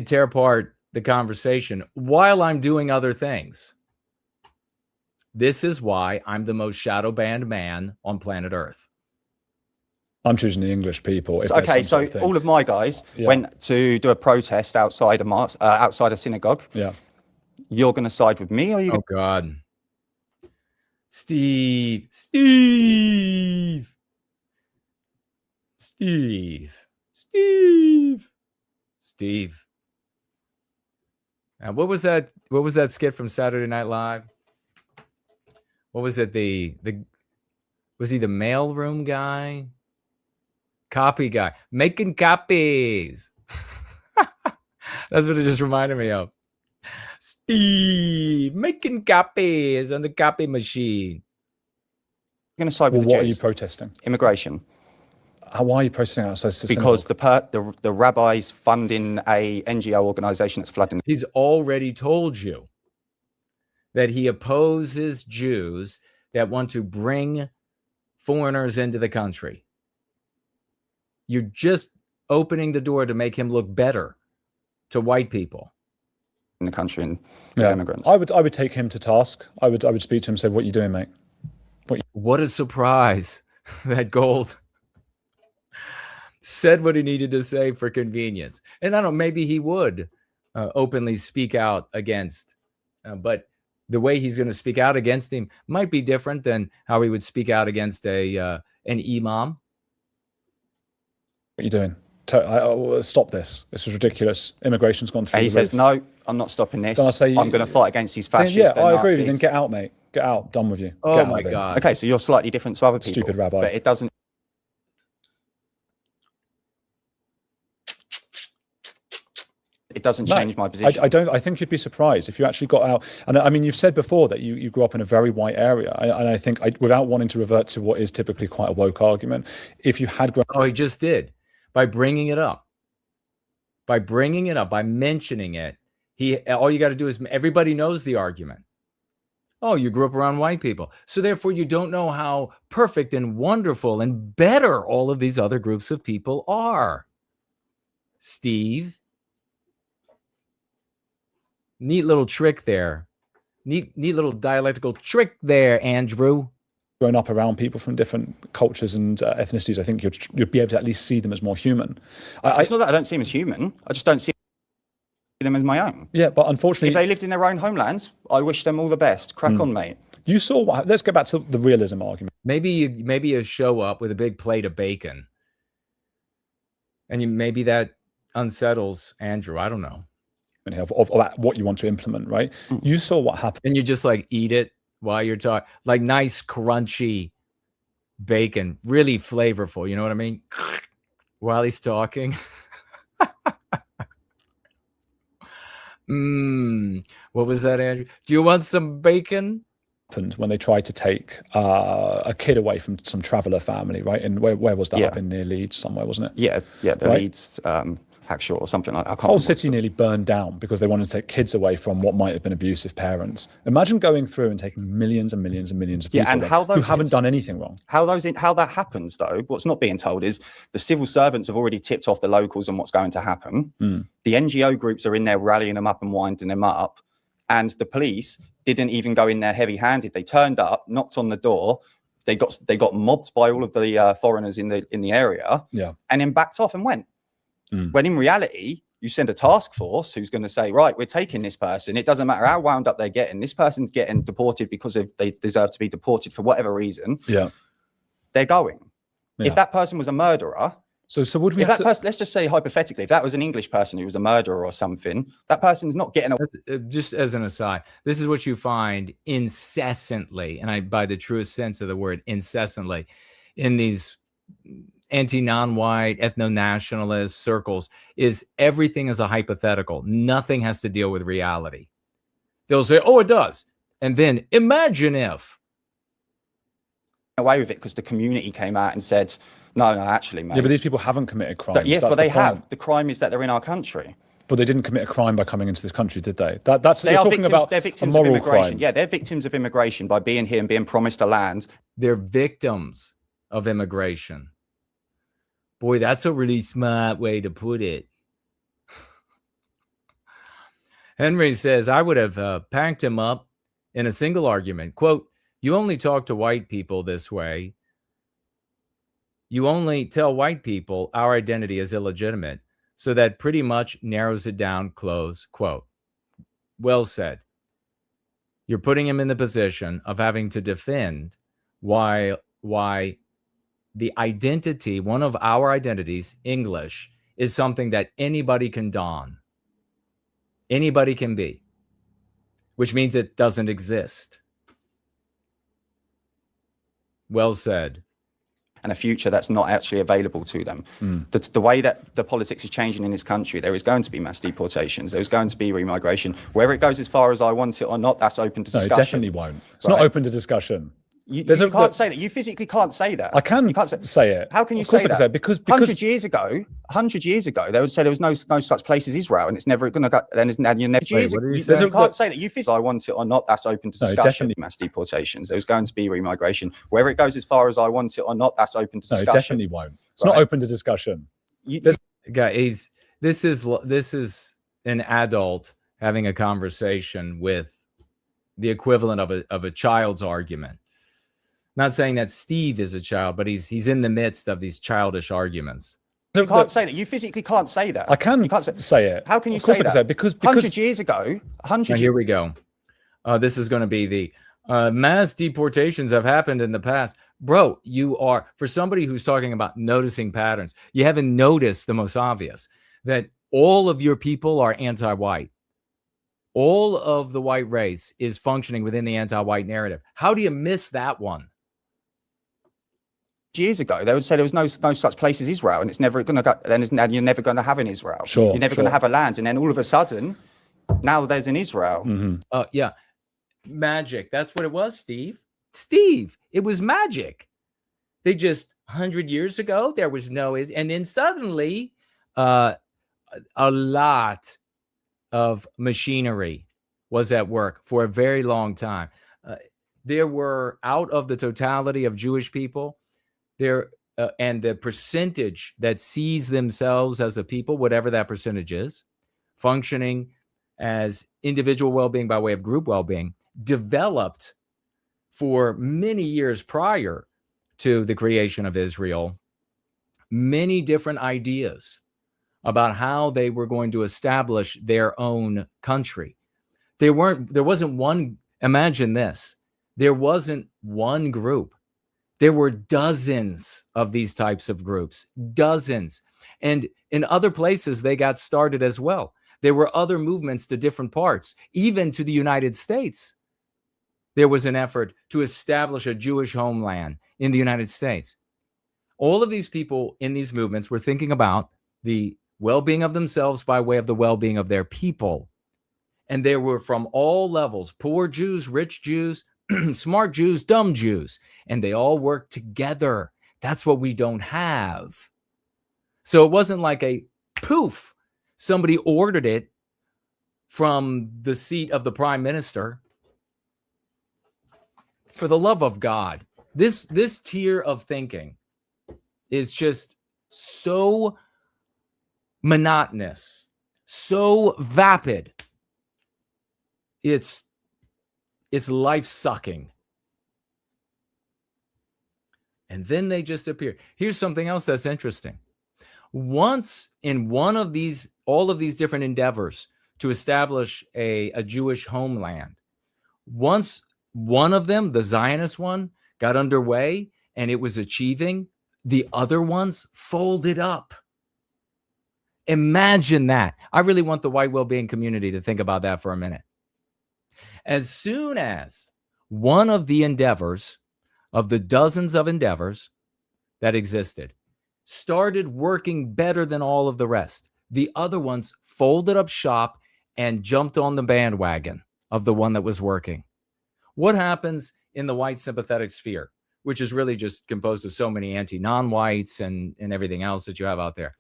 tear apart the conversation while I'm doing other things. This is why I'm the most shadow banned man on planet Earth. I'm choosing the English people. Okay, so all of my guys went to do a protest outside a synagogue. Yeah. You're going to side with me, or you? Oh God, Steve. What was that? What was that skit from Saturday Night Live? What was it? Was he the mailroom guy? Copy guy, making copies. That's what it just reminded me of. Steve making copies on the copy machine. You're going to side with the what Jews. are you protesting? Immigration. Why are you protesting outside? Because the rabbis funding a NGO organization that's flooding. He's already told you that he opposes Jews that want to bring foreigners into the country. You're just opening the door to make him look better to white people in the country and immigrants. I would take him to task. I would speak to him and say, "What are you doing, mate?" What a surprise that Gold said what he needed to say for convenience. And I don't know, maybe he would openly speak out against, but the way he's going to speak out against him might be different than how he would speak out against an imam. What are you doing? Stop this. This is ridiculous. Immigration's gone through. And he says, "No, I'm not stopping this. I'm going to fight against these fascists." Yeah, I agree. Nazis. Then get out, mate. Get out. Done with you. Oh Get my out God. Okay, so you're slightly different to other people. Stupid rabbi. But it doesn't. It doesn't change my position. I think you'd be surprised if you actually got out. And I mean, you've said before that you grew up in a very white area. And I think, without wanting to revert to what is typically quite a woke argument, if you had grown... Oh, he just did. By bringing it up. By bringing it up, by mentioning it, all you got to do is, everybody knows the argument. Oh, you grew up around white people. So therefore, you don't know how perfect and wonderful and better all of these other groups of people are. Steve. Neat little trick there. Neat little dialectical trick there, Andrew. Grown up around people from different cultures and ethnicities, I think you'd be able to at least see them as more human. It's not that I don't see them as human. I just don't see them as my own. Yeah, but unfortunately... If they lived in their own homelands, I wish them all the best. Crack on, mate. You saw what... Let's go back to the realism argument. Maybe you show up with a big plate of bacon. And maybe that unsettles Andrew. I don't know. Of what you want to implement, right? You saw what happened. And you just like eat it while you're talking. Like nice, crunchy bacon. Really flavorful. You know what I mean? While he's talking. What was that, Andrew? Do you want some bacon? When they tried to take a kid away from some traveller family, right? And where was that? Up in near Leeds somewhere, wasn't it? Yeah, the Leeds Hackshore or something like that. The whole city nearly burned down because they wanted to take kids away from what might have been abusive parents. Imagine going through and taking millions and millions and millions of people and who haven't done anything wrong. How that happens, though, what's not being told is the civil servants have already tipped off the locals on what's going to happen. The NGO groups are in there rallying them up and winding them up. And the police didn't even go in there heavy-handed. They turned up, knocked on the door. They got mobbed by all of the foreigners in the area, and then backed off and went. When in reality, you send a task force who's going to say, right, we're taking this person. It doesn't matter how wound up they're getting. This person's getting deported because they deserve to be deported for whatever reason. Yeah, they're going. If that person was a murderer, so would we? Let's just say hypothetically, if that was an English person who was a murderer or something, that person's not getting. Just as an aside, this is what you find incessantly, and by the truest sense of the word, incessantly, in these anti-non-white ethno-nationalist circles, is everything is a hypothetical. Nothing has to deal with reality. They'll say, "Oh, it does," and then imagine if. Away with it because the community came out and said, no, actually, mate. Yeah, but these people haven't committed crimes. But they have. The crime is that they're in our country. But they didn't commit a crime by coming into this country, did they? They're victims of immigration. Yeah, they're victims of immigration by being here and being promised a land. They're victims of immigration. Boy, that's a really smart way to put it. Henry says, I would have packed him up in a single argument. Quote, "You only talk to white people this way. You only tell white people our identity is illegitimate. So that pretty much narrows it down," close quote. Well said. You're putting him in the position of having to defend why the identity, one of our identities, English, is something that anybody can don. Anybody can be, which means it doesn't exist. Well said. And a future that's not actually available to them. The way that the politics is changing in this country, there is going to be mass deportations. There's going to be remigration. Whether it goes as far as I want it or not, that's open to discussion. No, it definitely won't. It's not open to discussion. You There's a- can't say that. You physically can't say that. I can You can't say it. How can you Of course say I can that? say it, because 100 years ago, they would say there was no such place as Israel, and it's never going to go. Then you're never. Wait, what did he say? You can't say that. You physically, I want it or not. That's open to No, discussion. definitely. Mass deportations. There's going to be remigration. Whether it goes as far as I want it or not, that's open to No, discussion. it definitely won't. It's not open to discussion. Guys, this is an adult having a conversation with the equivalent of a child's argument. Not saying that Steve is a child, but he's in the midst of these childish arguments. You can't say that. You physically can't say that. I can. You can't say it. How can you Of course say I can that? say it, because 100 years ago, Now, here we go. This is going to be the mass deportations have happened in the past. Bro, you are, for somebody who's talking about noticing patterns, you haven't noticed the most obvious, that all of your people are anti-white. All of the white race is functioning within the anti-white narrative. How do you miss that one? years ago, they would say there was no such place as Israel, and it's never going to go. Then you're never going to have an Israel. Sure, you're never going to have a land, and then all of a sudden, now there's an Israel. Mm-hmm. Yeah, magic. That's what it was, Steve. Steve, it was magic. They just 100 years ago there was no, and then suddenly, a lot of machinery was at work for a very long time. There were, out of the totality of Jewish people, there and the percentage that sees themselves as a people, whatever that percentage is, functioning as individual well-being by way of group well-being, developed for many years prior to the creation of Israel, many different ideas about how they were going to establish their own country. There wasn't one, imagine this, there wasn't one group. There were dozens of these types of groups, dozens. And in other places, they got started as well. There were other movements to different parts, even to the United States. There was an effort to establish a Jewish homeland in the United States. All of these people in these movements were thinking about the well-being of themselves by way of the well-being of their people. And they were from all levels, poor Jews, rich Jews, smart Jews, dumb Jews, and they all worked together. That's what we don't have. So it wasn't like a poof, somebody ordered it from the seat of the prime minister. For the love of God, this tier of thinking is just so monotonous, so vapid. It's life-sucking. And then they just appear. Here's something else that's interesting. Once in one of these, all of these different endeavors to establish a Jewish homeland, once one of them, the Zionist one, got underway and it was achieving, the other ones folded up. Imagine that. I really want the white well-being community to think about that for a minute. As soon as one of the endeavors, of the dozens of endeavors that existed, started working better than all of the rest, the other ones folded up shop and jumped on the bandwagon of the one that was working. What happens in the white sympathetic sphere, which is really just composed of so many anti-non-whites and everything else that you have out there?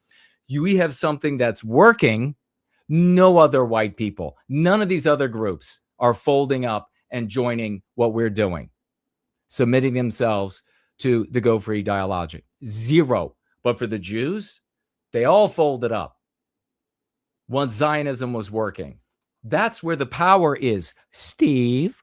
We have something that's working. No other white people, none of these other groups are folding up and joining what we're doing, submitting themselves to the Go Free dialogic. Zero. But for the Jews, they all folded up once Zionism was working. That's where the power is, Steve.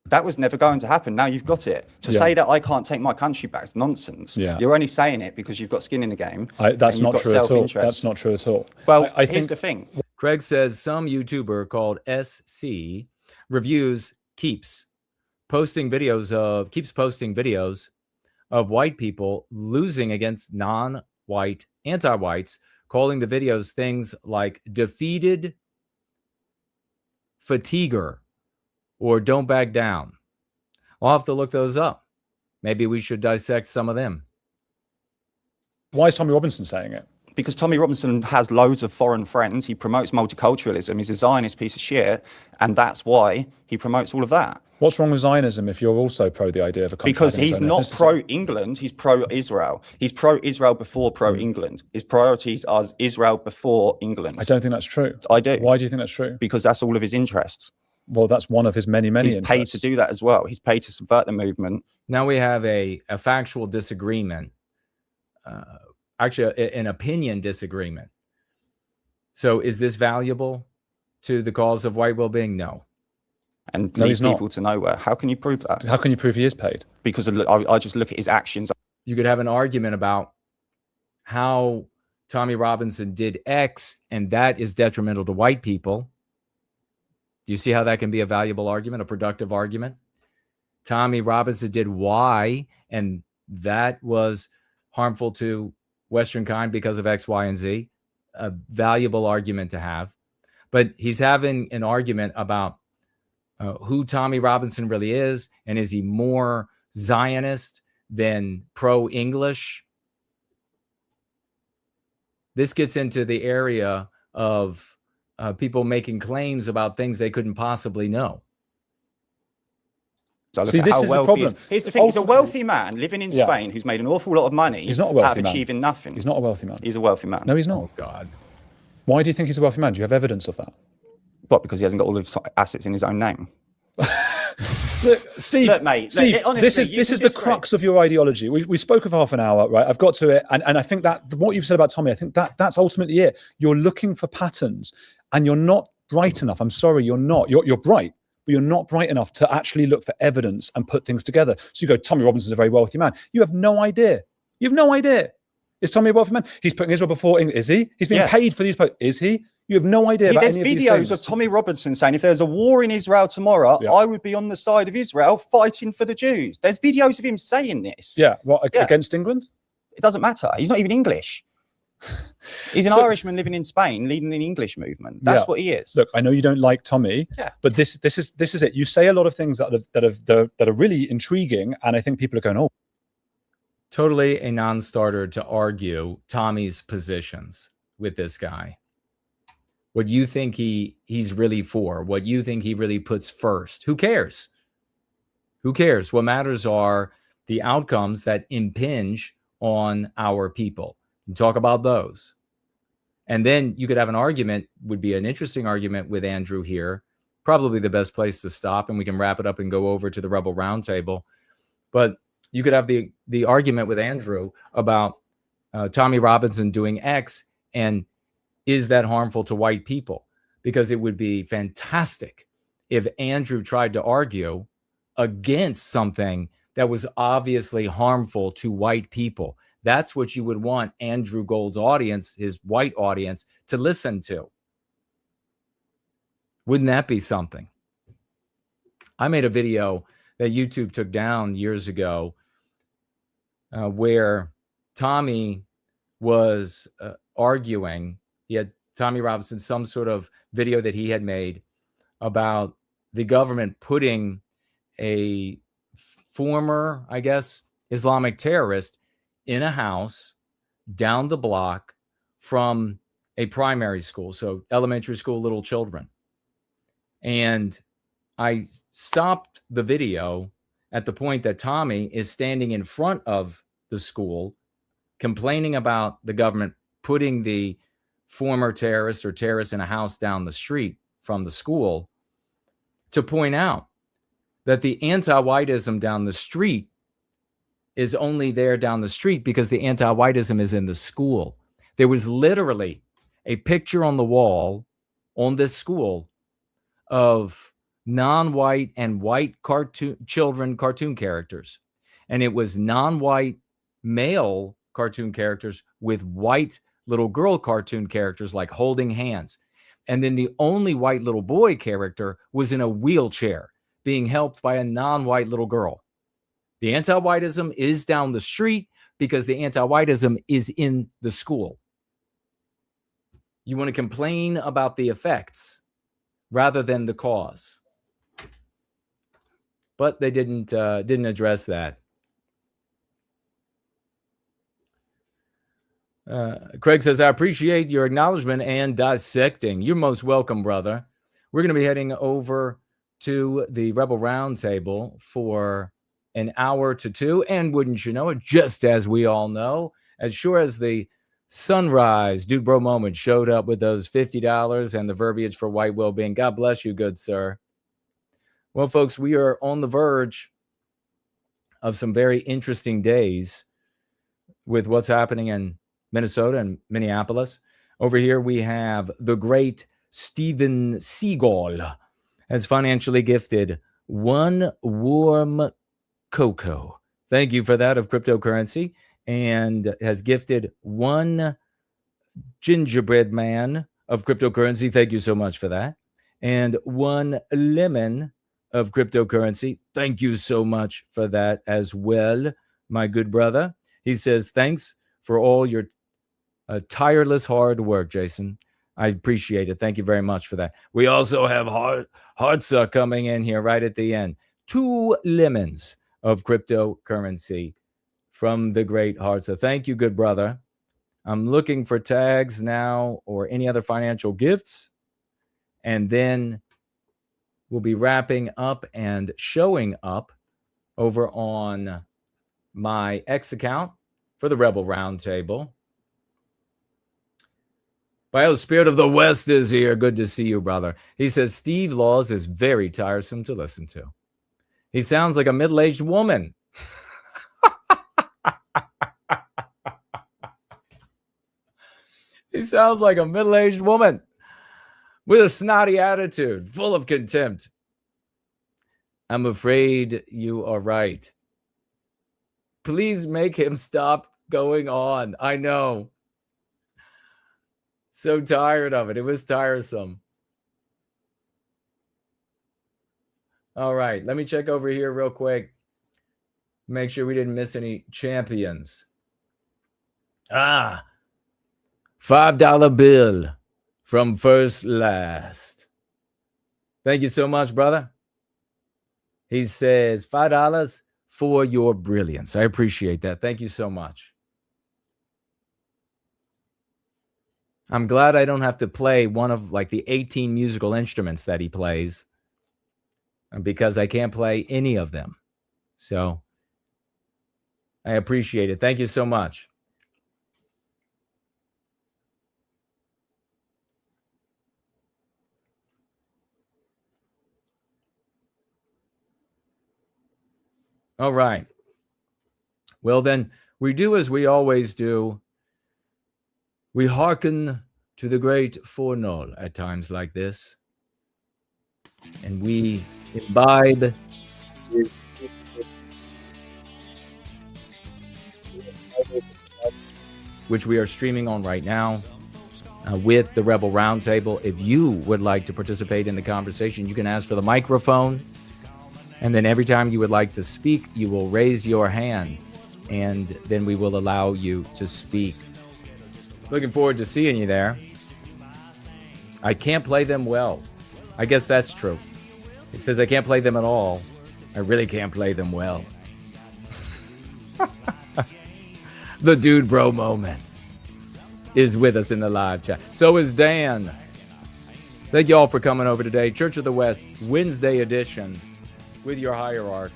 That was never going to happen. Now you've got it. To say that I can't take my country back is nonsense. Yeah. You're only saying it because you've got skin in the game. That's not true at all. Self-interest. That's not true at all. Well, I here's think the thing. Craig says some YouTuber called SC reviews keeps posting videos of white people losing against non-white anti-whites, calling the videos things like defeated fatiguer or don't back down. I'll have to look those up. Maybe we should dissect some of them. Why is Tommy Robinson saying it? Because Tommy Robinson has loads of foreign friends. He promotes multiculturalism. He's a Zionist piece of shit. And that's why he promotes all of that. What's wrong with Zionism if you're also pro the idea of a country? Because he's not pro-England, he's pro-Israel. He's pro-Israel before pro-England. His priorities are Israel before England. I don't think that's true. I do. Why do you think that's true? Because that's all of his interests. Well, that's one of his many He's interests. paid to do that as well. He's paid to subvert the movement. Now we have a factual disagreement. Actually, an opinion disagreement. So is this valuable to the cause of white well-being? No. And lead people to nowhere. How can you prove that? How can you prove he is paid? Because I just look at his actions. You could have an argument about how Tommy Robinson did X, and that is detrimental to white people. Do you see how that can be a valuable argument, a productive argument? Tommy Robinson did Y, and that was harmful to Western kind because of X, Y, and Z. A valuable argument to have. But he's having an argument about who Tommy Robinson really is, and is he more Zionist than pro-English? This gets into the area of people making claims about things they couldn't possibly know. So see, this is the problem. Here's the thing: he's a wealthy man living in Spain who's made an awful lot of money. He's not a wealthy out of man. achieving nothing. He's not a wealthy man. He's a wealthy man. No, he's not. Oh God! Why do you think he's a wealthy man? Do you have evidence of that? What? Because he hasn't got all of his assets in his own name. Look, Steve, look, mate, Steve, look, honestly, this is the crux of your ideology. We spoke of half an hour, right? I've got to it, and I think that what you've said about Tommy, I think that's ultimately it. You're looking for patterns, and you're not bright enough. I'm sorry, you're not. You're bright, but you're not bright enough to actually look for evidence and put things together. So you go, Tommy Robinson's a very wealthy man. You have no idea. You have no idea. Is Tommy a wealthy man? He's putting Israel before England. Is he? He's being paid for these posts. Is he? You have no idea about there's any of these videos things. of Tommy Robinson saying if there's a war in Israel tomorrow, I would be on the side of Israel fighting for the Jews. There's videos of him saying this. Yeah, what, against England? It doesn't matter. He's not even English. He's an Irishman living in Spain, leading an English movement. That's what he is. Look, I know you don't like Tommy, but this is it. You say a lot of things that are really intriguing, and I think people are going, oh. Totally a non-starter to argue Tommy's positions with this guy. What you think he's really for, what you think he really puts first. Who cares? Who cares? What matters are the outcomes that impinge on our people. You talk about those. And then you could have an argument, would be an interesting argument with Andrew here. Probably the best place to stop, and we can wrap it up and go over to the Rebel Roundtable. But you could have the argument with Andrew about Tommy Robinson doing X, and is that harmful to white people? Because it would be fantastic if Andrew tried to argue against something that was obviously harmful to white people. That's what you would want Andrew Gold's audience, his white audience, to listen to. Wouldn't that be something? I made a video that YouTube took down years ago where Tommy was arguing. He had Tommy Robinson, some sort of video that he had made about the government putting a former, I guess, Islamic terrorist in a house down the block from a primary school, so elementary school, little children. And I stopped the video at the point that Tommy is standing in front of the school complaining about the government putting the former terrorist or terrorist in a house down the street from the school, to point out that the anti-whiteism down the street is only there down the street because the anti-whiteism is in the school. There was literally a picture on the wall on this school of non-white and white children cartoon characters. And it was non-white male cartoon characters with white little girl cartoon characters, like holding hands. And then the only white little boy character was in a wheelchair being helped by a non-white little girl. The anti-whiteism is down the street because the anti-whiteism is in the school. You want to complain about the effects rather than the cause. But they didn't address that. Craig says, I appreciate your acknowledgement and dissecting. You're most welcome, brother. We're going to be heading over to the Rebel Roundtable for an hour to two. And wouldn't you know it, just as we all know, as sure as the sunrise, Dude Bro Moment showed up with those $50 and the verbiage for White Wellbeing. God bless you, good sir. Well, folks, we are on the verge of some very interesting days with what's happening in Minnesota and Minneapolis. Over here, we have the great Steven Seagal has financially gifted one warm cocoa. Thank you for that, of cryptocurrency, and has gifted one gingerbread man of cryptocurrency. Thank you so much for that. And one lemon of cryptocurrency. Thank you so much for that as well, my good brother. He says, thanks for all your tireless hard work, Jason. I appreciate it. Thank you very much for that. We also have Hartza coming in here right at the end. 2 lemons of cryptocurrency from the great Hartza. Thank you, good brother. I'm looking for tags now or any other financial gifts. And then we'll be wrapping up and showing up over on my X account for the Rebel Roundtable. Biospirit of the West is here. Good to see you, brother. He says, Steve Laws is very tiresome to listen to. He sounds like a middle-aged woman. He sounds like a middle-aged woman with a snotty attitude, full of contempt. I'm afraid you are right. Please make him stop going on. I know. So tired of it. It was tiresome. All right. Let me check over here real quick. Make sure we didn't miss any champions. $5 bill from First Last. Thank you so much, brother. He says $5 for your brilliance. I appreciate that. Thank you so much. I'm glad I don't have to play one of like the 18 musical instruments that he plays because I can't play any of them. So I appreciate it. Thank you so much. All right. Well, then we do as we always do. We hearken to the great foreknowl at times like this, and we imbibe which we are streaming on right now with the Rebel Roundtable. If you would like to participate in the conversation, you can ask for the microphone, and then every time you would like to speak, you will raise your hand, and then we will allow you to speak. Looking forward to seeing you there. I can't play them well. I guess that's true. It says I can't play them at all. I really can't play them well. The Dude Bro Moment is with us in the live chat. So is Dan. Thank you all for coming over today. Church of the West, Wednesday edition with your hierarch.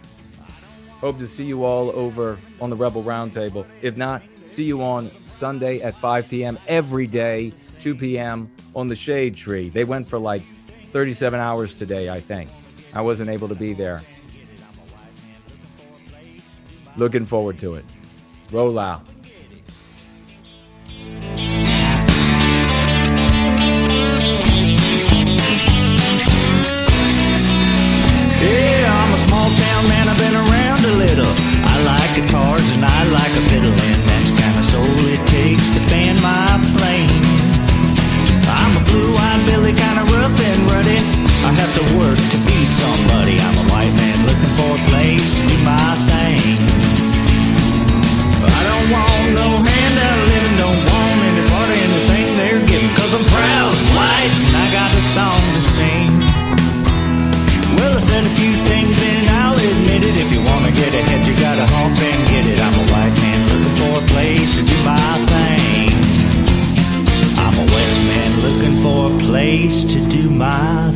Hope to see you all over on the Rebel Roundtable. If not, see you on Sunday at 5 p.m. every day, 2 p.m. on the Shade Tree. They went for like 37 hours today, I think. I wasn't able to be there. Looking forward to it. Roll out. Yeah, I'm a small town man, I've been around a little. I like guitars and I like a fiddle, and that's the kind of soul it takes to fan my flame. I'm a blue-eyed Billy, kind of rough and ruddy. I have to work to be somebody. I'm a white man looking for a place to do my thing. I don't want place to do my